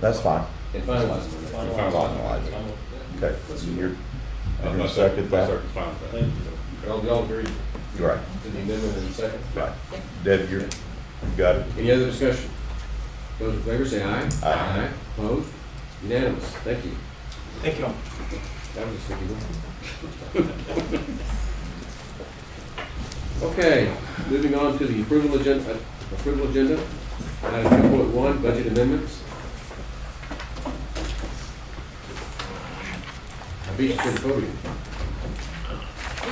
That's fine.
and finalize them.
Finalize it. Okay, so you're
My
gonna second that?
second's fine with that.
Thank you.
Y'all agree
You're right,
to the amendment in a second?
right. Deb, you got it?
Any other discussion? Those in favor say aye.
Aye.
Opposed? Unanimous. Thank you.
Thank you all.
That was a sticky one. Okay, moving on to the approval agenda. Item 2.1, budget amendments. I beat you to the podium.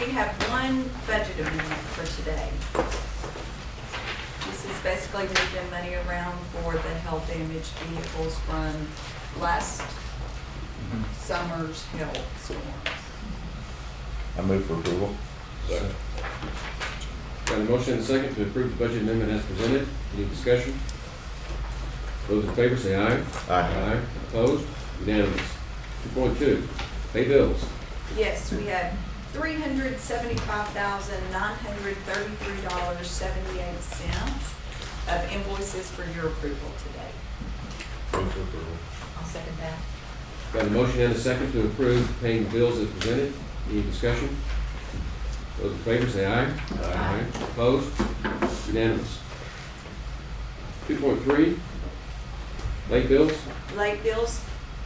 We have one budget amendment for today. This is basically moving money around for the hail damaged vehicles from last summer's hail storms.
I move for approval.
Got a motion and a second to approve the budget amendment as presented. Any discussion? Those in favor say aye.
Aye.
Opposed? Unanimous. 2.2, pay bills.
Yes, we have $375,933.78 of invoices for your approval today.
Move for approval.
I'll second that.
Got a motion and a second to approve paying the bills as presented. Any discussion? Those in favor say aye. Aye. Opposed? Unanimous. 2.3, late bills.
Late bills,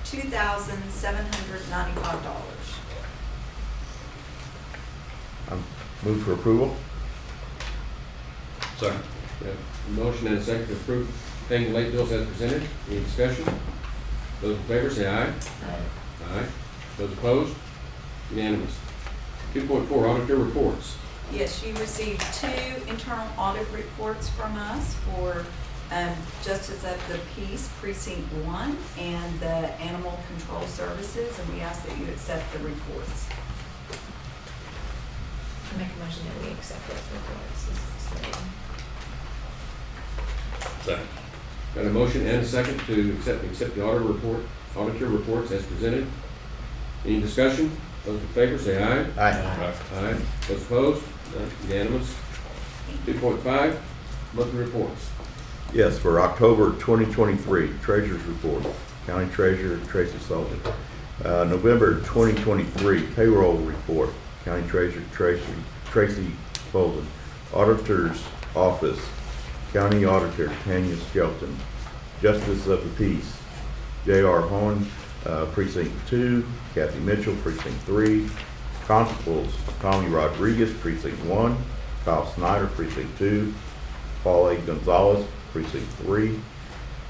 $2,795.
I move for approval.
Second.
Got a motion and a second to approve paying late bills as presented. Any discussion? Those in favor say aye. Aye. Those opposed? Unanimous. 2.4, auditor reports.
Yes, you received 2 internal audit reports from us for Justice of the Peace Precinct 1 and the Animal Control Services, and we ask that you accept the reports.
I make a motion that we accept those reports.
Second.
Got a motion and a second to accept the auditor reports as presented. Any discussion? Those in favor say aye.
Aye.
Aye. Those opposed? None. Unanimous. 2.5, monthly reports.
Yes, for October 2023, Treasurer's Report, County Treasurer Tracy Sullivan. November 2023, Payroll Report, County Treasurer Tracy Sullivan. Auditor's Office, County Auditor Tanya Skelton. Justice of the Peace, J.R. Horn, Precinct 2, Kathy Mitchell, Precinct 3, Constables Tommy Rodriguez, Precinct 1, Kyle Snyder, Precinct 2, Paul A. Gonzalez, Precinct 3,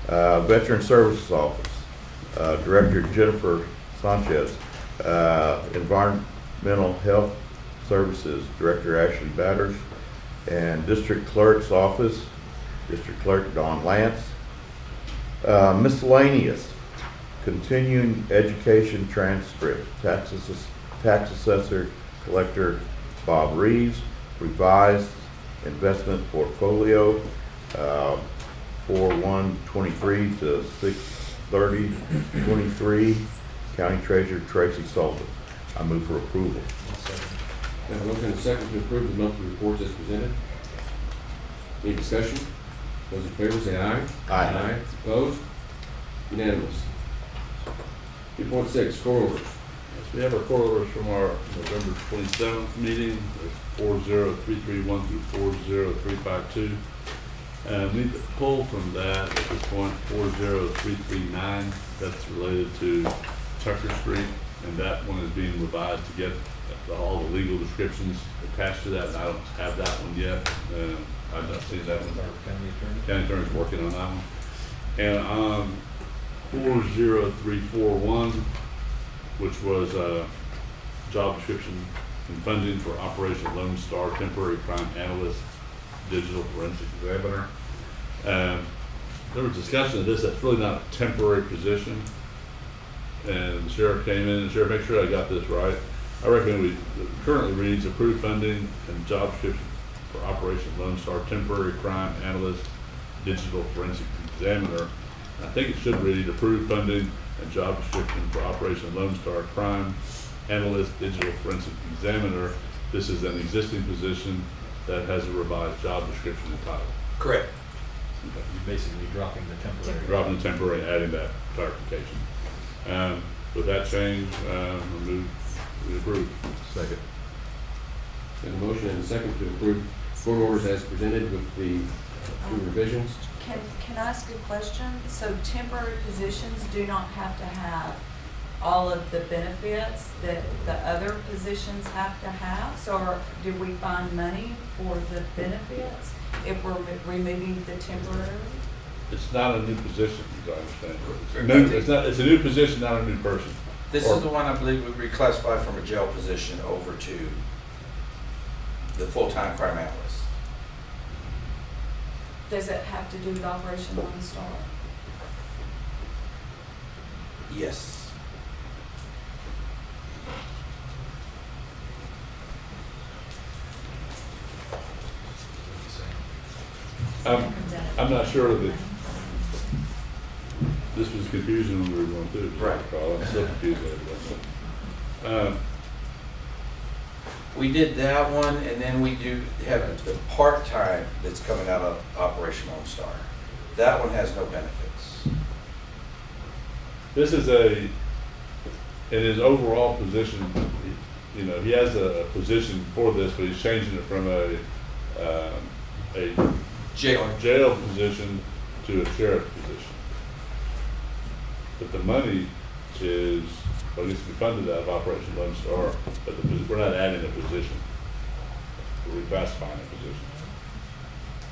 Veteran Services Office, Director Jennifer Sanchez, Environmental Health Services, Director Ashley Batters, and District Clerk's Office, District Clerk Don Lance. Miscellaneous, Continuing Education Transcript, Tax Assessor Collector Bob Reeves, Revised Investment Portfolio, 4/1/23 to 6/30/23, County Treasurer Tracy Sullivan. I move for approval.
We have a motion and a second to approve the monthly reports as presented. Any discussion? Those in favor say aye.
Aye.
Opposed? Unanimous. 2.6, court orders.
Yes, we have our court orders from our November 27th meeting, 40331 through 40352. And we pulled from that at this point 40339. That's related to Tucker Street, and that one is being revised to get all the legal descriptions attached to that. And I don't have that one yet. I've not seen that one. County Attorney's working on that one. And 40341, which was a job description and funding for Operation Lone Star Temporary Crime Analyst Digital Forensic Examiner. There was discussion of this. That's really not a temporary position. And the sheriff came in, and sheriff, make sure I got this right. I reckon it currently reads approved funding and job description for Operation Lone Star Temporary Crime Analyst Digital Forensic Examiner. I think it should read approved funding and job description for Operation Lone Star Crime Analyst Digital Forensic Examiner. This is an existing position that has a revised job description and title.
Correct.
You're basically dropping the temporary.
Dropping the temporary, adding that clarification. With that change, we approve.
Second.
We have a motion and a second to approve court orders as presented with the two revisions.
Can I ask a question? So temporary positions do not have to have all of the benefits that the other positions have to have? So did we find money for the benefits if we're removing the temporary?
It's not a new position, as I understand. It's a new position, not a new person.
This is the one I believe we reclassified from a jail position over to the full-time crime analyst.
Does it have to do with Operation Lone Star?
Yes.
I'm not sure that this was confusing when we were going through it.
Right.
I'm still confused with it.
We did that one, and then we do have the part-time that's coming out of Operation Lone Star. That one has no benefits.
This is in his overall position, he has a position for this, but he's changing it from a jail position to a sheriff position. But the money is, well, it needs to be funded out of Operation Lone Star, but we're not adding a position. We're reclassifying a position.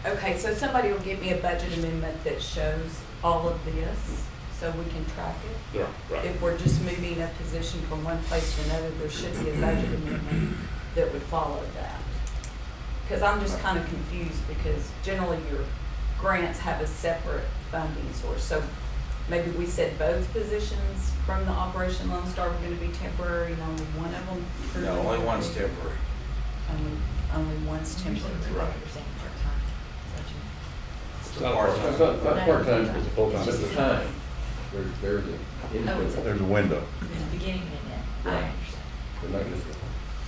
Okay, so somebody will give me a budget amendment that shows all of this, so we can track it?
Yeah, right.
If we're just moving a position from one place to another, there should be a budget amendment that would follow that. Because I'm just kind of confused, because generally your grants have a separate funding source. So maybe we said both positions from the Operation Lone Star were going to be temporary, and only one of them?
No, only one's temporary.
Only one's temporary.
Right.
It's not part-time, it's a full-time. It's the time. There's
There's a window.
Beginning and end.
Right. They're not just a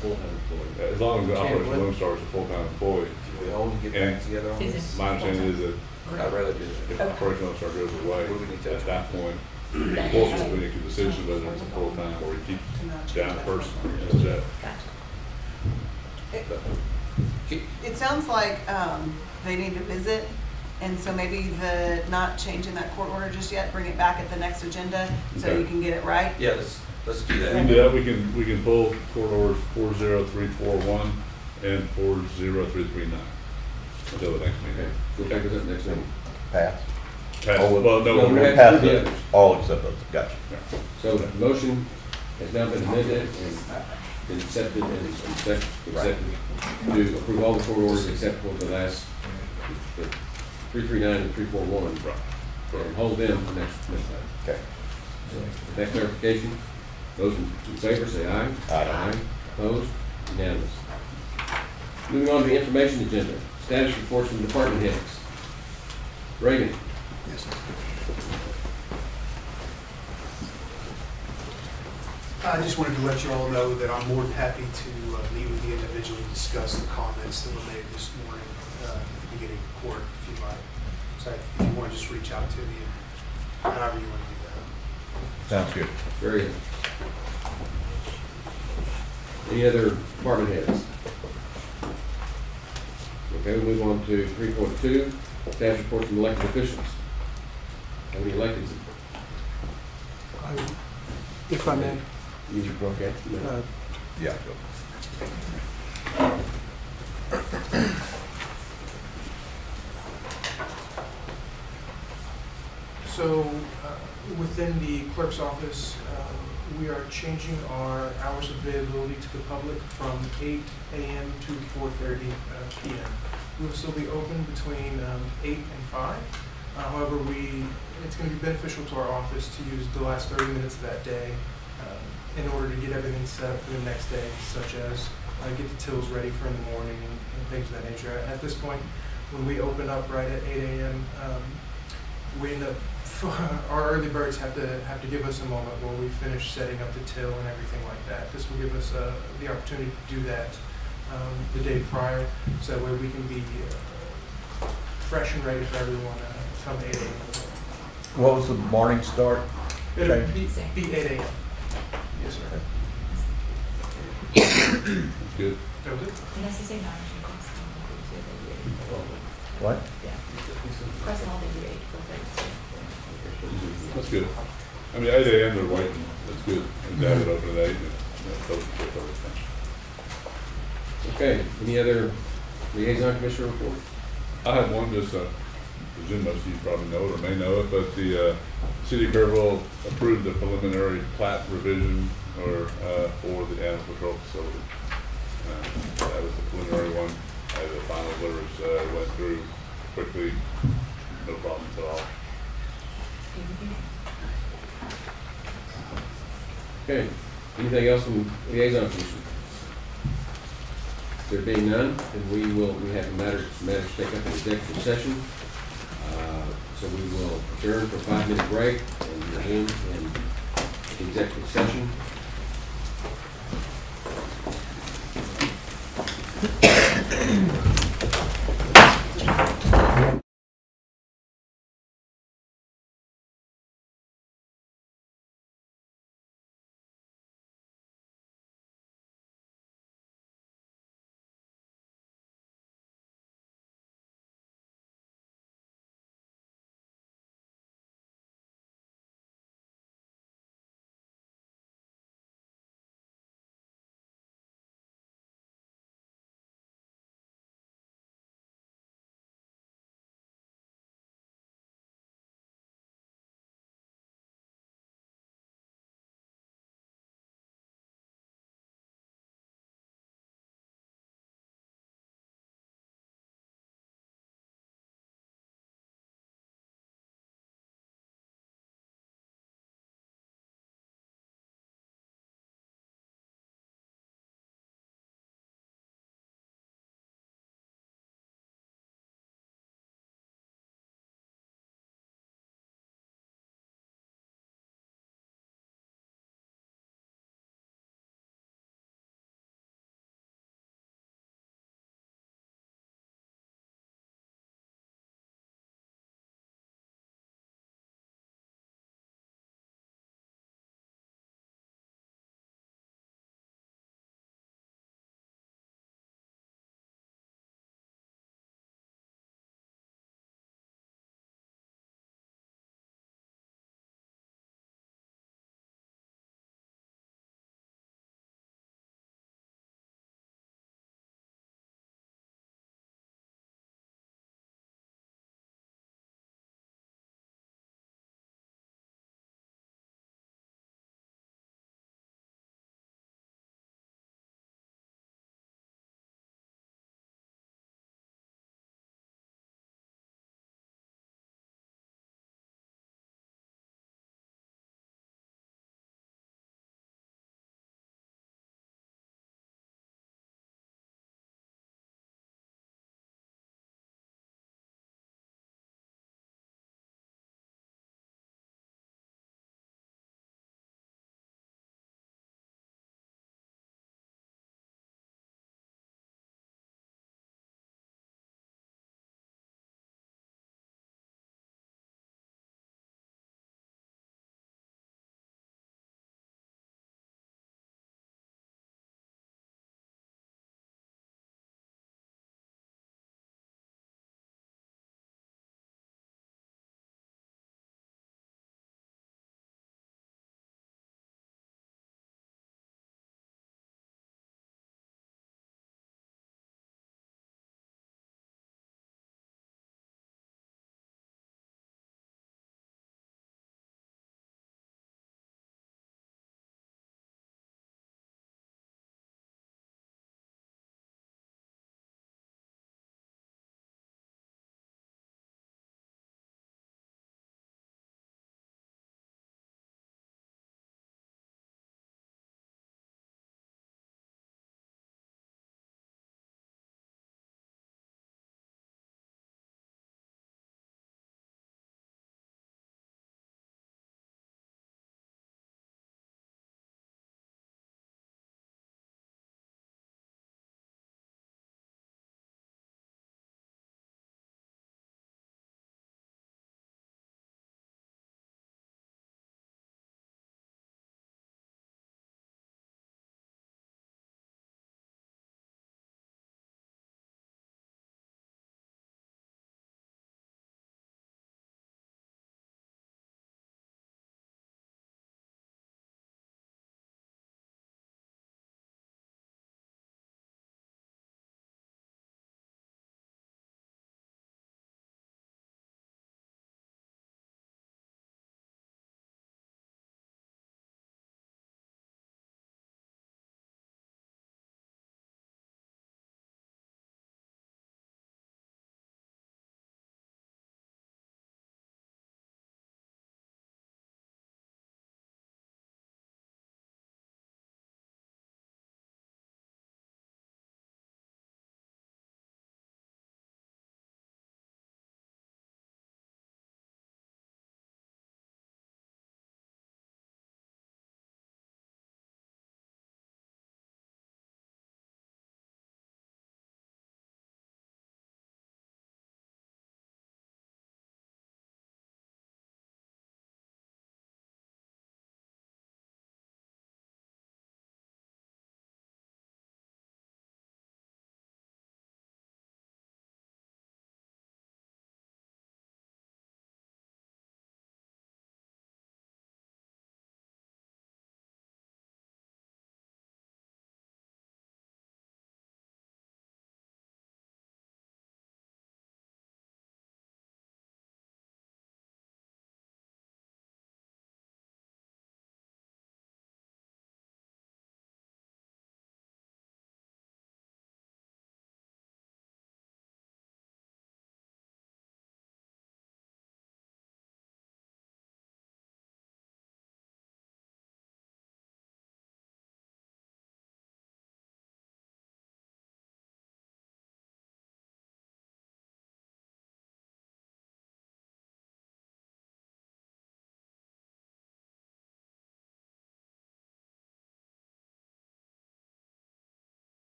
full-time employee.
As long as the Operation Lone Star is a full-time employee.
Do we all get back together on this?
My understanding is that
I'd rather do
if
that.
Operation Lone Star goes away, at that point, the court will make a decision whether it's a full-time or you keep down a person. That's it.
It sounds like they need to visit And so maybe not changing that court order just yet, bring it back at the next agenda so
Okay.
you can get it right.
Yeah, let's do
We
that.
can do that, we can pull court orders 40341 and 40339 until the next
Okay,
meeting.
so we'll take this up next meeting.
Pass.
Pass,
Oh,
well,
no,
no,
we
we're
have-
Pass
the
it,
others.
all except those, gotcha.
So the motion has now been amended and been accepted accepted to approve all the court orders except for the last, the 339 and 341.
Right.
And hold them for next time.
Okay.
So with that clarification, those in favor say aye.
Aye.
Opposed? Unanimous. Moving on to the information agenda, status reports from department heads. Reagan.
I just wanted to let you all know that I'm more than happy to meet with you individually and discuss the comments that were made this morning at the beginning of court, if you like. So if you want to just reach out to me, however you want to do that.
Sounds good.
Very good. Any other department heads? Okay, we'll move on to 3.2, status reports from elected officials. How many electeds?
If I may.
Okay.
Yeah.
So within the clerk's office, we are changing our hours of availability to the public from 8 a.m. to 4:30 p.m. We will still be open between 8 and 5. However, it's going to be beneficial to our office to use the last 30 minutes of that day in order to get everything set up for the next day, such as get the tills ready for in the morning and things of that nature. At this point, when we open up right at 8 a.m., we end up our early birds have to give us a moment while we finish setting up the till and everything like that. This will give us the opportunity to do that the day prior, so that way we can be fresh and ready for everyone come 8 a.m.
What was the morning start?
It'll be 8 a.m. Yes, sir.
Good.
That was it?
What?
That's good. I mean, 8 a.m. they're waiting, that's good. And to have it open at 8, everything.
Okay, any other liaison commissioner report?
I have one, just, presume most of you probably know it or may know it, but the city of Kerrville approved the preliminary plat revision or for the animal control facility. That was the preliminary one. The final letters went through quickly, no problems at all.
Okay, anything else from liaison commission? There being none, then we have matters to take up in executive session. So we will adjourn for a 5-minute break and resume in executive session.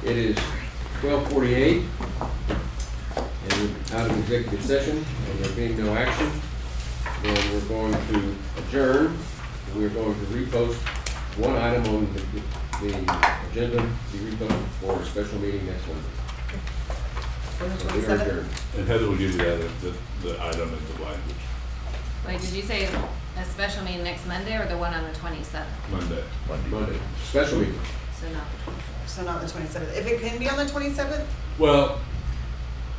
It is 12:48, and we're out of executive session, and there being no action, then we're going to adjourn. We're going to repost one item on the agenda, to be reposted for a special meeting next Wednesday.
On the
So we are
27th?
adjourned.
And Heather will give you that, the item and the language,
Wait, did you say a special meeting next Monday or the one on the 27th?
Monday.
Monday, special meeting.
So not.
So not the 27th. If it can be on the 27th,
Well,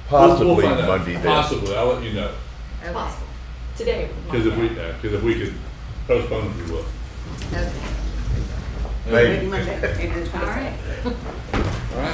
Possibly
we'll find out.
Monday then.
Possibly, I'll let you know.
Okay.
Possible. Today.
Because if we could postpone it, we will.
Okay.
maybe
Maybe.
Monday, maybe the 27th.
All right.
All right.